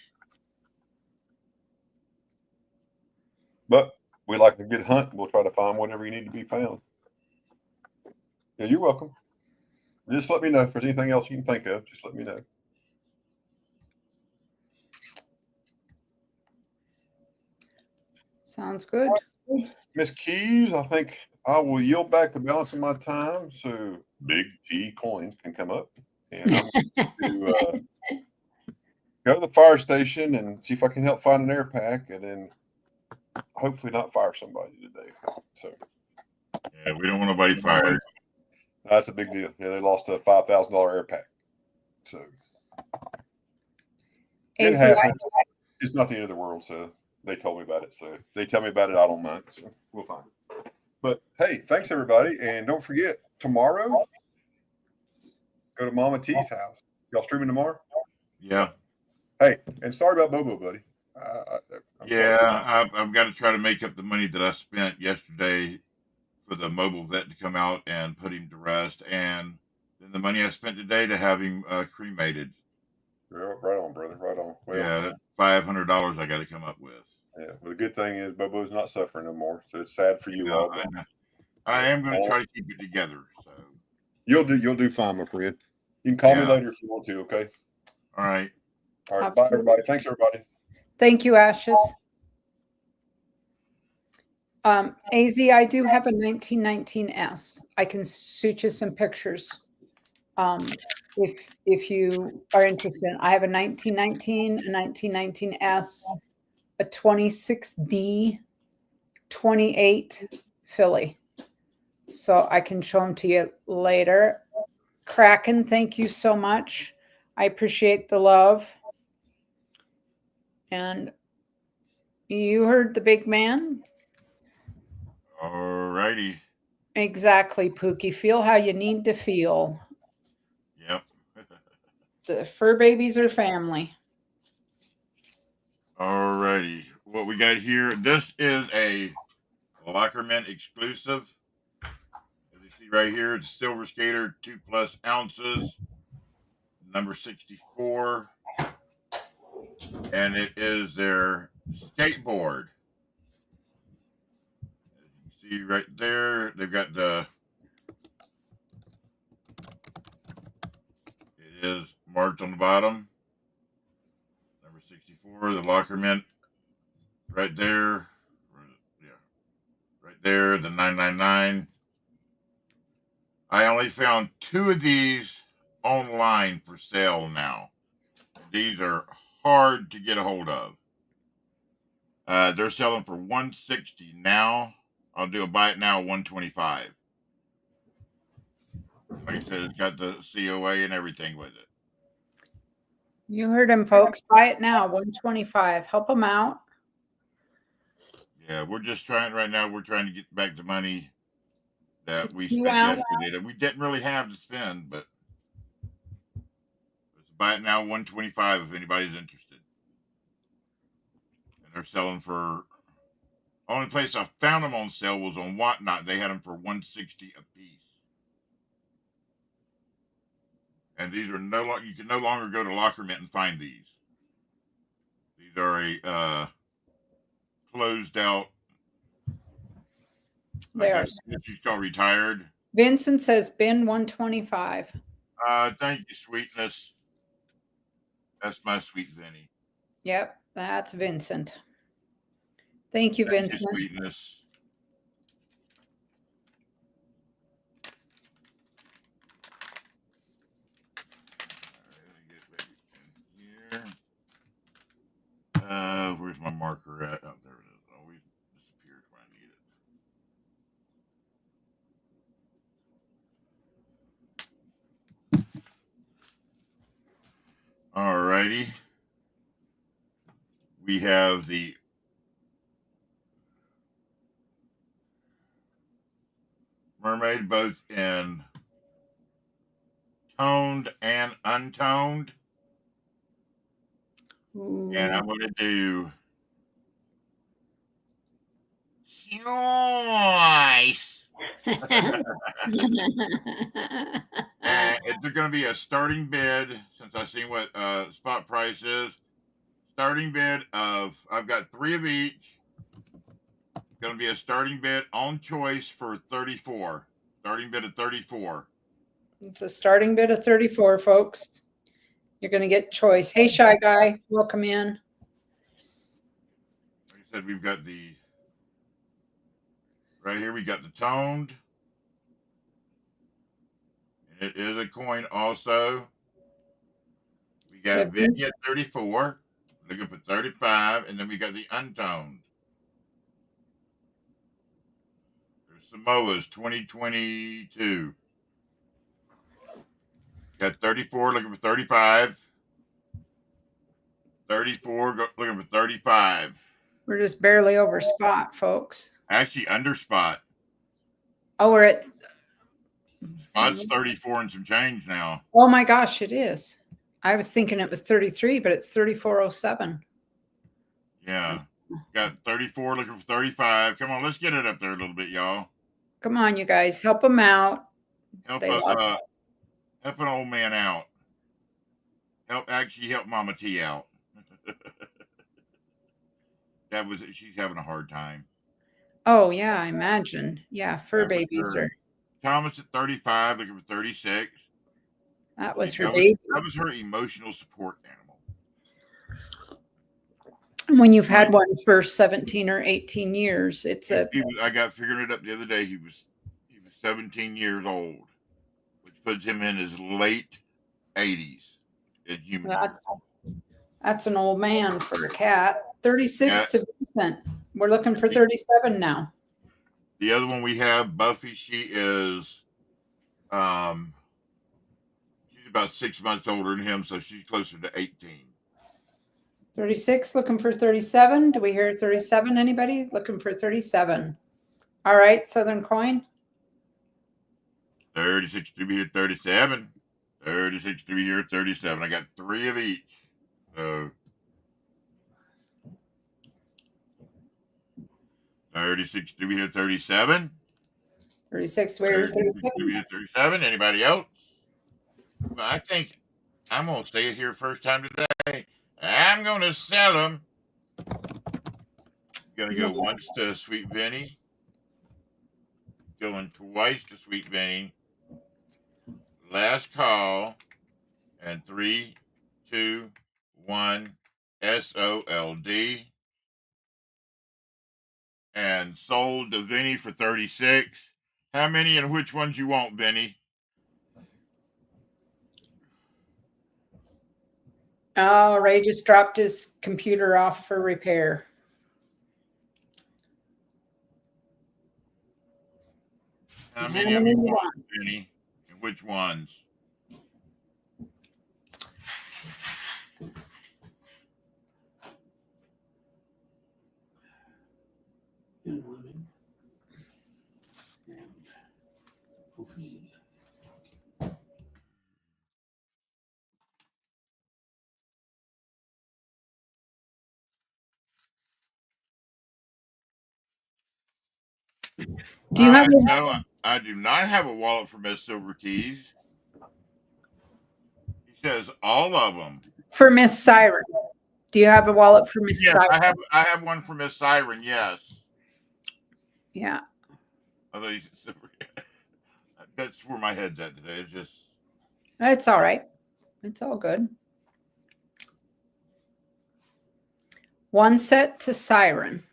But we like a good hunt. We'll try to find whatever you need to be found. Yeah, you're welcome. Just let me know if there's anything else you can think of. Just let me know. Sounds good. Miss Keys, I think I will yield back the balance of my time so Big T Coins can come up. And I'm going to go to the fire station and see if I can help find an air pack, and then hopefully not fire somebody today. So Yeah, we don't want nobody fired. That's a big deal. Yeah, they lost a $5,000 air pack. So it happens. It's not the end of the world. So they told me about it. So they tell me about it. I don't mind. So we'll find it. But hey, thanks everybody. And don't forget, tomorrow, go to Mama T's house. Y'all streaming tomorrow? Yeah. Hey, and sorry about Bobo, buddy. I'm sorry. Yeah, I've got to try to make up the money that I spent yesterday for the mobile vet to come out and put him to rest, and then the money I spent today to have him cremated. Yeah, right on, brother. Right on. Well, Yeah, that's $500 I got to come up with. yeah. Well, the good thing is Bobo's not suffering no more, so it's sad for you No, all. But I am going to try to keep it together. So, you'll do fine, my friend. You can call me Yeah. later if you want to. Okay. all right. All right. Bye, Absolutely. everybody. Thanks, everybody. Thank you, Ashes. AZ, I do have a 1919S. I can shoot you some pictures. If you are interested, I have a 1919, a 1919S, a 26D, 28 Philly. So I can show them to you later. Kraken, thank you so much. I appreciate the love. And you heard the big man. All righty. Exactly, Pookie. Feel how you need to feel. Yep. The fur babies are family. All righty. What we got here, this is a Lockerman exclusive. As you see right here, it's Silver Skater, 2+ ounces, number 64. And it is their skateboard. As you can see right there, they've got it is marked on the bottom. Number 64, the Lockerman right there. Yeah, right there, the 999. I only found 2 of these online for sale now. These are hard to get a hold of. They're selling for $160 now. I'll do a buy it now, $125. Like I said, it's got the COA and everything with it. You heard him, folks. Buy it now, $125. Help them out. Yeah, we're just trying right now. We're trying to get back the money that we 2 spent ounce. yesterday that we didn't really have to spend, but let's buy it now, $125 if anybody's interested. And they're selling for. Only place I found them on sale was on Whatnot. They had them for $160 a piece. And these are no longer. You can no longer go to Lockerman and find these. These are a closed out. They are. She's called retired. Vincent says bin 125. Thank you, sweetness. That's my sweet Vinny. Yep, that's Vincent. Thank you, Thank Vincent. you, sweetness. Where's my marker at? Oh, there it is. It always disappears when I need it. All righty. We have the mermaid both in toned and untoned. Ooh. And I'm going to do choice. And it's going to be a starting bid, since I've seen what spot price is. Starting bid of, I've got 3 of each. Going to be a starting bid on choice for 34. Starting bid of 34. It's a starting bid of 34, folks. You're going to get choice. Hey, Shy Guy, welcome in. Like I said, we've got the, right here, we got the toned. And it is a coin also. We got Vinny at 34. Looking for 35. And then we got the untoned. There's Samoa's 2022. Got 34, looking for 35. 34, looking for 35. We're just barely over spot, folks. Actually, under spot. Oh, we're at. Spot's 34 and some change now. Oh my gosh, it is. I was thinking it was 33, but it's 34.07. Yeah. Got 34 looking for 35. Come on, let's get it up there a little bit, y'all. Come on, you guys, help them out. Help They lost. help an old man out. Help Mama T out. She's having a hard time. Oh yeah, I imagine. Yeah, fur That was babies her. are. Thomas at 35 looking for 36. That was her That baby. was her emotional support animal. When you've had one for 17 or 18 years, it's a. I got figuring it up the other day. He was 17 years old, which puts him in his late 80s in human years. That's an old man for a cat. 36 Yeah. to Vincent. We're looking for 37 now. The other one we have, Buffy, she is she's about 6 months older than him, so she's closer to 18. 36, looking for 37. Do we hear 37? Anybody looking for 37? All right, Southern Coin. 36 to be here, 37. 36 to be here, 37. I got 3 of each. So 36 to be here, 37. 36 to be here, 37. 37. Anybody else? Well, I think I'm going to say it here first time today. I'm going to sell them. Going to go once to Sweet Vinny. Going twice to Sweet Vinny. Last call. And 3, 2, 1. SOLD. And sold to Vinny for 36. How many and which ones you want, Vinny? Oh, Ray just dropped his computer off for repair. How many of you want, Vinny? And which ones? Do you have No, I do not have a wallet for Miss Silver Keys. He says all of them. for Miss Siren? Do you have a wallet for Miss Yes, Siren? I have one for Miss Siren. Yes. Yeah. Although that's where my head's at today. It's just. It's all right. It's all good. One set to Siren,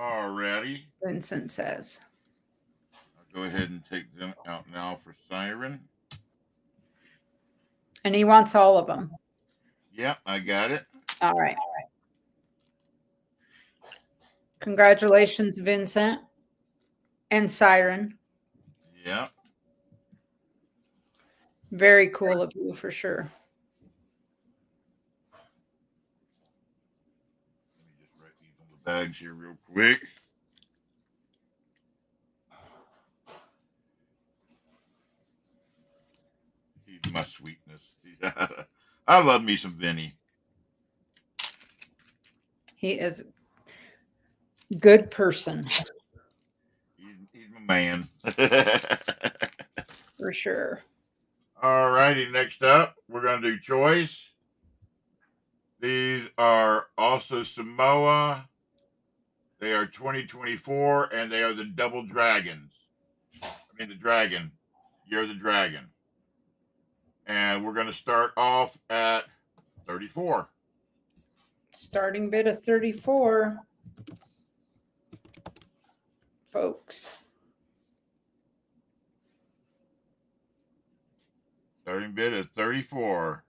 Alrighty. Vincent says. I'll go ahead and take them out now for Siren. And he wants all of them. Yep, I got it. All right. Congratulations, Vincent and Siren. Yep. Very cool of you for sure. Let me just write these on the bags here real quick. He's my sweetness. I love me some Vinny. He is a good person. He's my man. For sure. All righty, next up, we're going to do choice. These are also Samoa. They are 2024, and they are the double dragons. I mean, the dragon. You're the dragon. And we're going to start off at 34. Starting bid of 34. Folks. Starting bid is 34.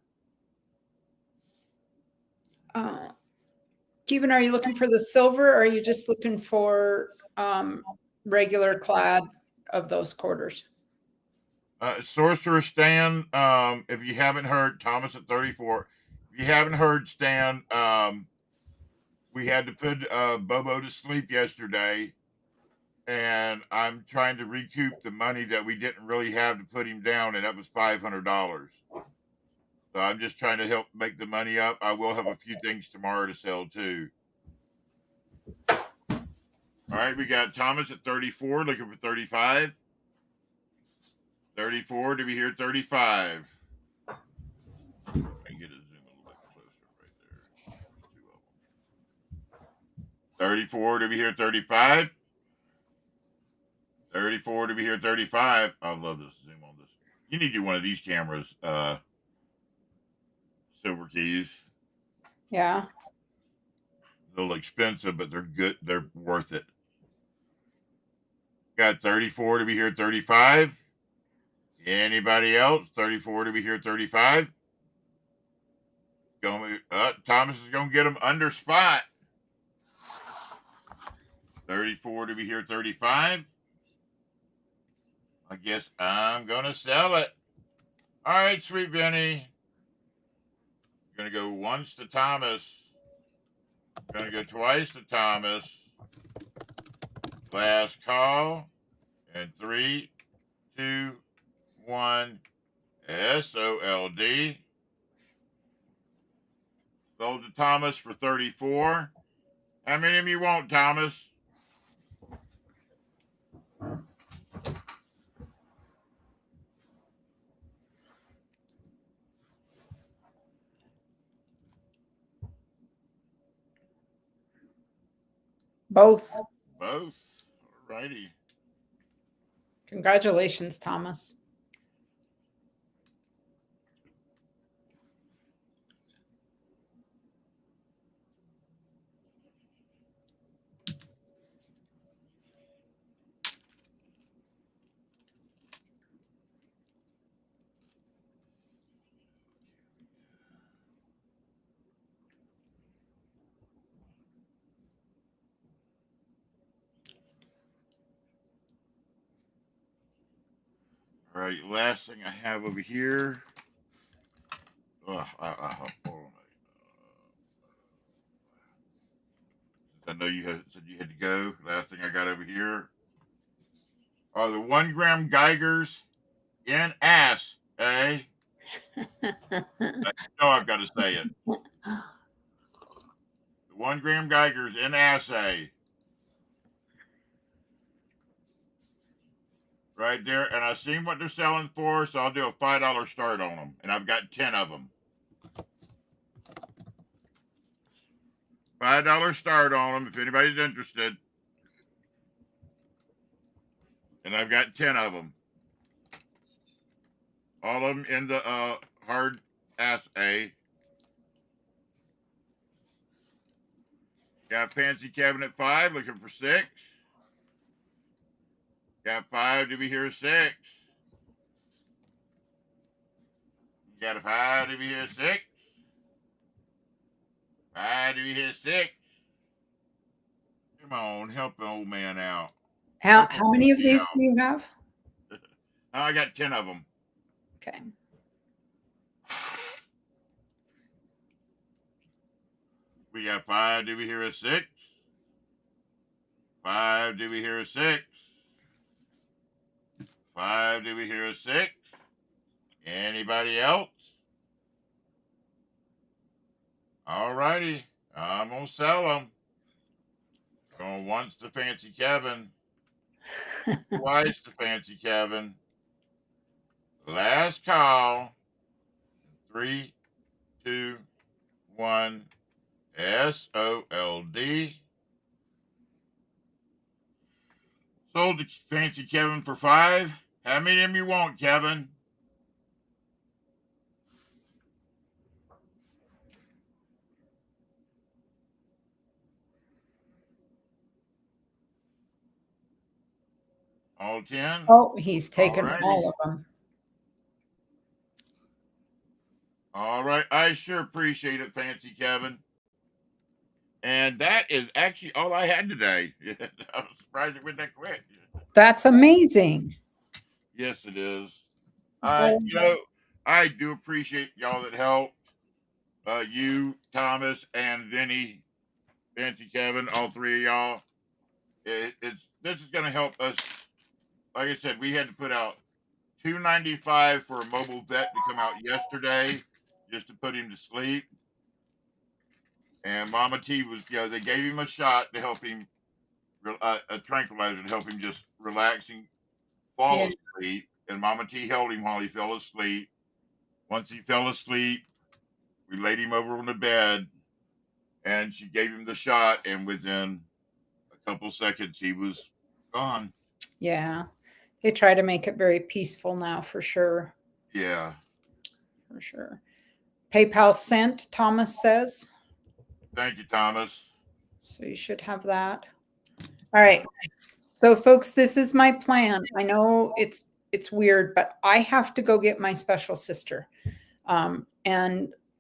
Kevin, are you looking for the silver or are you just looking for regular clad of those quarters? Sorcerer Stan, if you haven't heard, Thomas at 34. If you haven't heard Stan, we had to put Bobo to sleep yesterday, and I'm trying to recoup the money that we didn't really have to put him down, and that was $500. So I'm just trying to help make the money up. I will have a few things tomorrow to sell too. All right, we got Thomas at 34, looking for 35. 34 to be here, 35. I can get a zoom a little bit closer right there. There's two of them. 34 to be here, 35. 34 to be here, 35. I love this zoom on this. You need to do one of these cameras, silver keys. Yeah. A little expensive, but they're good. They're worth it. Got 34 to be here, 35. Anybody else? 34 to be here, 35. Thomas is going to get them under spot. 34 to be here, 35. I guess I'm going to sell it. All right, sweet Benny. Going to go once to Thomas. Going to go twice to Thomas. Last call. And 3, 2, 1. SOLD. Sold to Thomas for 34. How many of you want, Thomas? Both. Both. All righty. Congratulations, Thomas. All right, last thing I have over here. Hold on. I know you said you had to go. Last thing I got over here are the 1 gram Geigers in ass, eh? I know I've got to say it. The 1 gram Geigers in assay. Right there. And I've seen what they're selling for, so I'll do a $5 start on them. And I've got 10 of them. $5 start on them if anybody's interested. And I've got 10 of them. All of them in the hard assay. Got Fancy Kevin at 5, looking for 6. Got 5 to be here, 6. Got a 5 to be here, 6. 5 to be here, 6. Come on, help the old man out. How many of these do you have? I got 10 of them. Okay. We got 5 to be here, 6. 5 to be here, 6. 5 to be here, 6. Anybody else? All righty. I'm going to sell them. Going once to Fancy Kevin. Twice to Fancy Kevin. Last call. 3, 2, 1. SOLD. Sold to Fancy Kevin for 5. How many of them you want, Kevin? All 10? Oh, he's taken Alrighty. all of them. All right. I sure appreciate it, Fancy Kevin. And that is actually all I had today. I was surprised it went that quick. That's amazing. Yes, it is. Oh. I do appreciate y'all that helped. You, Thomas, and Vinny, Fancy Kevin, all 3 of y'all. This is going to help us. Like I said, we had to put out $295 for a mobile vet to come out yesterday just to put him to sleep. And Mama T was, they gave him a shot to help him a tranquilizer to help him just relax and fall Yeah. asleep. And Mama T held him while he fell asleep. Once he fell asleep, we laid him over on the bed, and she gave him the shot. And within a couple seconds, he was gone. Yeah. They try to make it very peaceful now, for sure. Yeah. For sure. PayPal sent, Thomas says. Thank you, Thomas. So you should have that. All right. So folks, this is my plan. I know it's weird, but I have to go get my special sister. And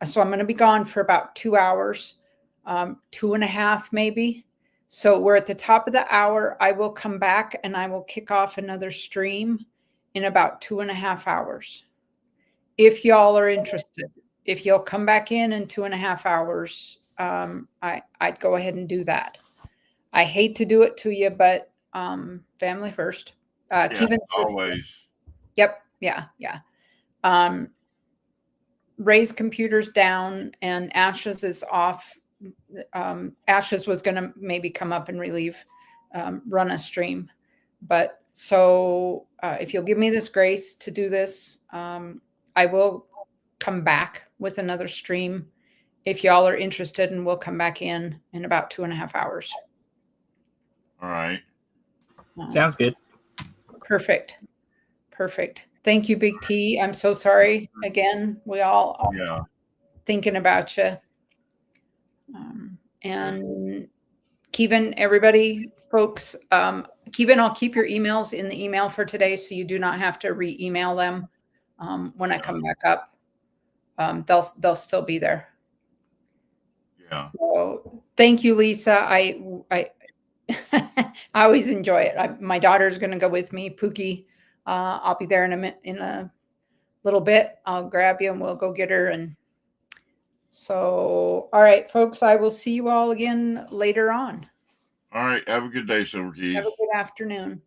so I'm going to be gone for about 2 hours, 2.5 maybe. So we're at the top of the hour. I will come back and I will kick off another stream in about 2.5 hours. If y'all are interested, if you'll come back in 2.5 hours, I'd go ahead and do that. I hate to do it to you, but family first. Yeah, Kevin says, always. yep, yeah. Ray's computer's down and Ashes is off. Ashes was going to maybe come up and run a stream. But so if you'll give me this grace to do this, I will come back with another stream. If y'all are interested, and we'll come back in about 2.5 hours. All right. Sounds good. Perfect. Thank you, Big T. I'm so sorry again. We all are thinking about you. And Kevin, everybody, folks, Kevin, I'll keep your emails in the email for today, so you do not have to re-email them when I come back up. They'll still be there. Yeah. So thank you, Lisa. I always enjoy it. My daughter's going to go with me, Pookie. I'll be there in a little bit. I'll grab you and we'll go get her. And so, all right, folks, I will see you all again later on. All right. Have a good day, Silver Keys. Have a good afternoon.